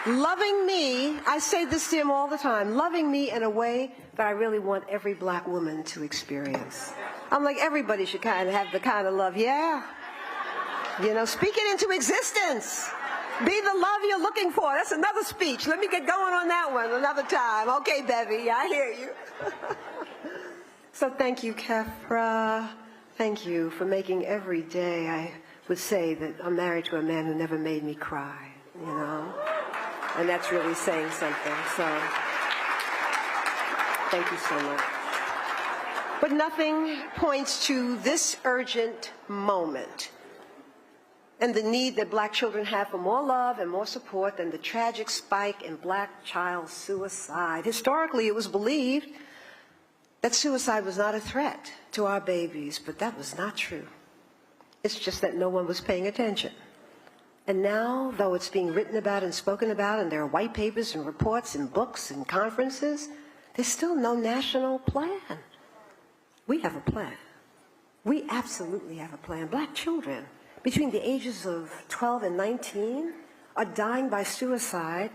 loving me. I say this to him all the time, loving me in a way that I really want every black woman to experience. I'm like, everybody should kind of have the kind of love, yeah. You know, speak it into existence. Be the love you're looking for. That's another speech. Let me get going on that one another time. Okay, Bevy, I hear you. So thank you, Kefra. Thank you for making every day, I would say that I'm married to a man who never made me cry, you know? And that's really saying something, so thank you so much. But nothing points to this urgent moment and the need that black children have for more love and more support than the tragic spike in black child suicide. Historically, it was believed that suicide was not a threat to our babies, but that was not true. It's just that no one was paying attention. And now, though it's being written about and spoken about, and there are white papers and reports and books and conferences, there's still no national plan. We have a plan. We absolutely have a plan. Black children between the ages of 12 and 19 are dying by suicide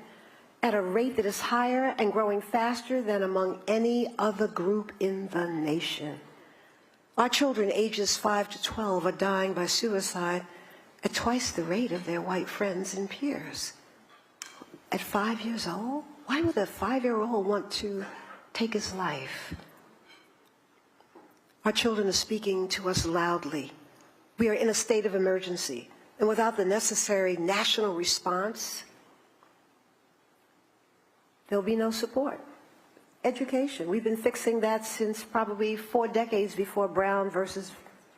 at a rate that is higher and growing faster than among any other group in the nation. Our children ages 5 to 12 are dying by suicide at twice the rate of their white friends and peers. At 5 years old? Why would a 5-year-old want to take his life? Our children are speaking to us loudly. We are in a state of emergency, and without the necessary national response, there'll be no support. Education, we've been fixing that since probably 4 decades before Brown versus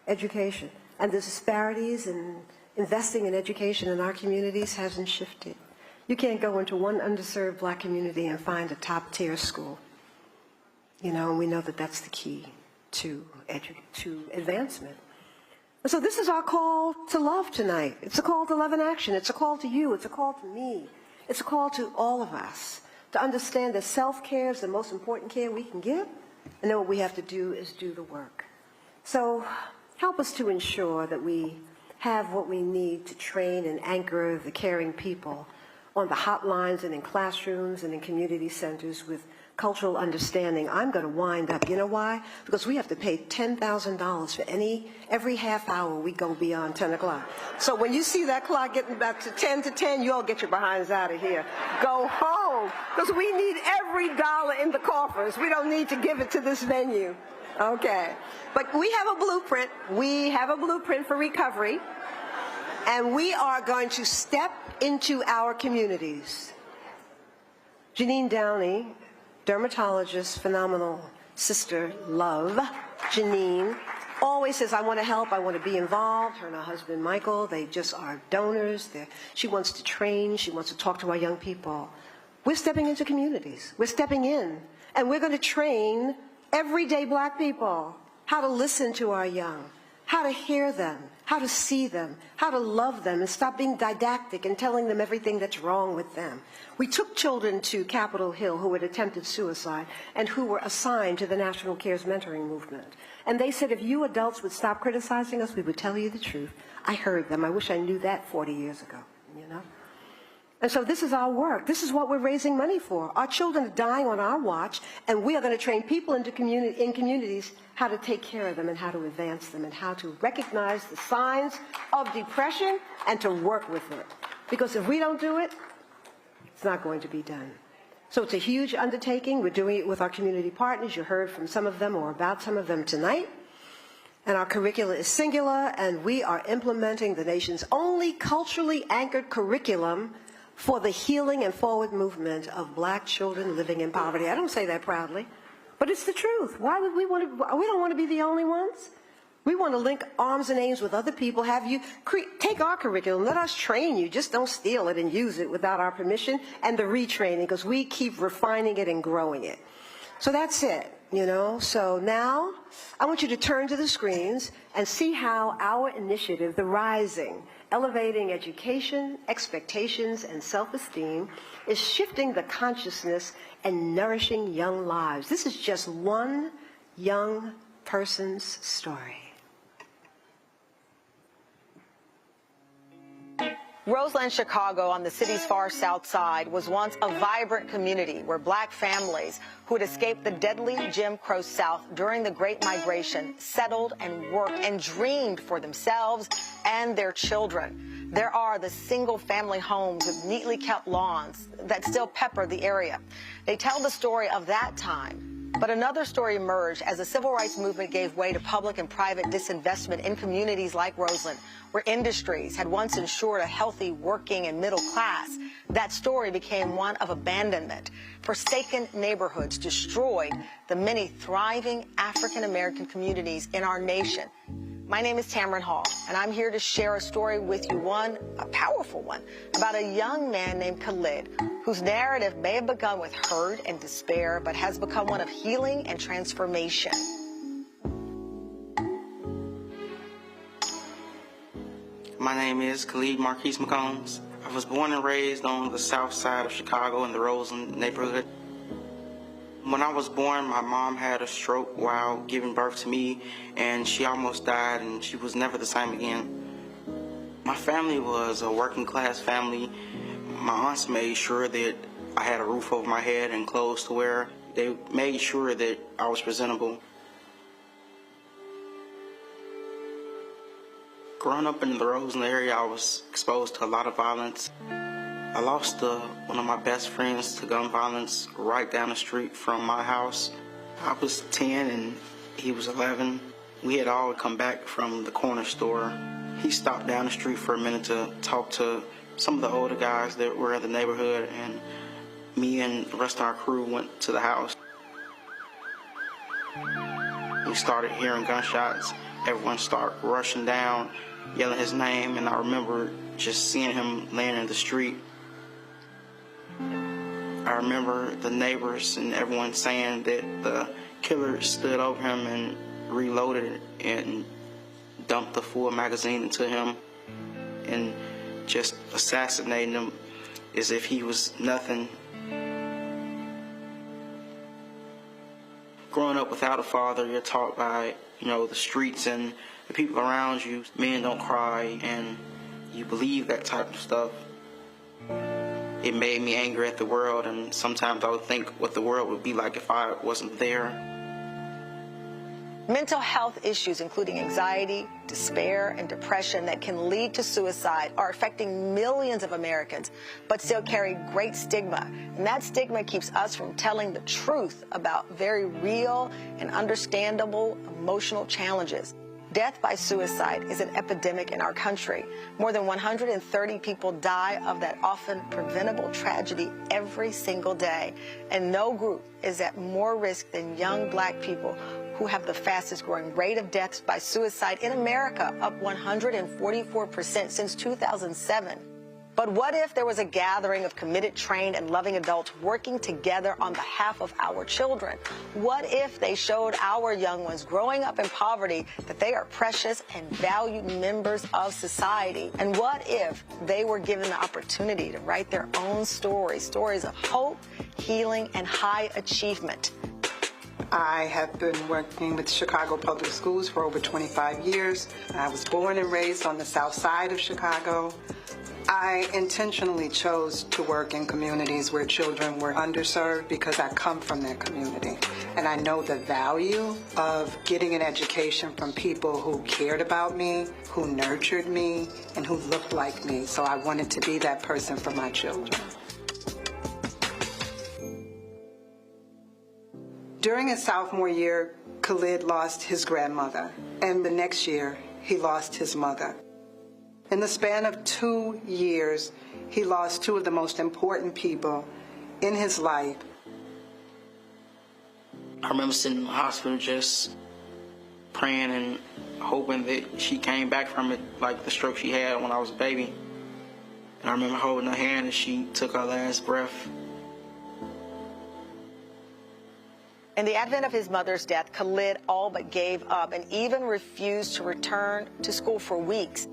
education. And the disparities in investing in education in our communities hasn't shifted. You can't go into one underserved black community and find a top-tier school. You know, and we know that that's the key to advancement. And so this is our call to love tonight. It's a call to love in action. It's a call to you. It's a call to me. It's a call to all of us to understand that self-care is the most important care we can give, and then what we have to do is do the work. So help us to ensure that we have what we need to train and anchor the caring people on the hotlines and in classrooms and in community centers with cultural understanding. I'm going to wind up. You know why? Because we have to pay $10,000 for every half hour we go beyond 10 o'clock. So when you see that clock getting back to 10 to 10, you all get your behinds out of here. Go home, because we need every dollar in the coffers. We don't need to give it to this venue. Okay. But we have a blueprint. We have a blueprint for recovery. And we are going to step into our communities. Janine Downey, dermatologist, phenomenal sister, love, Janine, always says, I want to help, I want to be involved. Her and her husband, Michael, they just are donors. She wants to train. She wants to talk to our young people. We're stepping into communities. We're stepping in. And we're going to train everyday black people how to listen to our young, how to hear them, how to see them, how to love them, and stop being didactic and telling them everything that's wrong with them. We took children to Capitol Hill who had attempted suicide and who were assigned to the National Cares Mentoring Movement. And they said, if you adults would stop criticizing us, we would tell you the truth. I heard them. I wish I knew that 40 years ago, you know? And so this is our work. This is what we're raising money for. Our children are dying on our watch, and we are going to train people in communities how to take care of them and how to advance them and how to recognize the signs of depression and to work with it. Because if we don't do it, it's not going to be done. So it's a huge undertaking. We're doing it with our community partners. You heard from some of them or about some of them tonight. And our curricula is singular, and we are implementing the nation's only culturally anchored curriculum for the healing and forward movement of black children living in poverty. I don't say that proudly, but it's the truth. Why would we don't want to be the only ones. We want to link arms and aims with other people, have you take our curriculum, let us train you, just don't steal it and use it without our permission, and the retraining, because we keep refining it and growing it. So that's it, you know. So now I want you to turn to the screens and see how our initiative, The Rising, Elevating Education, Expectations, and Self-Esteem, is shifting the consciousness and nourishing young lives. This is just one young person's story. Roseland, Chicago, on the city's far south side, was once a vibrant community where black families who had escaped the deadly Jim Crow South during the Great Migration settled and worked and dreamed for themselves and their children. There are the single-family homes with neatly kept lawns that still pepper the area. They tell the story of that time. But another story emerged as the civil rights movement gave way to public and private disinvestment in communities like Roseland, where industries had once ensured a healthy working and middle class. That story became one of abandonment. Forsaken neighborhoods destroyed the many thriving African-American communities in our nation. My name is Tamron Hall, and I'm here to share a story with you, a powerful one, about a young man named Khalid, whose narrative may have begun with hurt and despair, but has become one of healing and transformation. My name is Khalid Marquise McCombs. I was born and raised on the south side of Chicago in the Roseland neighborhood. When I was born, my mom had a stroke while giving birth to me, and she almost died, and she was never the same again. My family was a working class family. My aunts made sure that I had a roof over my head and clothes to wear. They made sure that I was presentable. Growing up in the Roseland area, I was exposed to a lot of violence. I lost one of my best friends to gun violence right down the street from my house. I was 10 and he was 11. We had all come back from the corner store. He stopped down the street for a minute to talk to some of the older guys that were in the neighborhood, and me and the rest of our crew went to the house. We started hearing gunshots. Everyone started rushing down, yelling his name, and I remember just seeing him laying in the street. I remember the neighbors and everyone saying that the killer stood over him and reloaded and dumped the full magazine into him and just assassinating him as if he was nothing. Growing up without a father, you're taught by, the streets and the people around you, men don't cry, and you believe that type of stuff. It made me angry at the world, and sometimes I would think what the world would be like if I wasn't there. Mental health issues, including anxiety, despair, and depression that can lead to suicide, are affecting millions of Americans, but still carry great stigma. And that stigma keeps us from telling the truth about very real and understandable emotional challenges. Death by suicide is an epidemic in our country. More than 130 people die of that often preventable tragedy every single day. And no group is at more risk than young black people, who have the fastest growing rate of deaths by suicide in America, up 144% since 2007. But what if there was a gathering of committed, trained, and loving adults working together on behalf of our children? What if they showed our young ones growing up in poverty that they are precious and valued members of society? And what if they were given the opportunity to write their own stories of hope, healing, and high achievement? I have been working with Chicago Public Schools for over 25 years. I was born and raised on the south side of Chicago. I intentionally chose to work in communities where children were underserved because I come from that community. And I know the value of getting an education from people who cared about me, who nurtured me, and who looked like me. So I wanted to be that person for my children. During his sophomore year, Khalid lost his grandmother. And the next year, he lost his mother. In the span of 2 years, he lost two of the most important people in his life. I remember sitting in the hospital just praying and hoping that she came back from it like the stroke she had when I was a baby. And I remember holding her hand as she took her last breath. In the advent of his mother's death, Khalid all but gave up and even refused to return to school for weeks.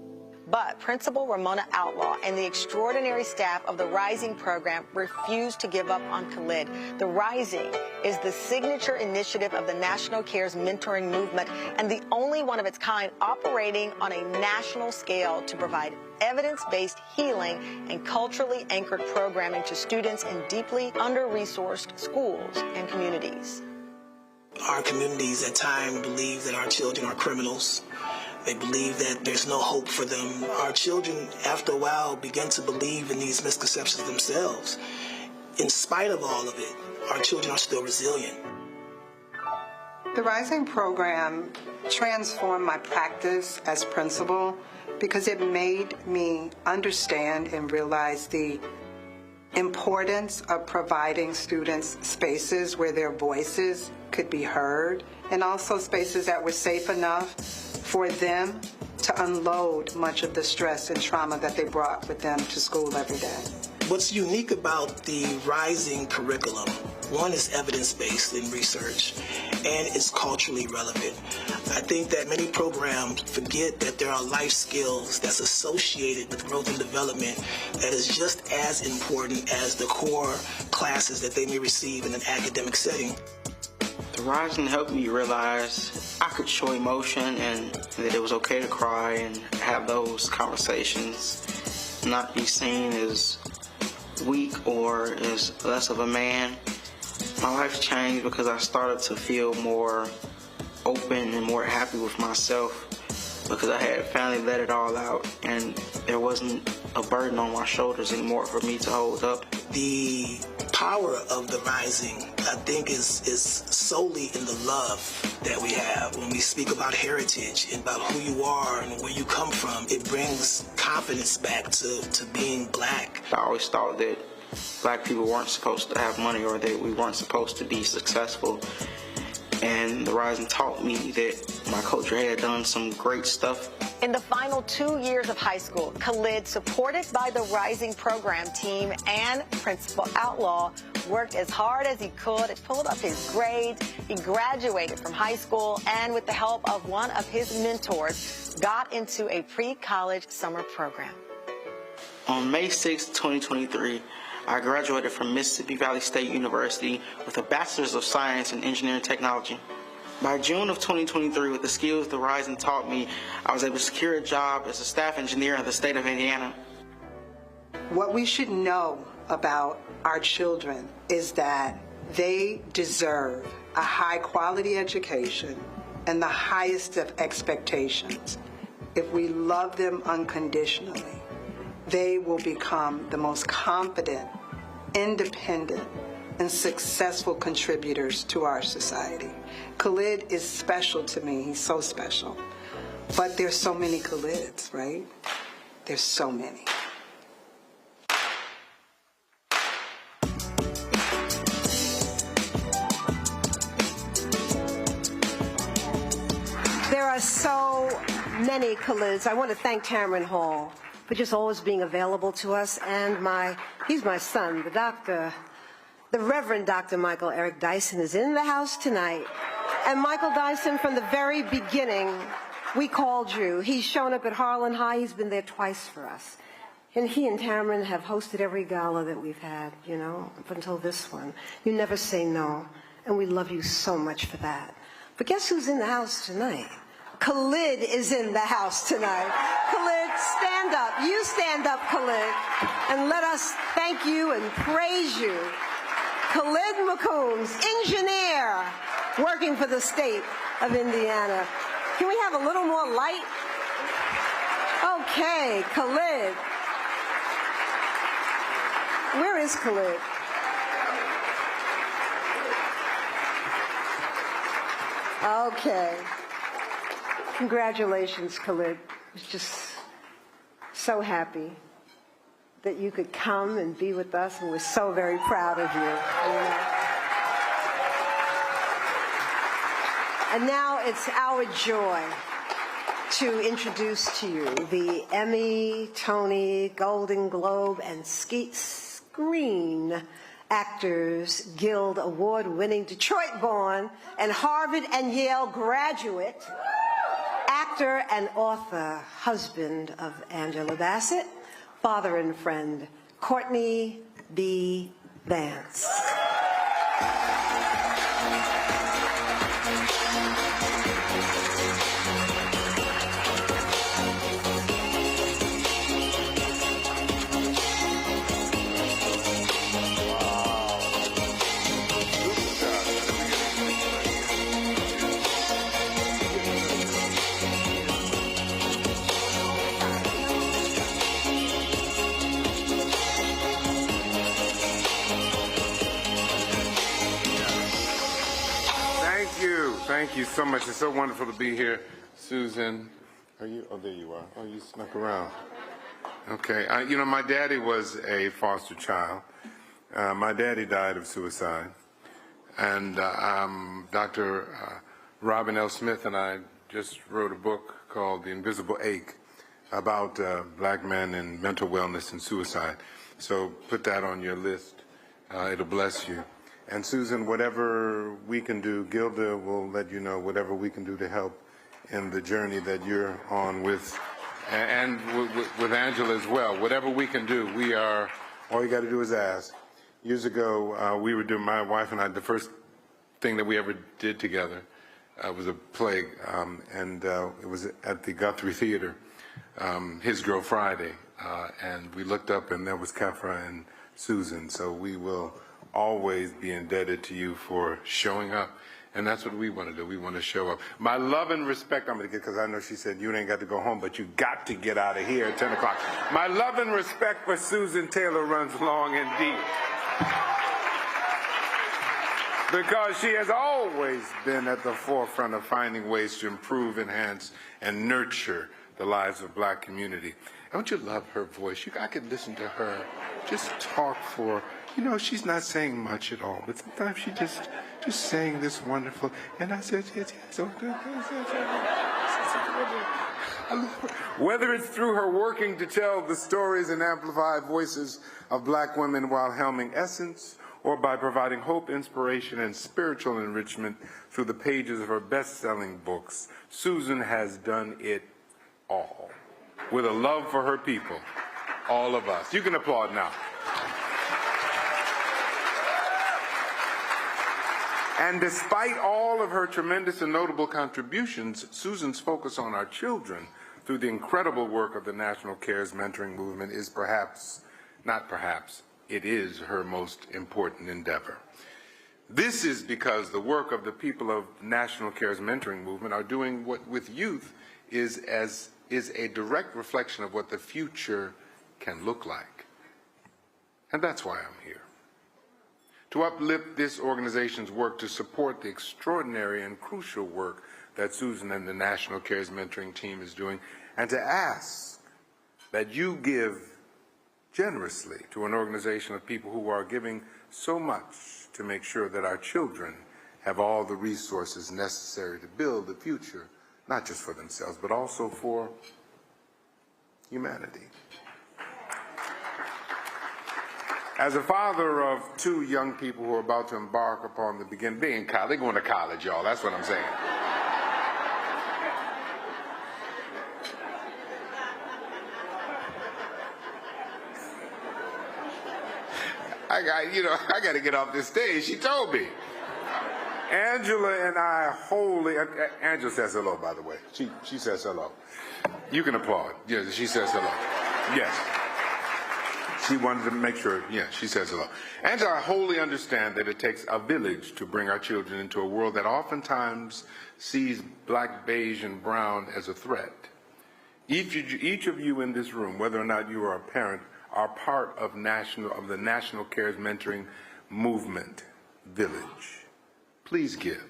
But Principal Ramona Outlaw and the extraordinary staff of the Rising program refused to give up on Khalid. The Rising is the signature initiative of the National Cares Mentoring Movement and the only one of its kind operating on a national scale to provide evidence-based healing and culturally anchored programming to students in deeply under-resourced schools and communities. Our communities at times believe that our children are criminals. They believe that there's no hope for them. Our children, after a while, begin to believe in these misconceptions themselves. In spite of all of it, our children are still resilient. The Rising program transformed my practice as principal because it made me understand and realize the importance of providing students spaces where their voices could be heard, and also spaces that were safe enough for them to unload much of the stress and trauma that they brought with them to school every day. What's unique about the Rising curriculum, one is evidence-based in research, and it's culturally relevant. I think that many programs forget that there are life skills that's associated with growth and development that is just as important as the core classes that they may receive in an academic setting. The Rising helped me realize I could show emotion and that it was okay to cry and have those conversations, not be seen as weak or as less of a man. My life changed because I started to feel more open and more happy with myself because I had finally let it all out and there wasn't a burden on my shoulders anymore for me to hold up. The power of the Rising, I think, is solely in the love that we have. When we speak about heritage and about who you are and where you come from, it brings confidence back to being black. I always thought that black people weren't supposed to have money or that we weren't supposed to be successful. And the Rising taught me that my culture had done some great stuff. In the final 2 years of high school, Khalid, supported by the Rising program team and Principal Outlaw, worked as hard as he could. It pulled up his grades. He graduated from high school and, with the help of one of his mentors, got into a pre-college summer program. On May 6, 2023, I graduated from Mississippi Valley State University with a Bachelor's of Science in Engineering Technology. By June of 2023, with the skills the Rising taught me, I was able to secure a job as a staff engineer in the state of Indiana. What we should know about our children is that they deserve a high-quality education and the highest of expectations. If we love them unconditionally, they will become the most confident, independent, and successful contributors to our society. Khalid is special to me. He's so special. But there's so many Khalids, right? There's so many. There are so many Khalids. I want to thank Tamron Hall for just always being available to us, and he's my son, the Reverend Dr. Michael Eric Dyson is in the house tonight. And Michael Dyson, from the very beginning, we called you. He's shown up at Harlan High. He's been there twice for us. And he and Tamron have hosted every gala that we've had, you know, up until this one. You never say no, and we love you so much for that. But guess who's in the house tonight? Khalid is in the house tonight. Khalid, stand up. You stand up, Khalid, and let us thank you and praise you. Khalid McCombs, engineer, working for the state of Indiana. Can we have a little more light? Okay, Khalid. Where is Khalid? Okay. Congratulations, Khalid. I was just so happy that you could come and be with us, and we're so very proud of you. And now it's our joy to introduce to you the Emmy, Tony, Golden Globe, and Screen Actors Guild Award-winning, Detroit-born, and Harvard and Yale graduate, actor and author, husband of Angela Bassett, father and friend, Courtney B. Vance. Thank you so much. It's so wonderful to be here. Susan, are you? Oh, there you are. Oh, you snuck around. Okay. You know, my daddy was a foster child. My daddy died of suicide. And Dr. Robin L. Smith and I just wrote a book called The Invisible Ache about black men and mental wellness and suicide. So put that on your list. It'll bless you. And Susan, whatever we can do, Gilda will let you know whatever we can do to help in the journey that you're on with, and with Angela as well. Whatever we can do, we are, all you got to do is ask. Years ago, we were doing, my wife and I, the first thing that we ever did together was a play, and it was at the Guthrie Theater, His Girl Friday, and we looked up and there was Kefra and Susan, so we will always be indebted to you for showing up. And that's what we want to do. We want to show up. My love and respect, I'm going to get, because I know she said you ain't got to go home, but you got to get out of here at 10 o'clock. My love and respect for Susan Taylor runs long and deep, because she has always been at the forefront of finding ways to improve, enhance, and nurture the lives of black community. Don't you love her voice? I could listen to her just talk for, you know, she's not saying much at all, but sometimes she just saying this wonderful, and I said, yes, okay. Whether it's through her working to tell the stories and amplify voices of black women while helming Essence, or by providing hope, inspiration, and spiritual enrichment through the pages of her best-selling books, Susan has done it all. With a love for her people, all of us. You can applaud now. And despite all of her tremendous and notable contributions, Susan's focus on our children through the incredible work of the National Cares Mentoring Movement is it is her most important endeavor. This is because the work of the people of National Cares Mentoring Movement are doing what with youth is a direct reflection of what the future can look like. And that's why I'm here. To uplift this organization's work to support the extraordinary and crucial work that Susan and the National Cares Mentoring team is doing, and to ask that you give generously to an organization of people who are giving so much to make sure that our children have all the resources necessary to build the future, not just for themselves, but also for humanity. As a father of two young people who are about to embark upon the beginning, they're going to college, y'all, that's what I'm saying. I got to get off this stage, she told me. Angela and I Angela says hello, by the way. She says hello. You can applaud. Yes, she says hello. Yes. She wanted to make sure, yeah, she says hello. Angela, I wholly understand that it takes a village to bring our children into a world that oftentimes sees black, beige, and brown as a threat. Each of you in this room, whether or not you are a parent, are part of the National Cares Mentoring Movement Village. Please give.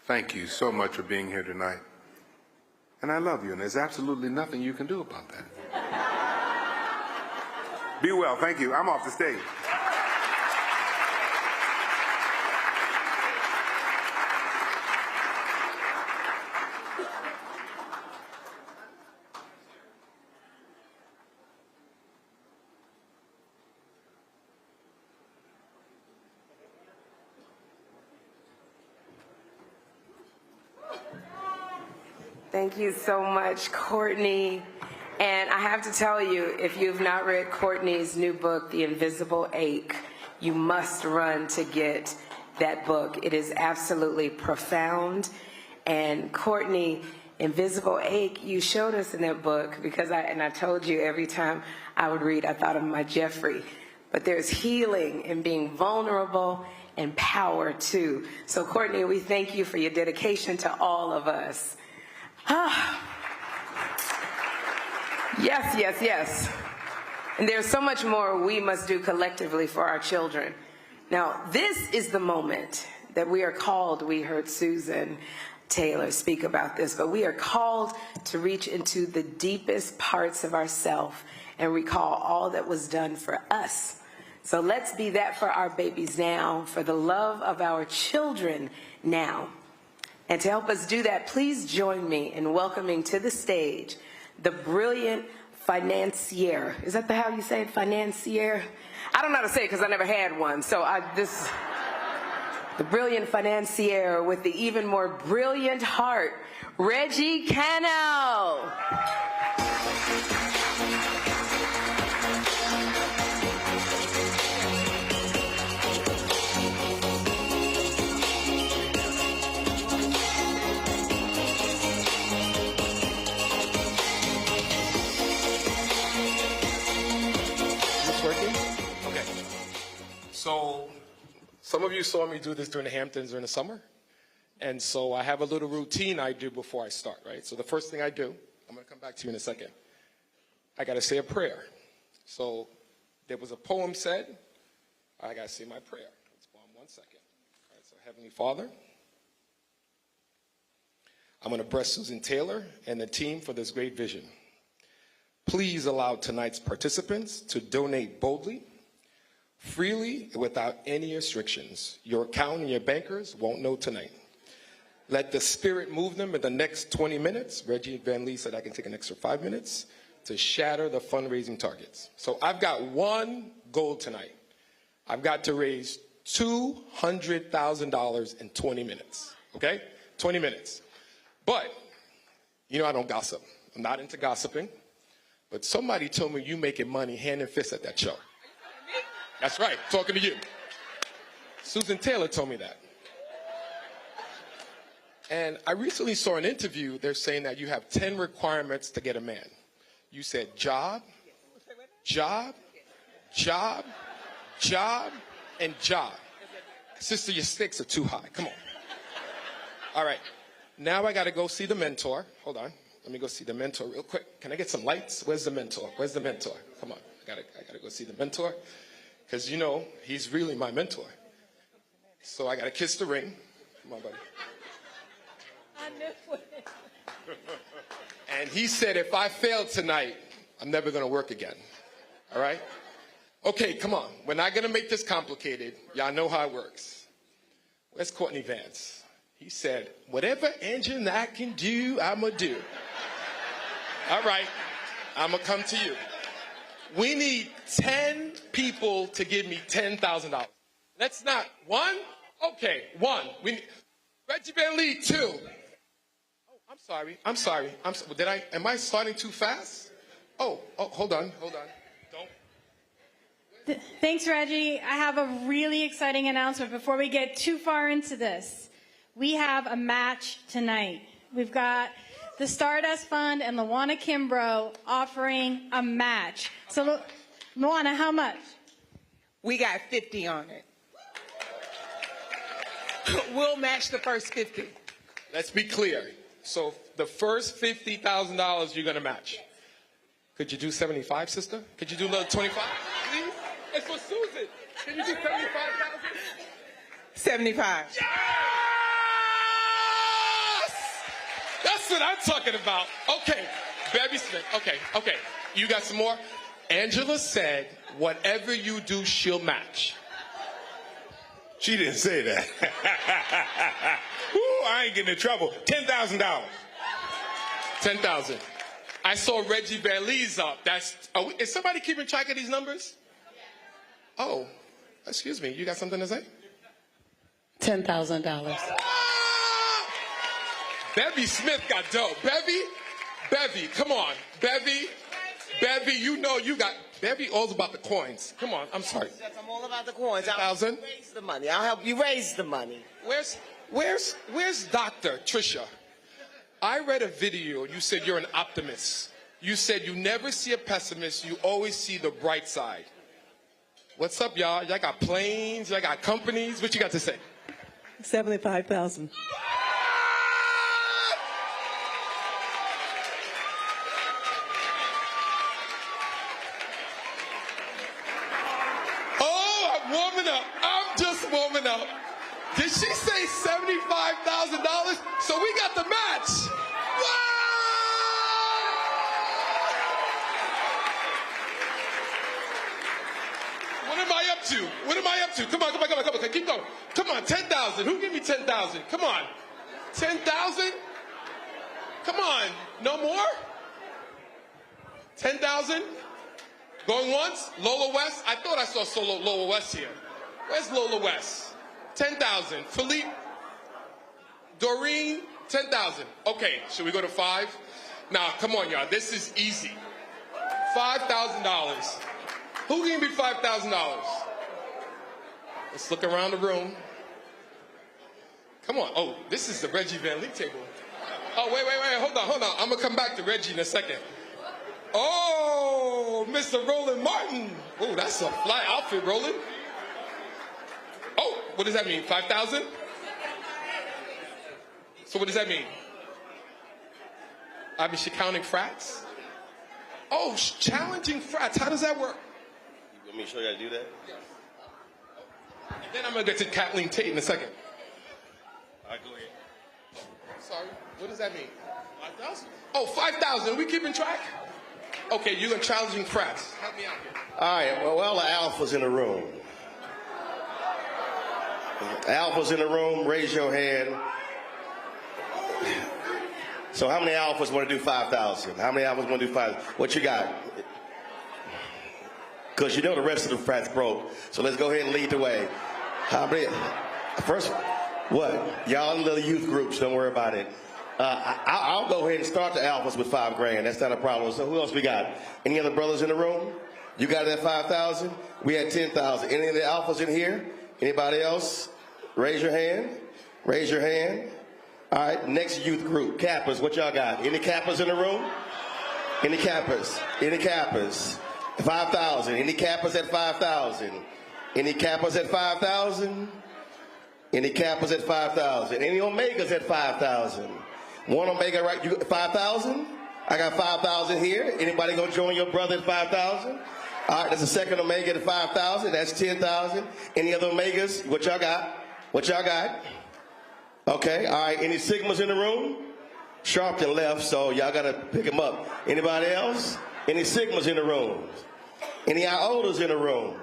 Thank you so much for being here tonight. And I love you, and there's absolutely nothing you can do about that. Be well. Thank you. I'm off the stage. Thank you so much, Courtney. And I have to tell you, if you've not read Courtney's new book, The Invisible Ache, you must run to get that book. It is absolutely profound. And Courtney, Invisible Ache, you showed us in that book, because I told you every time I would read, I thought of my Jeffrey. But there's healing in being vulnerable and power too. So Courtney, we thank you for your dedication to all of us. Yes, yes, yes. And there's so much more we must do collectively for our children. Now, this is the moment that we are called. We heard Susan Taylor speak about this, but we are called to reach into the deepest parts of ourselves and recall all that was done for us. So let's be that for our babies now, for the love of our children now. And to help us do that, please join me in welcoming to the stage the brilliant financier. Is that how you say it, financier? I don't know how to say it because I never had one. So the brilliant financier with the even more brilliant heart, Reggie Cannell. So some of you saw me do this during the Hamptons during the summer. And so I have a little routine I do before I start, right? So the first thing I do, I'm going to come back to you in a second. I got to say a prayer. So there was a poem said, I got to say my prayer. Let's go on 1 second. All right, so Heavenly Father, I'm going to bless Susan Taylor and the team for this great vision. Please allow tonight's participants to donate boldly, freely, without any restrictions. Your account and your bankers won't know tonight. Let the Spirit move them in the next 20 minutes. Reggie Van Lee said I can take an extra 5 minutes to shatter the fundraising targets. So I've got one goal tonight. I've got to raise $200,000 in 20 minutes, okay? 20 minutes. But, you know I don't gossip. I'm not into gossiping. But somebody told me you making money hand and fist at that show. That's right, talking to you. Susan Taylor told me that. And I recently saw an interview, they're saying that you have 10 requirements to get a man. You said job, job, job, job, and job. Sister, your stakes are too high, come on. All right, now I gotta go see the mentor. Hold on, let me go see the mentor real quick. Can I get some lights? Where's the mentor? Where's the mentor? Come on, I gotta go see the mentor. Because, you know, he's really my mentor. So I got to kiss the ring. Come on, buddy. I knew it. And he said, if I fail tonight, I'm never going to work again. All right? Okay, come on. We're not going to make this complicated. Y'all know how it works. Where's Courtney Vance? He said, whatever engine I can do, I'm going to do. All right. I'm going to come to you. We need 10 people to give me $10,000. Let's not. One? Okay, one. We need, Reggie Van Lee, 2. Oh, I'm sorry. Am I starting too fast? Oh, hold on. Don't. Thanks, Reggie. I have a really exciting announcement before we get too far into this. We have a match tonight. We've got the Stardust Fund and Luana Kimbrough offering a match. So, Luana, how much? We got 50 on it. We'll match the first 50. Let's be clear. So the first $50,000 you're going to match. Could you do 75, sister? Could you do another 25? Please? It's for Susan. Can you do 75,000? 75. Yes! That's what I'm talking about. Okay. Bevy Smith. Okay. You got some more? Angela said, whatever you do, she'll match. She didn't say that. Ooh, I ain't getting in trouble. $10,000. 10,000. I saw Reggie Van Lee's up. Is somebody keeping track of these numbers? Oh, excuse me. You got something to say? $10,000. Bevy Smith got dope. Bevy, come on. Bevy, you know you got. Bevy all's about the coins. Come on, I'm sorry. Yes, I'm all about the coins. I'll 10,000. raise the money. I'll help you raise the money. Where's Dr. Trisha? I read a video. You said you're an optimist. You said you never see a pessimist. You always see the bright side. What's up, y'all? Y'all got planes. Y'all got companies. What you got to say? 75,000. I'm just warming up. Did she say $75,000? So we got the match. Wow! What am I up to? Come on. Keep going. Come on, 10,000. Who give me 10,000? Come on. 10,000? Come on. No more? 10,000? Going once? Lola West? I thought I saw Lola West here. Where's Lola West? 10,000. Philippe? Doreen? 10,000. Okay, should we go to 5? Now, come on, y'all. This is easy. $5,000. Who can give me $5,000? Let's look around the room. Come on. Oh, this is the Reggie Van Lee table. Oh, wait. Hold on. I'm going to come back to Reggie in a second. Oh, Mr. Roland Martin. Oh, that's a fly outfit, Roland. Oh, what does that mean? 5,000? So what does that mean? I mean, she counting frats? Oh, challenging frats. How does that work? You want me to show you how to do that? Yes. And then I'm going to get to Kathleen Tate in a second. All right, go ahead. Sorry, what does that mean? 5,000? Oh, 5,000. We keeping track? Okay, you're going to challenging frats. Help me out here. All right, well, the alphas in the room. Alphas in the room, raise your hand. So how many alphas want to do 5,000? How many alphas want to do 5,000? What you got? Because you know the rest of the frats broke. So let's go ahead and lead the way. How many? First, what? Y'all in little youth groups, don't worry about it. I'll go ahead and start the alphas with $5,000. That's not a problem. So who else we got? Any other brothers in the room? You got it at 5,000? We had 10,000. Any of the alphas in here? Anybody else? Raise your hand. Raise your hand. All right, next youth group, Kappas. What y'all got? Any Kappas in the room? Any Kappas? Any Kappas? 5,000. Any Kappas at 5,000? Any Kappas at 5,000? Any Kappas at 5,000? Any Omegas at 5,000? One Omega, right? You 5,000? I got 5,000 here. Anybody gonna join your brother at 5,000? All right, that's the second Omega at 5,000. That's 10,000. Any other Omegas? What y'all got? What y'all got? Okay, all right. Any Sigmas in the room? Sharpton left, so y'all gotta pick him up. Anybody else? Any Sigmas in the room? Any Iotas in the room?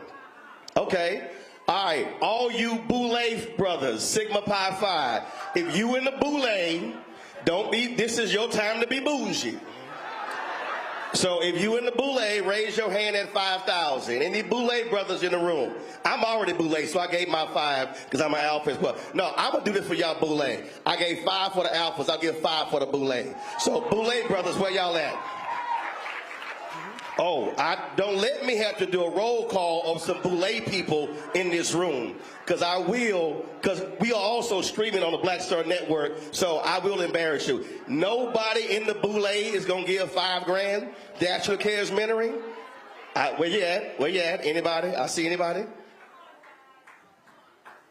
Okay. All right, all you Boule brothers, Sigma Pi Phi. If you in the Boule, don't be, this is your time to be bougie. So if you in the Boule, raise your hand at 5,000. Any Boule brothers in the room? I'm already Boule, so I gave my 5 because I'm an alpha as well. No, I'm going to do this for y'all Boule. I gave 5 for the alphas. I'll give 5 for the Boule. So Boule brothers, where y'all at? Don't let me have to do a roll call of some Boulay people in this room, because we are also streaming on the Blackstar Network, so I will embarrass you. Nobody in the Boulay is going to give $5 grand. National Cares mentoring. Where you at? Where you at? Anybody? I see anybody?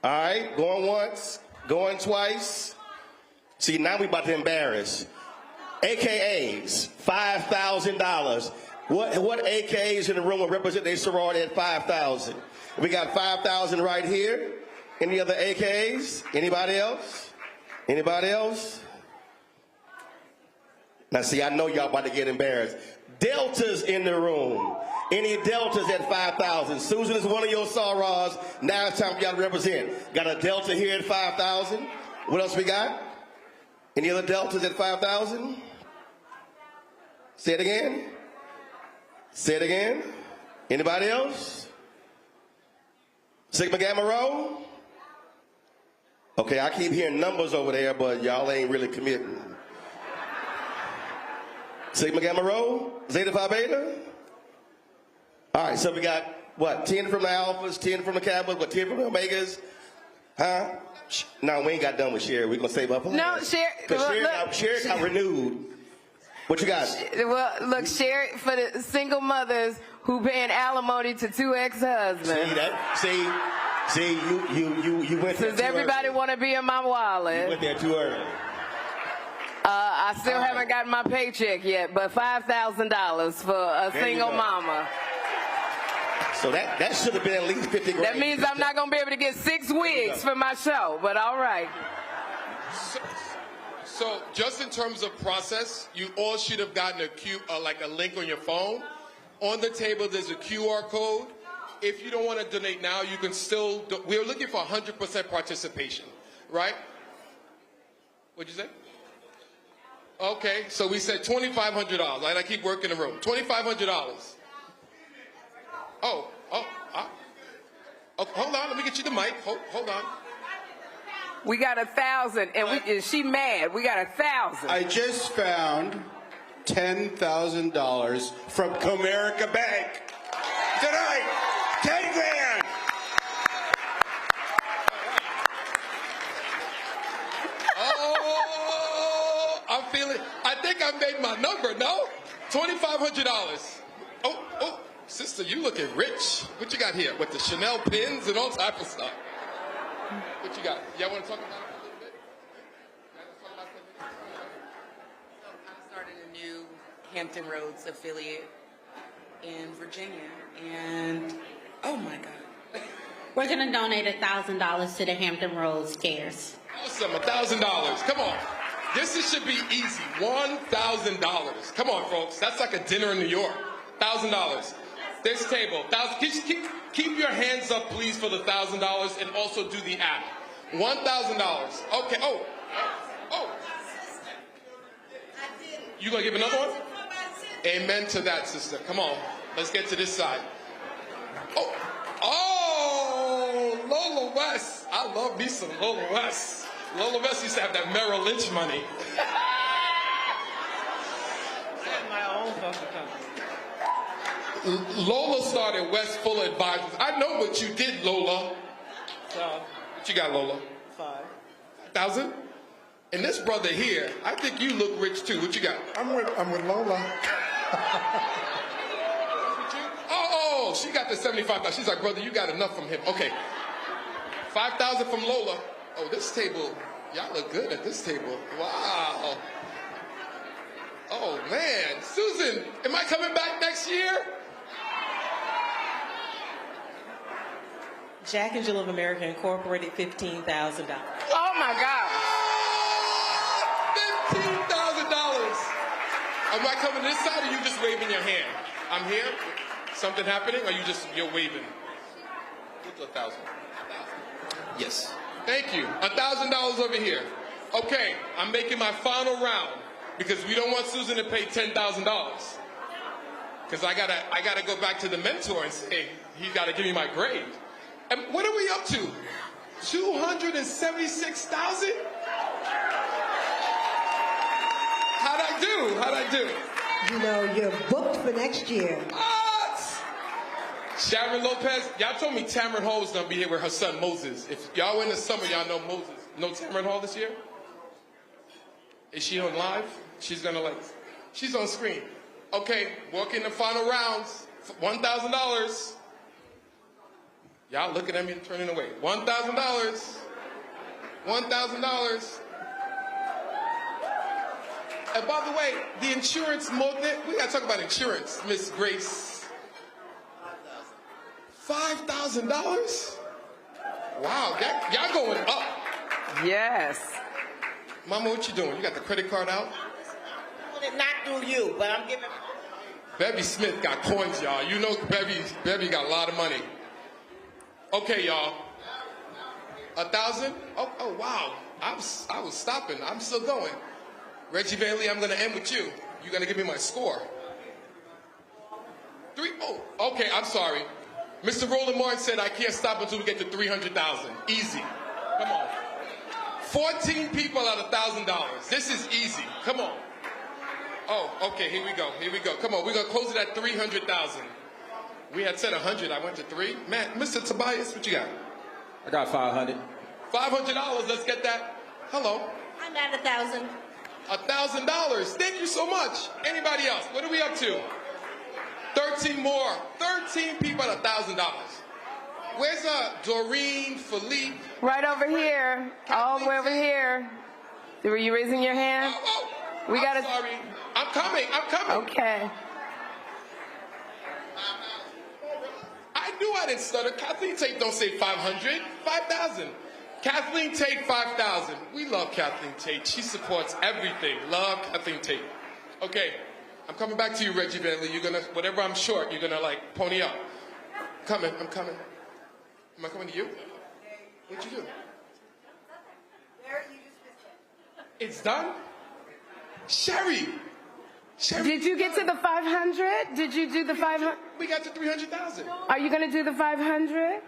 All right, going once, going twice. See, now we about to embarrass. AKAs, $5,000. What AKAs in the room will represent their sorority at $5,000? We got $5,000 right here. Any other AKAs? Anybody else? Anybody else? Now, see, I know y'all about to get embarrassed. Deltas in the room. Any Deltas at $5,000? Susan is one of your sorors. Now it's time for y'all to represent. Got a Delta here at $5,000. What else we got? Any other Deltas at $5,000? Say it again. Say it again. Anybody else? Sigma Gamma Rho? Okay, I keep hearing numbers over there, but y'all ain't really committing. Sigma Gamma Rho? Zeta Phi Beta? All right, so we got, what, 10 from the Alphas, 10 from the Kappas, what, 10 from the Omegas? Huh? No, we ain't got done with Sherry. We're going to save up for No, Sherry. Because Sherry got renewed. What you got? Well, look, Sherry, for the single mothers who paying alimony to 2 ex-husbands. See, you went there. Does everybody want to be in my wallet? You went there too early. I still haven't gotten my paycheck yet, but $5,000 for a single mama. So that should have been at least 50 grand. That means I'm not going to be able to get 6 wigs for my show, but all right. So just in terms of process, you all should have gotten a link on your phone. On the table, there's a QR code. If you don't want to donate now, you can still. We're looking for 100% participation, right? What'd you say? Okay, so we said $2,500. Right? I keep working the room. $2,500. Okay, hold on. Let me get you the mic. Hold on. We got 1,000, and she mad. We got 1,000. I just found $10,000 from Comerica Bank tonight. 10 grand. Oh, I'm feeling. I think I made my number. No, $2,500. Oh, sister, you looking rich. What you got here with the Chanel pins and all type of stuff? What you got? Y'all want to talk about it a little bit? So I started a new Hampton Roads affiliate in Virginia, and oh my God. We're going to donate $1,000 to the Hampton Roads Cares. Awesome, $1,000. Come on. This should be easy. $1,000. Come on, folks. That's like a dinner in New York. $1,000. This table. Keep your hands up, please, for the $1,000, and also do the app. $1,000. Okay. Oh. You gonna give another one? Amen to that, sister. Come on. Let's get to this side. Oh, Lola West. I love me some Lola West. Lola West used to have that Merrill Lynch money. I had my own fucking company. Lola started West Full Advisors. I know what you did, Lola. What you got, Lola? 5,000. And this brother here, I think you look rich too. What you got? I'm with Lola. Oh, she got the 75,000. She's like, brother, you got enough from him. Okay. 5,000 from Lola. Oh, this table, y'all look good at this table. Wow. Oh, man. Susan, am I coming back next year? Jack and Jill of America Incorporated, $15,000. Oh, my God. $15,000. Am I coming this side or you just waving your hand? I'm here. Something happening or you're waving? What's 1,000? Yes. Thank you. $1,000 over here. Okay, I'm making my final round because we don't want Susan to pay $10,000. Because I gotta go back to the mentor and say, he gotta give me my grade. And what are we up to? 276,000? How'd I do? You know, you're booked for next year. Sharon Lopez, y'all told me Tamron Hall was going to be here with her son Moses. If y'all in the summer, y'all know Moses. Know Tamron Hall this year? Is she on live? She's going to she's on screen. Okay, walk in the final rounds. $1,000. Y'all looking at me and turning away. $1,000. $1,000. And by the way, the insurance we got to talk about insurance, Miss Grace. $5,000? Wow, y'all going up. Yes. Mama, what you doing? You got the credit card out? Not through you, but I'm giving. Bevy Smith got coins, y'all. You know Bevy got a lot of money. Okay, y'all. 1,000? Oh, wow. I was stopping. I'm still going. Reggie Van Lee, I'm going to end with you. You're going to give me my score. 3. Oh, okay, I'm sorry. Mr. Roland Martin said I can't stop until we get to 300,000. Easy. Come on. 14 people at $1,000. This is easy. Come on. Oh, okay, here we go. Here we go. Come on, we're going to close it at 300,000. We had said 100. I went to 3. Man, Mr. Tobias, what you got? I got 500. $500. Let's get that. Hello. I'm at 1,000. $1,000. Thank you so much. Anybody else? What are we up to? 13 more. 13 people at $1,000. Where's Doreen, Philippe? Right over here. All the way over here. Were you raising your hand? We got to. Sorry. I'm coming. Okay. I knew I didn't stutter. Kathleen Tate don't say 500. 5,000. Kathleen Tate, 5,000. We love Kathleen Tate. She supports everything. Love Kathleen Tate. Okay. I'm coming back to you, Reggie Van Lee. You're going to, whatever I'm short, you're going to pony up. I'm coming. Am I coming to you? What'd you do? It's done? Sherry. Did you get to the 500? Did you do the 500? We got to 300,000. Are you going to do the 500?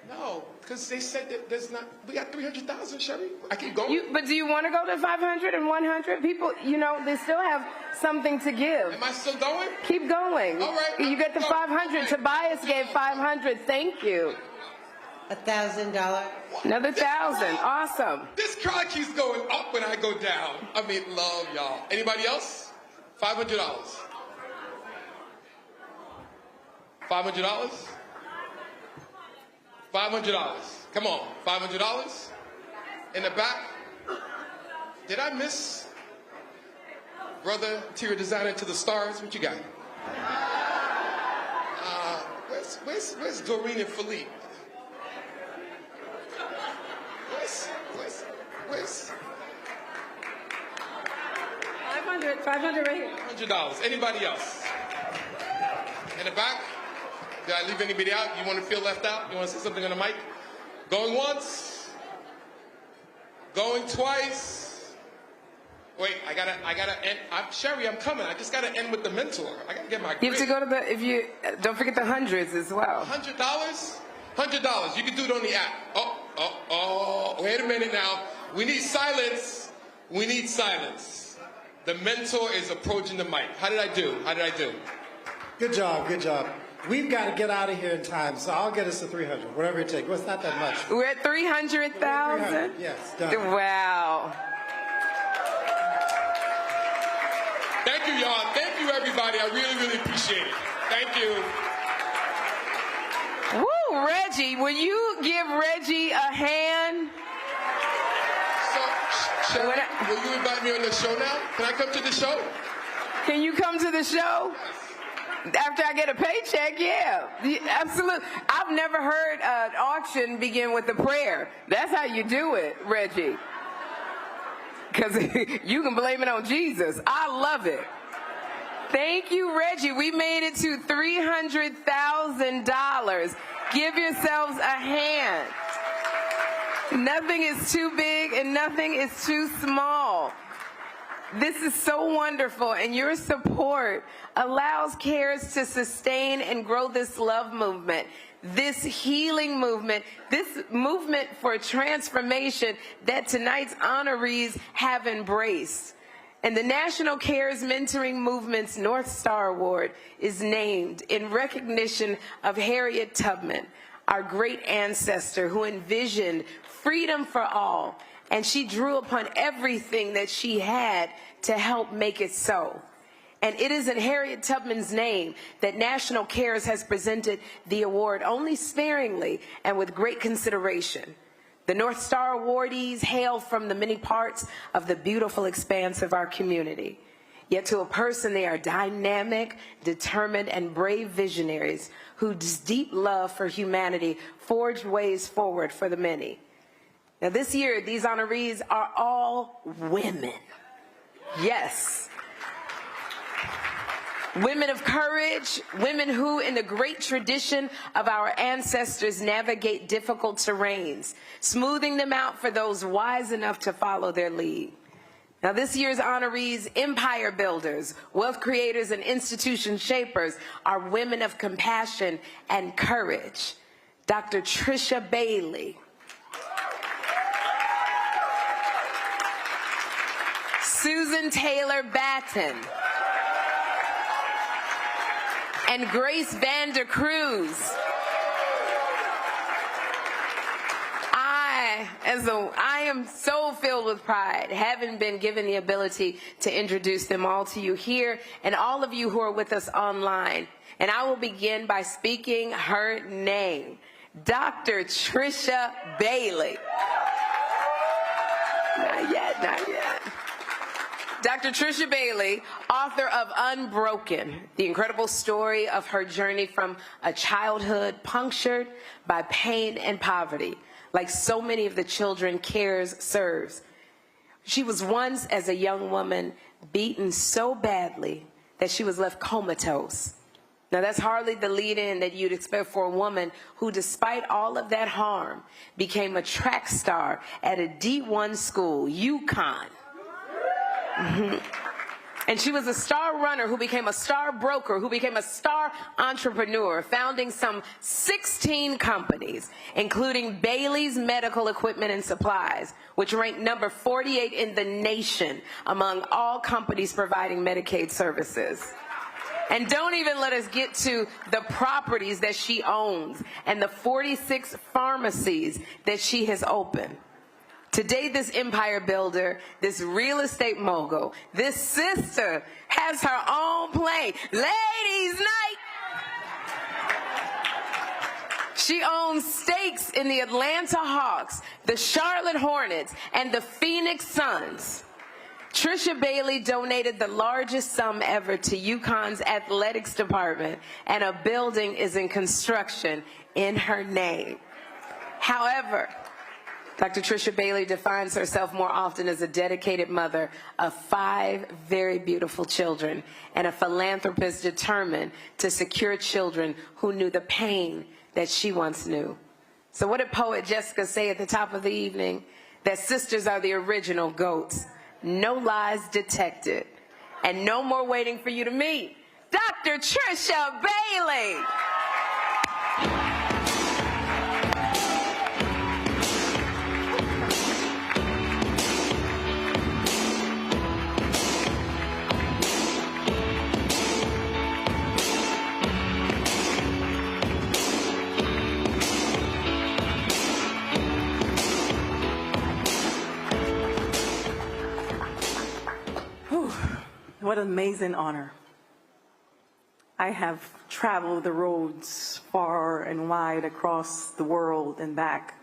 No, because they said that there's not. We got 300,000, Sherry. I keep going. But do you want to go to 500 and 100? People, they still have something to give. Am I still going? Keep going. All right. You get to 500. Tobias gave 500. Thank you. $1,000. Another 1,000. Awesome. This crowd keeps going up when I go down. I mean, love y'all. Anybody else? $500. $500? $500. Come on. $500? In the back? Did I miss? Brother, interior designer to the stars. What you got? Where's Doreen and Philippe? Where's 500 right here. $100. Anybody else? In the back? Did I leave anybody out? You want to feel left out? You want to say something on the mic? Going once? Going twice? Wait, I gotta end. Sherry, I'm coming. I just gotta end with the mentor. I gotta get my grade. You have to go to don't forget the hundreds as well. $100? $100. You can do it on the app. Oh, wait a minute now. We need silence. We need silence. The mentor is approaching the mic. How did I do? Good job. We've got to get out of here in time, so I'll get us to 300, whatever it takes. Well, it's not that much. We're at 300,000? Yes, done. Wow. Thank you, y'all. Thank you, everybody. I really, really appreciate it. Thank you. Woo, Reggie. Will you give Reggie a hand? So, Sherry, will you invite me on the show now? Can I come to the show? Can you come to the show? After I get a paycheck, yeah. Absolutely. I've never heard an auction begin with a prayer. That's how you do it, Reggie. Because you can blame it on Jesus. I love it. Thank you, Reggie. We made it to $300,000. Give yourselves a hand. Nothing is too big and nothing is too small. This is so wonderful, and your support allows CARES to sustain and grow this love movement, this healing movement, this movement for transformation that tonight's honorees have embraced. And the National Cares Mentoring Movement's North Star Award is named in recognition of Harriet Tubman, our great ancestor who envisioned freedom for all, and she drew upon everything that she had to help make it so. And it is in Harriet Tubman's name that National Cares has presented the award only sparingly and with great consideration. The North Star awardees hail from the many parts of the beautiful expanse of our community. Yet to a person, they are dynamic, determined, and brave visionaries whose deep love for humanity forged ways forward for the many. Now this year, these honorees are all women. Yes. Women of courage, women who, in the great tradition of our ancestors, navigate difficult terrains, smoothing them out for those wise enough to follow their lead. Now this year's honorees, empire builders, wealth creators, and institution shapers are women of compassion and courage. Dr. Trisha Bailey, Susan Taylor Batten, and Grace Vander Cruz. I am so filled with pride, having been given the ability to introduce them all to you here and all of you who are with us online. And I will begin by speaking her name, Dr. Trisha Bailey. Not yet, not yet. Dr. Trisha Bailey, author of Unbroken, the incredible story of her journey from a childhood punctured by pain and poverty, like so many of the children CARES serves. She was once, as a young woman, beaten so badly that she was left comatose. Now that's hardly the lead-in that you'd expect for a woman who, despite all of that harm, became a track star at a D1 school, UConn. And she was a star runner who became a star broker, who became a star entrepreneur, founding some 16 companies, including Bailey's Medical Equipment and Supplies, which ranked number 48 in the nation among all companies providing Medicaid services. And don't even let us get to the properties that she owns and the 46 pharmacies that she has opened. Today, this empire builder, this real estate mogul, this sister has her own plane. Ladies' night! She owns stakes in the Atlanta Hawks, the Charlotte Hornets, and the Phoenix Suns. Trisha Bailey donated the largest sum ever to UConn's athletics department, and a building is in construction in her name. However, Dr. Trisha Bailey defines herself more often as a dedicated mother of 5 very beautiful children and a philanthropist determined to secure children who knew the pain that she once knew. So what did poet Jessica say at the top of the evening? That sisters are the original goats. No lies detected. And no more waiting for you to meet Dr. Trisha Bailey. What an amazing honor. I have traveled the roads far and wide across the world and back.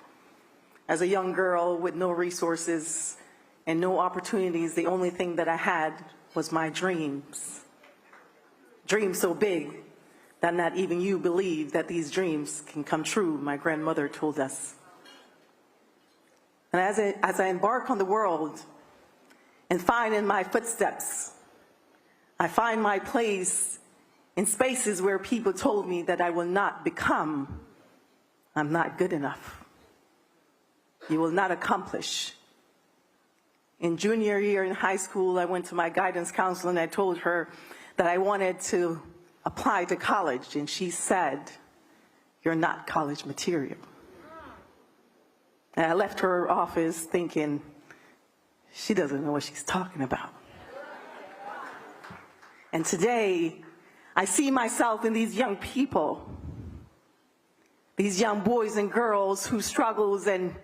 As a young girl with no resources and no opportunities, the only thing that I had was my dreams. Dreams so big that not even you believe that these dreams can come true, my grandmother told us. And as I embark on the world and find in my footsteps, I find my place in spaces where people told me that I will not become. I'm not good enough. You will not accomplish. In junior year in high school, I went to my guidance counselor and I told her that I wanted to apply to college, and she said, "You're not college material." And I left her office thinking, she doesn't know what she's talking about. And today, I see myself in these young people, these young boys and girls who struggles and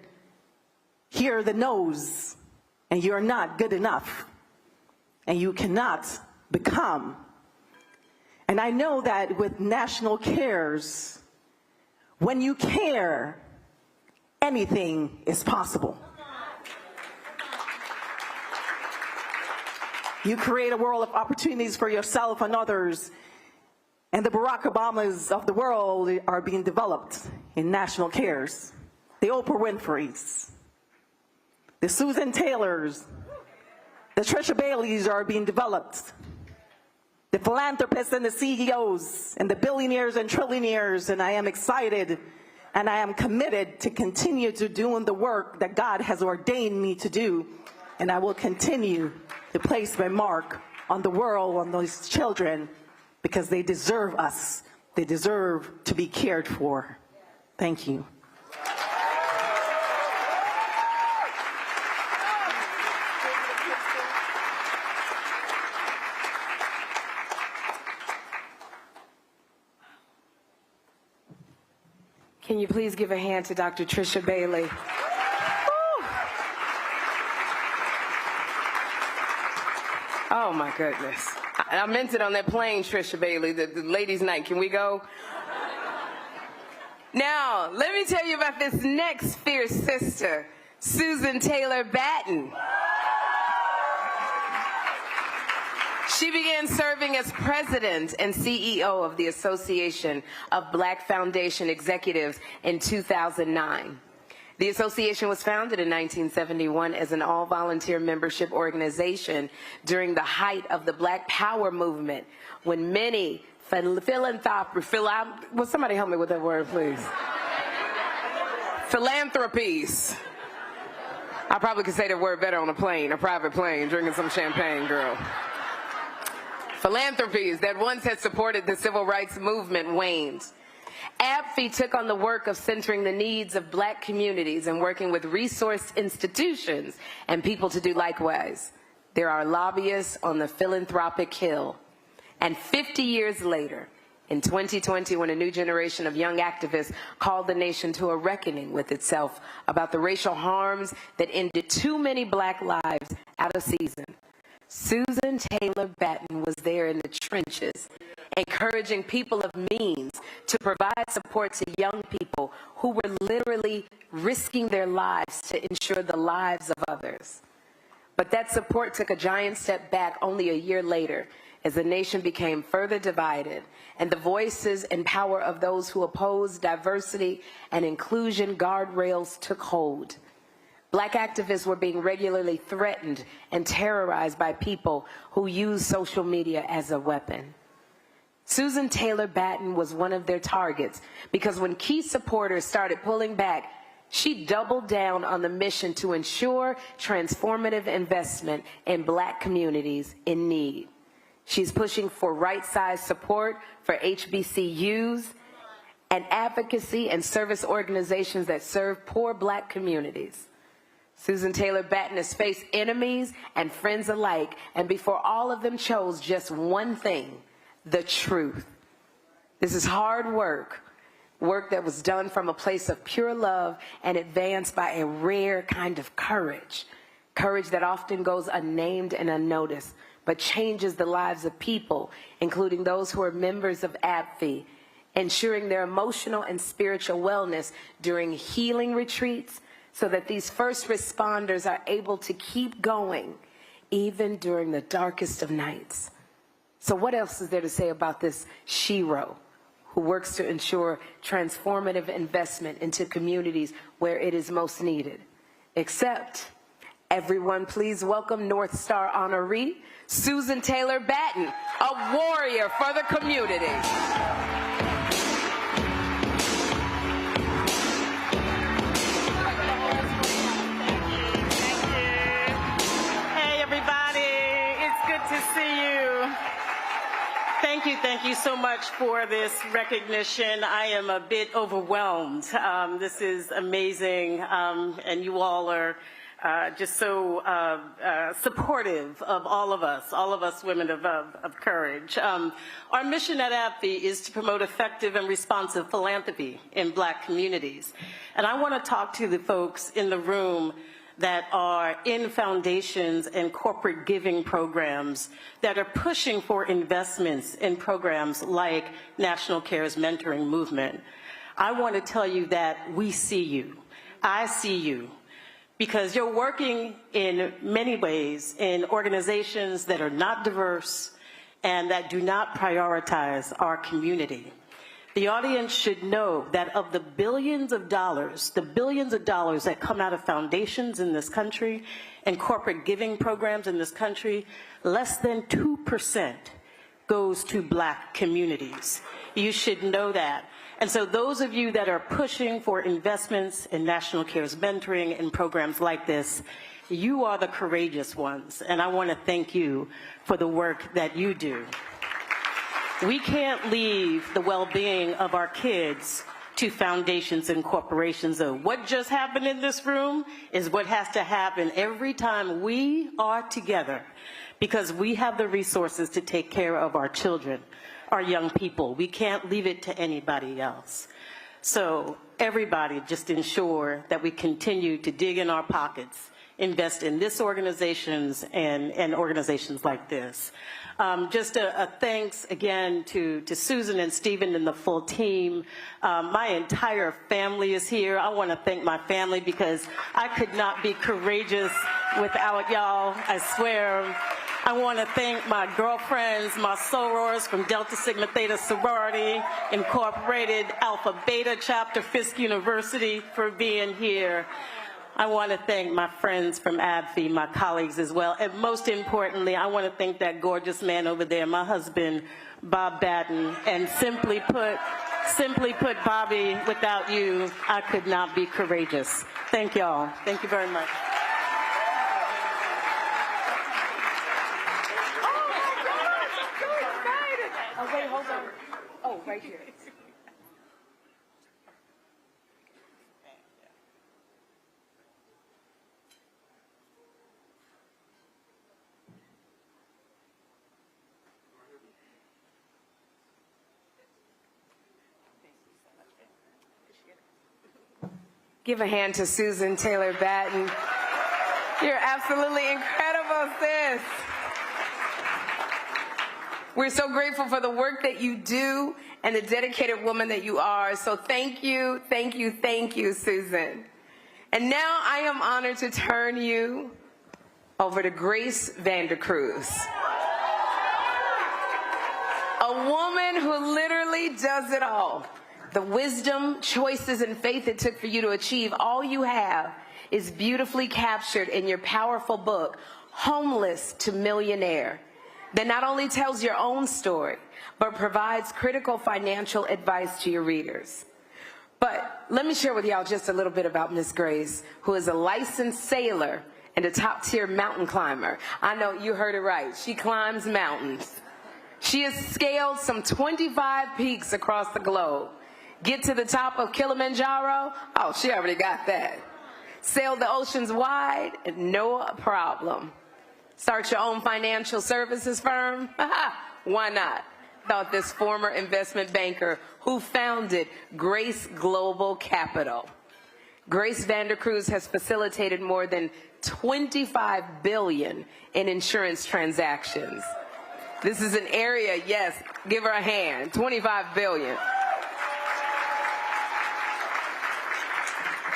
hear the no's, and you're not good enough, and you cannot become. And I know that with national cares, when you care, anything is possible. You create a world of opportunities for yourself and others, and the Barack Obamas of the world are being developed in national cares. The Oprah Winfreys, the Susan Taylors, the Trisha Baileys are being developed. The philanthropists and the CEOs and the billionaires and trillionaires, and I am excited and I am committed to continue to doing the work that God has ordained me to do, and I will continue to place my mark on the world, on those children, because they deserve us. They deserve to be cared for. Thank you. Can you please give a hand to Dr. Trisha Bailey? Oh my goodness. I meant it on that plane, Trisha Bailey, the ladies' night. Can we go? Now, let me tell you about this next fierce sister, Susan Taylor Batten. She began serving as president and CEO of the Association of Black Foundation Executives in 2009. The association was founded in 1971 as an all-volunteer membership organization during the height of the Black Power movement, when many will somebody help me with that word, please? Philanthropies. I probably could say that word better on a plane, a private plane, drinking some champagne, girl. Philanthropies that once had supported the civil rights movement waned. ABFE took on the work of centering the needs of Black communities and working with resource institutions and people to do likewise. There are lobbyists on the philanthropic hill. And 50 years later, in 2020, when a new generation of young activists called the nation to a reckoning with itself about the racial harms that ended too many Black lives out of season, Susan Taylor Batten was there in the trenches, encouraging people of means to provide support to young people who were literally risking their lives to ensure the lives of others. But that support took a giant step back only a year later, as the nation became further divided and the voices and power of those who opposed diversity and inclusion guardrails took hold. Black activists were being regularly threatened and terrorized by people who use social media as a weapon. Susan Taylor Batten was one of their targets because when key supporters started pulling back, she doubled down on the mission to ensure transformative investment in Black communities in need. She's pushing for right-sized support for HBCUs and advocacy and service organizations that serve poor Black communities. Susan Taylor Batten has faced enemies and friends alike, and before all of them chose just one thing: the truth. This is hard work, work that was done from a place of pure love and advanced by a rare kind of courage, courage that often goes unnamed and unnoticed, but changes the lives of people, including those who are members of ABFE, ensuring their emotional and spiritual wellness during healing retreats, so that these first responders are able to keep going even during the darkest of nights. So what else is there to say about this shero who works to ensure transformative investment into communities where it is most needed? Except, everyone please welcome North Star honoree, Susan Taylor Batten, a warrior for the community. Thank you so much for this recognition. I am a bit overwhelmed. This is amazing, and you all are just so supportive of all of us women of courage. Our mission at AbbVie is to promote effective and responsive philanthropy in Black communities. And I want to talk to the folks in the room that are in foundations and corporate giving programs that are pushing for investments in programs like National Care's mentoring movement. I want to tell you that we see you. I see you. Because you're working in many ways in organizations that are not diverse and that do not prioritize our community. The audience should know that of the billions of dollars that come out of foundations in this country and corporate giving programs in this country, less than 2% goes to Black communities. You should know that. And so those of you that are pushing for investments in National Care's mentoring and programs like this, you are the courageous ones. And I want to thank you for the work that you do. We can't leave the well-being of our kids to foundations and corporations. So what just happened in this room is what has to happen every time we are together, because we have the resources to take care of our children, our young people. We can't leave it to anybody else. So everybody just ensure that we continue to dig in our pockets, invest in this organizations and organizations like this. Just a thanks again to Susan and Stephen and the full team. My entire family is here. I want to thank my family because I could not be courageous without y'all, I swear. I want to thank my girlfriends, my sorors from Delta Sigma Theta Sorority Incorporated, Alpha Beta Chapter, Fisk University, for being here. I want to thank my friends from AbbVie, my colleagues as well. And most importantly, I want to thank that gorgeous man over there, my husband, Bob Batten. And simply put, Bobby, without you, I could not be courageous. Thank y'all. Thank you very much. Oh, wait, hold on. Oh, right here. Give a hand to Susan Taylor Batten. You're absolutely incredible, sis. We're so grateful for the work that you do and the dedicated woman that you are. So thank you, Susan. And now I am honored to turn you over to Grace Vandercruz. A woman who literally does it all. The wisdom, choices, and faith it took for you to achieve all you have is beautifully captured in your powerful book, Homeless to Millionaire, that not only tells your own story, but provides critical financial advice to your readers. But let me share with y'all just a little bit about Miss Grace, who is a licensed sailor and a top-tier mountain climber. I know you heard it right. She climbs mountains. She has scaled some 25 peaks across the globe. Get to the top of Kilimanjaro? Oh, she already got that. Sail the oceans wide? No problem. Start your own financial services firm? Why not? Thought this former investment banker who founded Grace Global Capital. Grace Vandercruz has facilitated more than $25 billion in insurance transactions. This is an area, yes, give her a hand, $25 billion.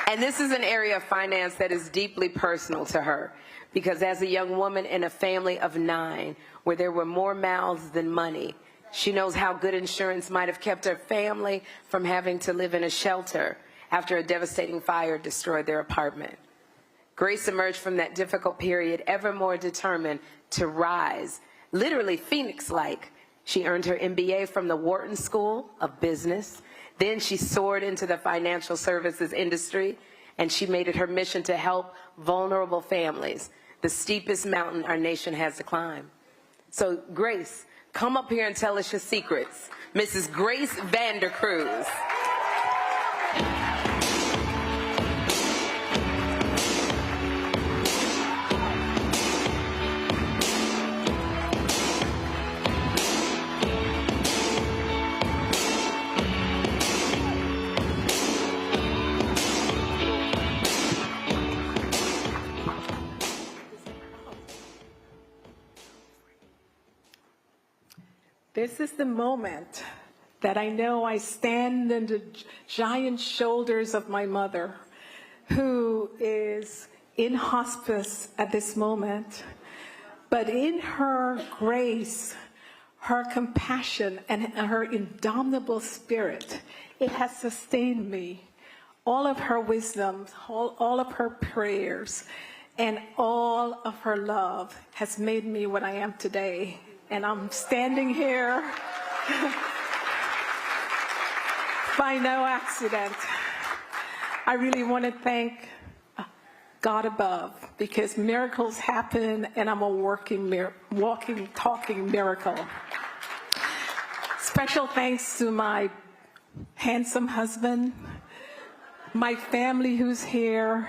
And this is an area of finance that is deeply personal to her, because as a young woman in a family of 9, where there were more mouths than money, she knows how good insurance might have kept her family from having to live in a shelter after a devastating fire destroyed their apartment. Grace emerged from that difficult period ever more determined to rise, literally phoenix-like. She earned her MBA from the Wharton School of Business. Then she soared into the financial services industry, and she made it her mission to help vulnerable families, the steepest mountain our nation has to climb. So, Grace, come up here and tell us your secrets. Mrs. Grace Vandercruz. This is the moment that I know I stand on the giant shoulders of my mother, who is in hospice at this moment. But in her grace, her compassion, and her indomitable spirit, it has sustained me. All of her wisdom, all of her prayers, and all of her love has made me what I am today. And I'm standing here by no accident. I really want to thank God above, because miracles happen, and I'm a walking, talking miracle. Special thanks to my handsome husband, my family who's here,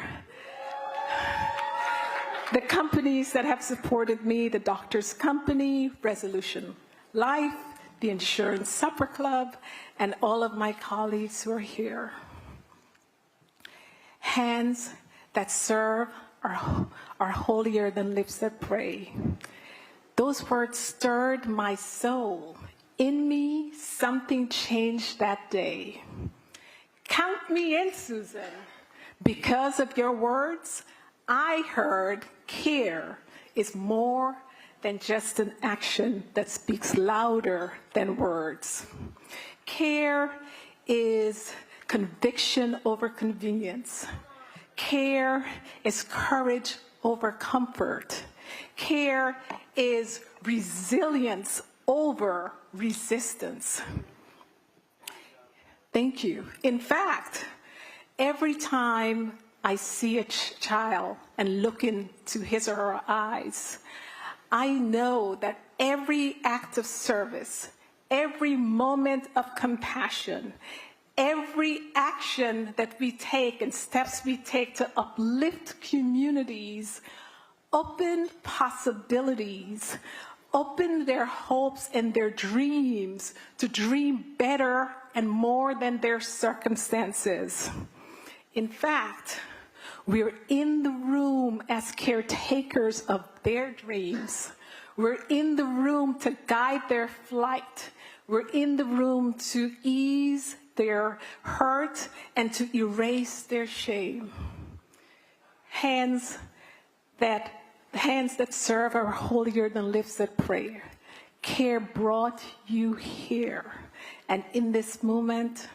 the companies that have supported me, the Doctors Company, Resolution Life, the Insurance Supper Club, and all of my colleagues who are here. Hands that serve are holier than lips that pray. Those words stirred my soul. In me, something changed that day. Count me in, Susan. Because of your words, I heard care is more than just an action that speaks louder than words. Care is conviction over convenience. Care is courage over comfort. Care is resilience over resistance. Thank you. In fact, every time I see a child and look into his or her eyes, I know that every act of service, every moment of compassion, every action that we take and steps we take to uplift communities, open possibilities, open their hopes and their dreams to dream better and more than their circumstances. In fact, we're in the room as caretakers of their dreams. We're in the room to guide their flight. We're in the room to ease their hurt and to erase their shame. Hands that serve are holier than lips that pray. Care brought you here. And in this moment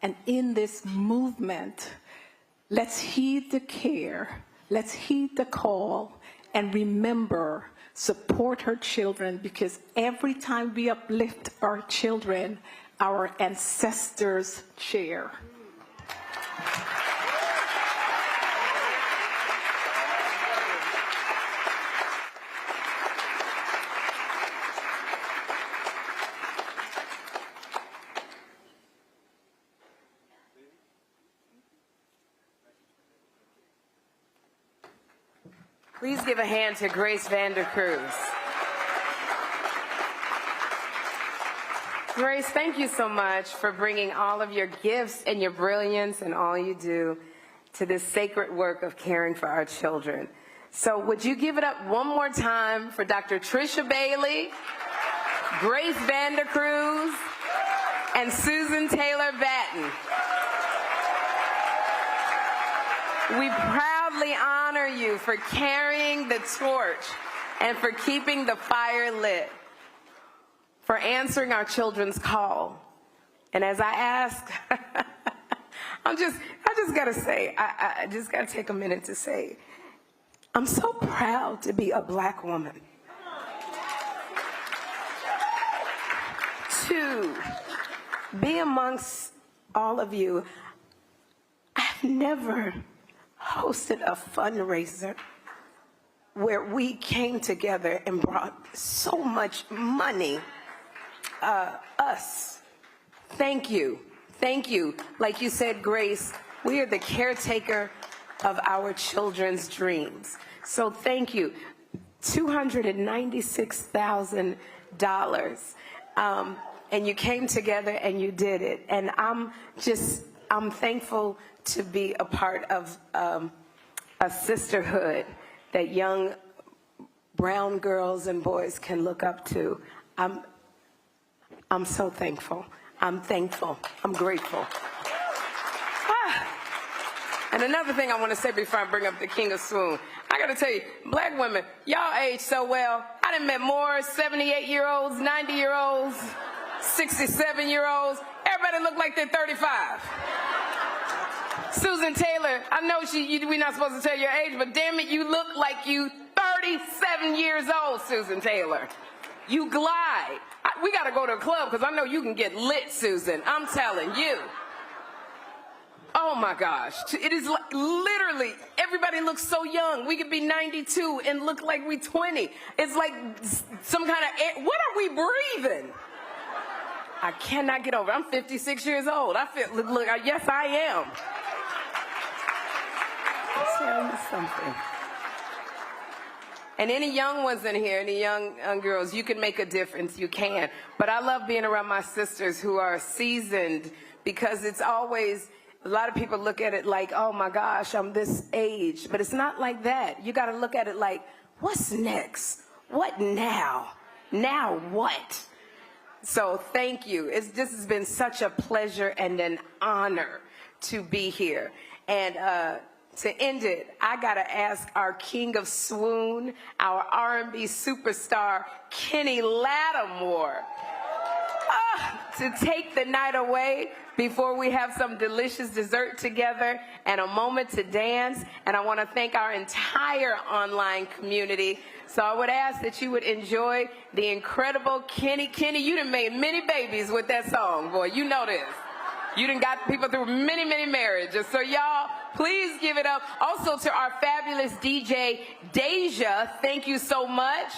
and in this movement, let's heed the care, let's heed the call, and remember, support her children, because every time we uplift our children, our ancestors share. Please give a hand to Grace Vander Cruz. Grace, thank you so much for bringing all of your gifts and your brilliance and all you do to this sacred work of caring for our children. So would you give it up one more time for Dr. Tricia Bailey, Grace Vander Cruz, and Susan Taylor Batten. We proudly honor you for carrying the torch and for keeping the fire lit, for answering our children's call. And as I ask, I just gotta say, I just gotta take a minute to say, I'm so proud to be a Black woman. To be amongst all of you. I've never hosted a fundraiser where we came together and brought so much money. Us. Thank you. Thank you. Like you said, Grace, we are the caretaker of our children's dreams. So thank you. $296,000. And you came together and you did it. And I'm thankful to be a part of a sisterhood that young brown girls and boys can look up to. I'm I'm so thankful. I'm thankful. I'm grateful. And another thing I want to say before I bring up the King of Swoon, I got to tell you, black women, y'all age so well. I done met more 78-year-olds, 90-year-olds, 67-year-olds. Everybody look like they're 35. Susan Taylor, I know we're not supposed to tell your age, but damn it, you look like you 37 years old, Susan Taylor. You glide. We got to go to a club because I know you can get lit, Susan. I'm telling you. Oh my gosh. It is literally, everybody looks so young. We could be 92 and look like we're 20. It's like some kind of air. What are we breathing? I cannot get over it. I'm 56 years old. I feel, look, yes, I am. I'll tell you something. And any young ones in here, any young girls, you can make a difference. You can. But I love being around my sisters who are seasoned because it's always, a lot of people look at it like, oh my gosh, I'm this age. But it's not like that. You got to look at it like, what's next? What now? Now what? So thank you. This has been such a pleasure and an honor to be here. And to end it, I got to ask our King of Swoon, our R&B superstar, Kenny Lattimore, to take the night away before we have some delicious dessert together and a moment to dance. And I want to thank our entire online community. So I would ask that you would enjoy the incredible Kenny. Kenny, you done made many babies with that song, boy. You know this. You done got people through many, many marriages. So y'all, please give it up. Also to our fabulous DJ, Deja, thank you so much.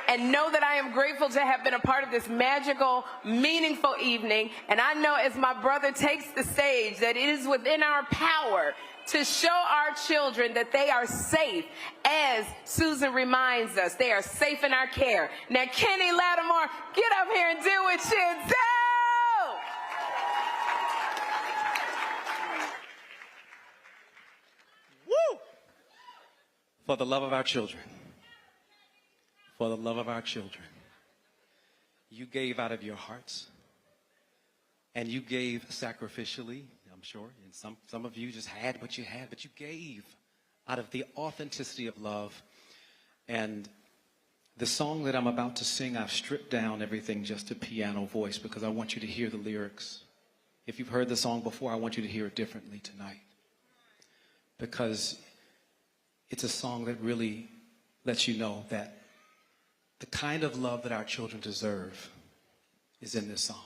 And know that I am grateful to have been a part of this magical, meaningful evening. And I know as my brother takes the stage that it is within our power to show our children that they are safe. As Susan reminds us, they are safe in our care. Now, Kenny Lattimore, get up here and do what you do! Woo! For the love of our children. For the love of our children. You gave out of your hearts. And you gave sacrificially, I'm sure. And some of you just had what you had, but you gave out of the authenticity of love. And the song that I'm about to sing, I've stripped down everything just to piano voice because I want you to hear the lyrics. If you've heard the song before, I want you to hear it differently tonight. Because it's a song that really lets you know that the kind of love that our children deserve is in this song.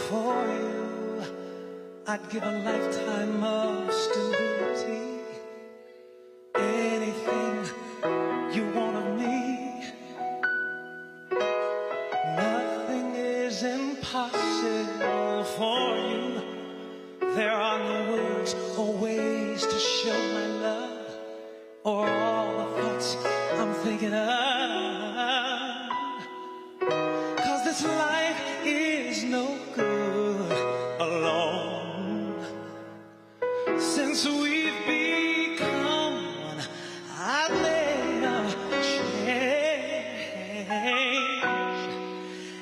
For you, I'd give a lifetime of stability. Anything you want of me. Nothing is impossible for you. There are no words or ways to show my love, or all the thoughts I'm thinking of. 'Cause this life is no good alone. Since we've become one, I've made a change,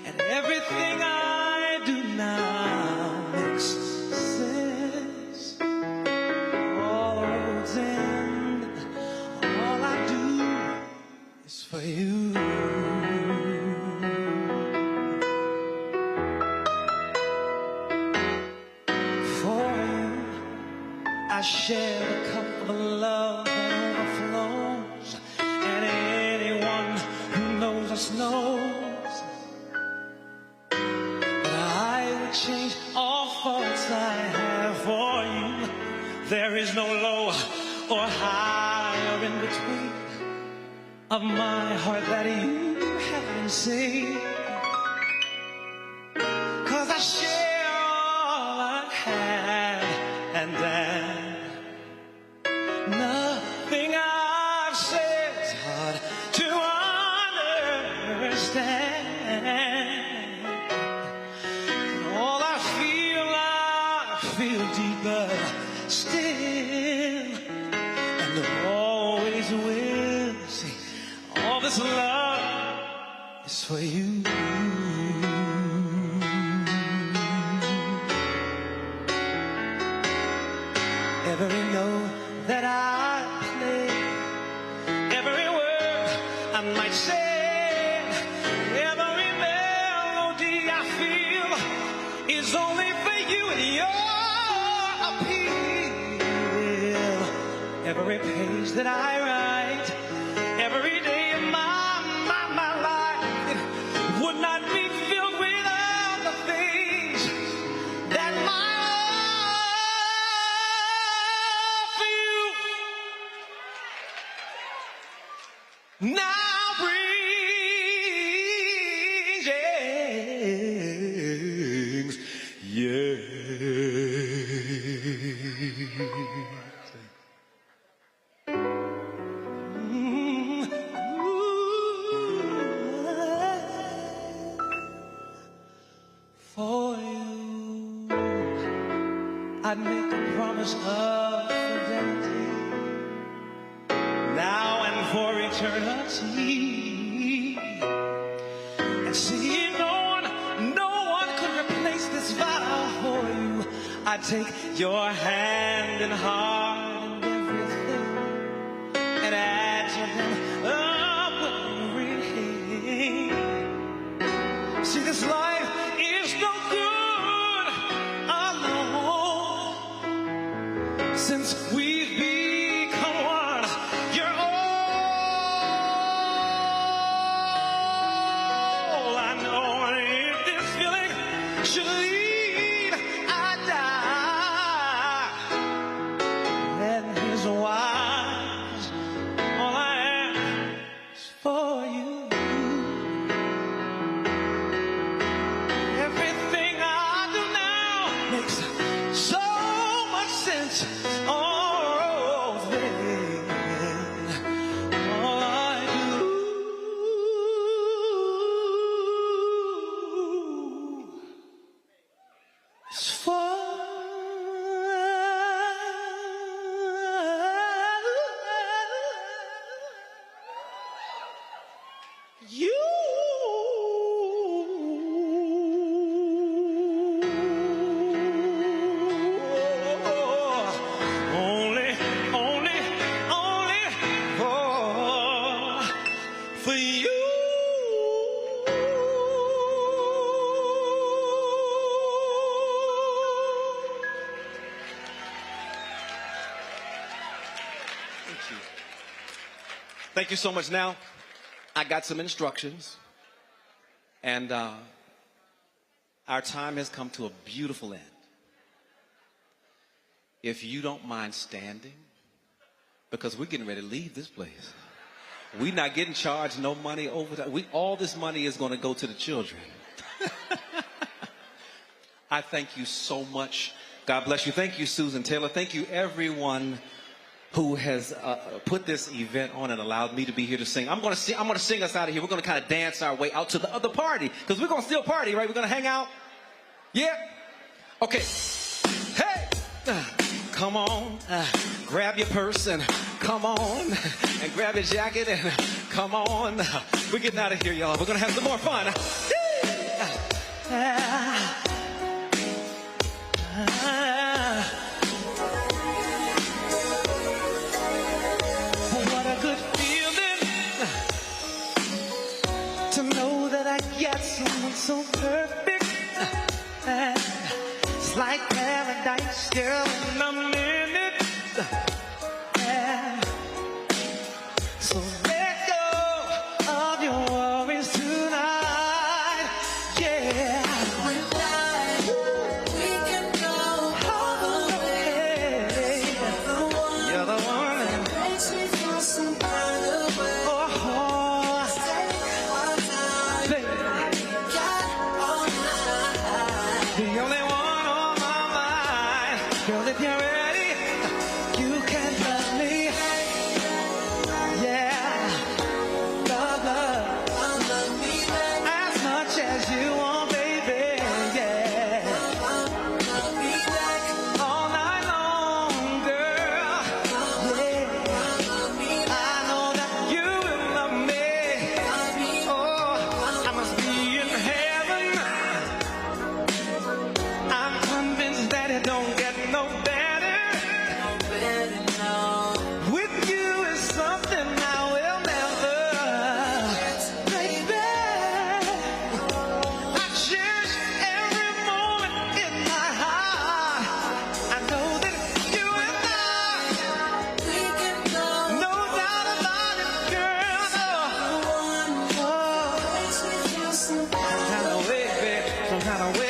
and everything I do now makes sense. All the roads end, all I do is for you. I share the cup of love that overflows, and anyone who knows us knows that I would change all faults I have for you. There is no low or high or in between of my heart that you haven't seen. 'Cause I share all I have and am. Nothing I've said is hard to understand. feel deeper still, and always will. See, all this love is for you. Every note that I play, every word I might say, every melody I feel is only for you and your appeal. Every page that I write, every day of my life would not be filled without the things that my now brings, yes. For you, I'd make a promise of fidelity, now and for eternity. And see, no one could replace this vow for you. I take your hand and heart and everything, and add to them everything. See, this life is no good alone, since we've become one. You're all I know, and if this feeling should lead, I die. And here's why: all I ask is for you. Everything I do now makes so much sense. Oh, then, all I do is for you. Only for you. Thank you so much. Now, I got some instructions, and our time has come to a beautiful end. If you don't mind standing, because we're getting ready to leave this place. We're not getting charged no money over that. All this money is going to go to the children. I thank you so much. God bless you. Thank you, Susan Taylor. Thank you, everyone who has put this event on and allowed me to be here to sing. I'm going to sing us out of here. We're going to kind of dance our way out to the other party, because we're going to still party, right? We're going to hang out. Yeah. Okay. Hey. Come on. Grab your purse and come on. And grab your jacket and come on. We're getting out of here, y'all. We're going to have some more fun. What a good feeling to know that I got someone so perfect. It's like paradise, girl, in a minute. So let go of your worries tonight. Yeah. We can go all the way. You're the one that makes me feel some kind of way. Baby, got all night. The only one on my mind. Girl, if you're ready. it don't get no better. With you is something I will never. Baby, I cherish every moment in my heart. I know that you and I, no doubt about it, girl. Some kind of way, babe, some kind of way.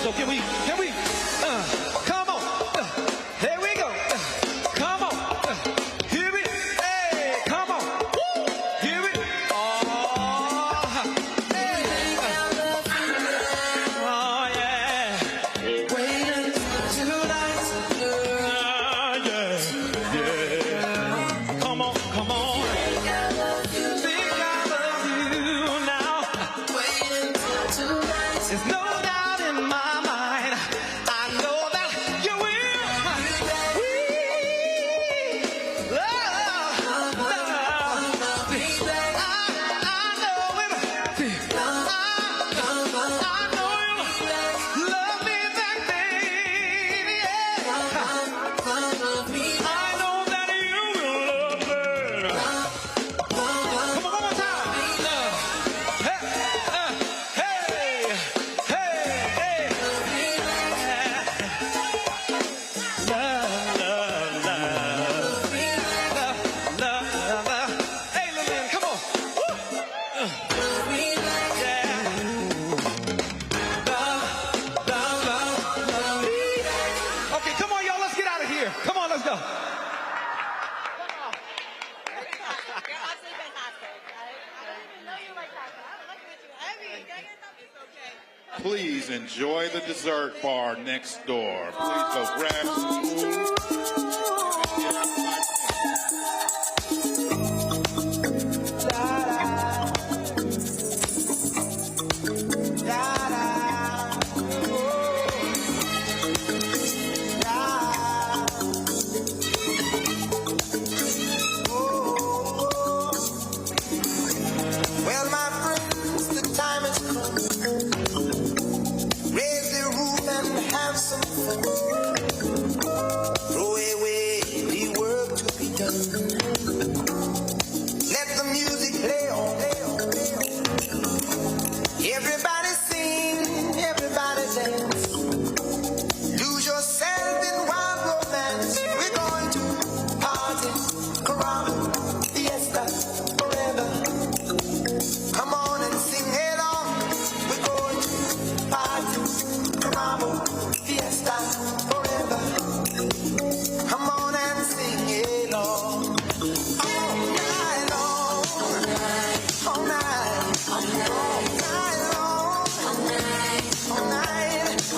So can we, come on, here we go, come on, here we, hey, come on, here we, oh, yeah, wait until tonight, yeah, come on, think I love you now, wait until tonight, there's no doubt in my mind, I know that you will. Please enjoy the dessert bar next door. Please go grab some food. Well, my friends, the time has come. Raise the roof and have some fun. Throw away the work to be done. Let the music play on. Everybody sing, everybody dance. Lose yourself in wild romance. We're going to party, caramba, fiesta, forever. Come on and sing along. We're going to party, caramba, fiesta, forever. Come on and sing along. All night long. All night. All night long. All night. All night.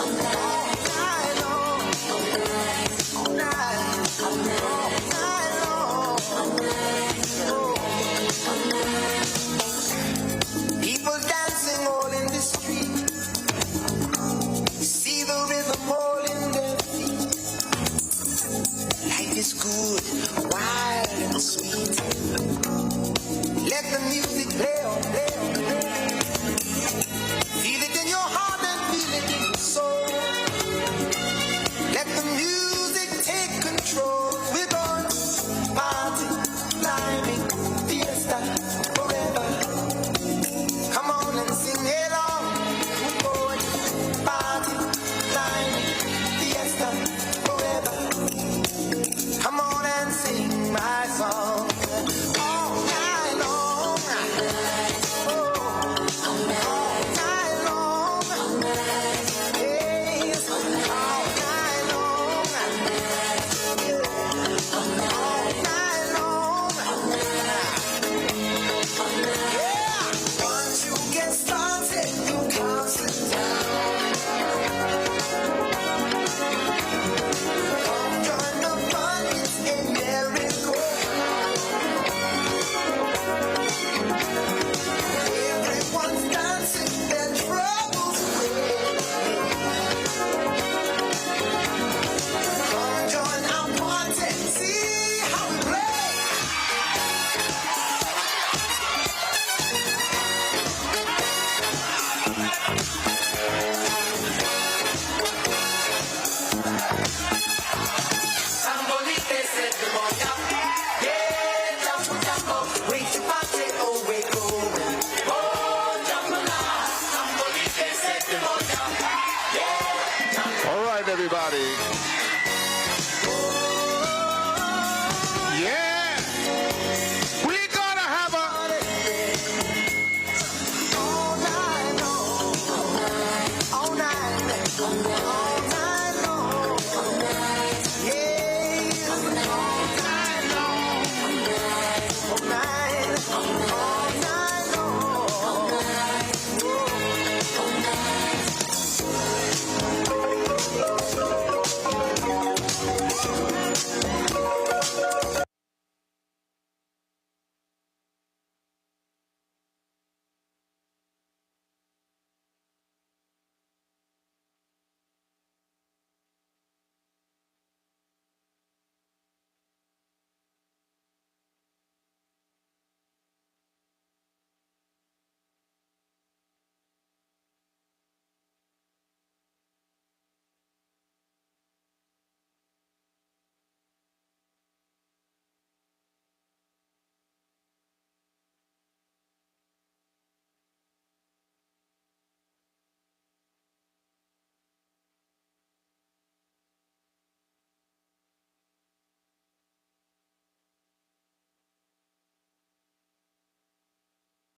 everybody.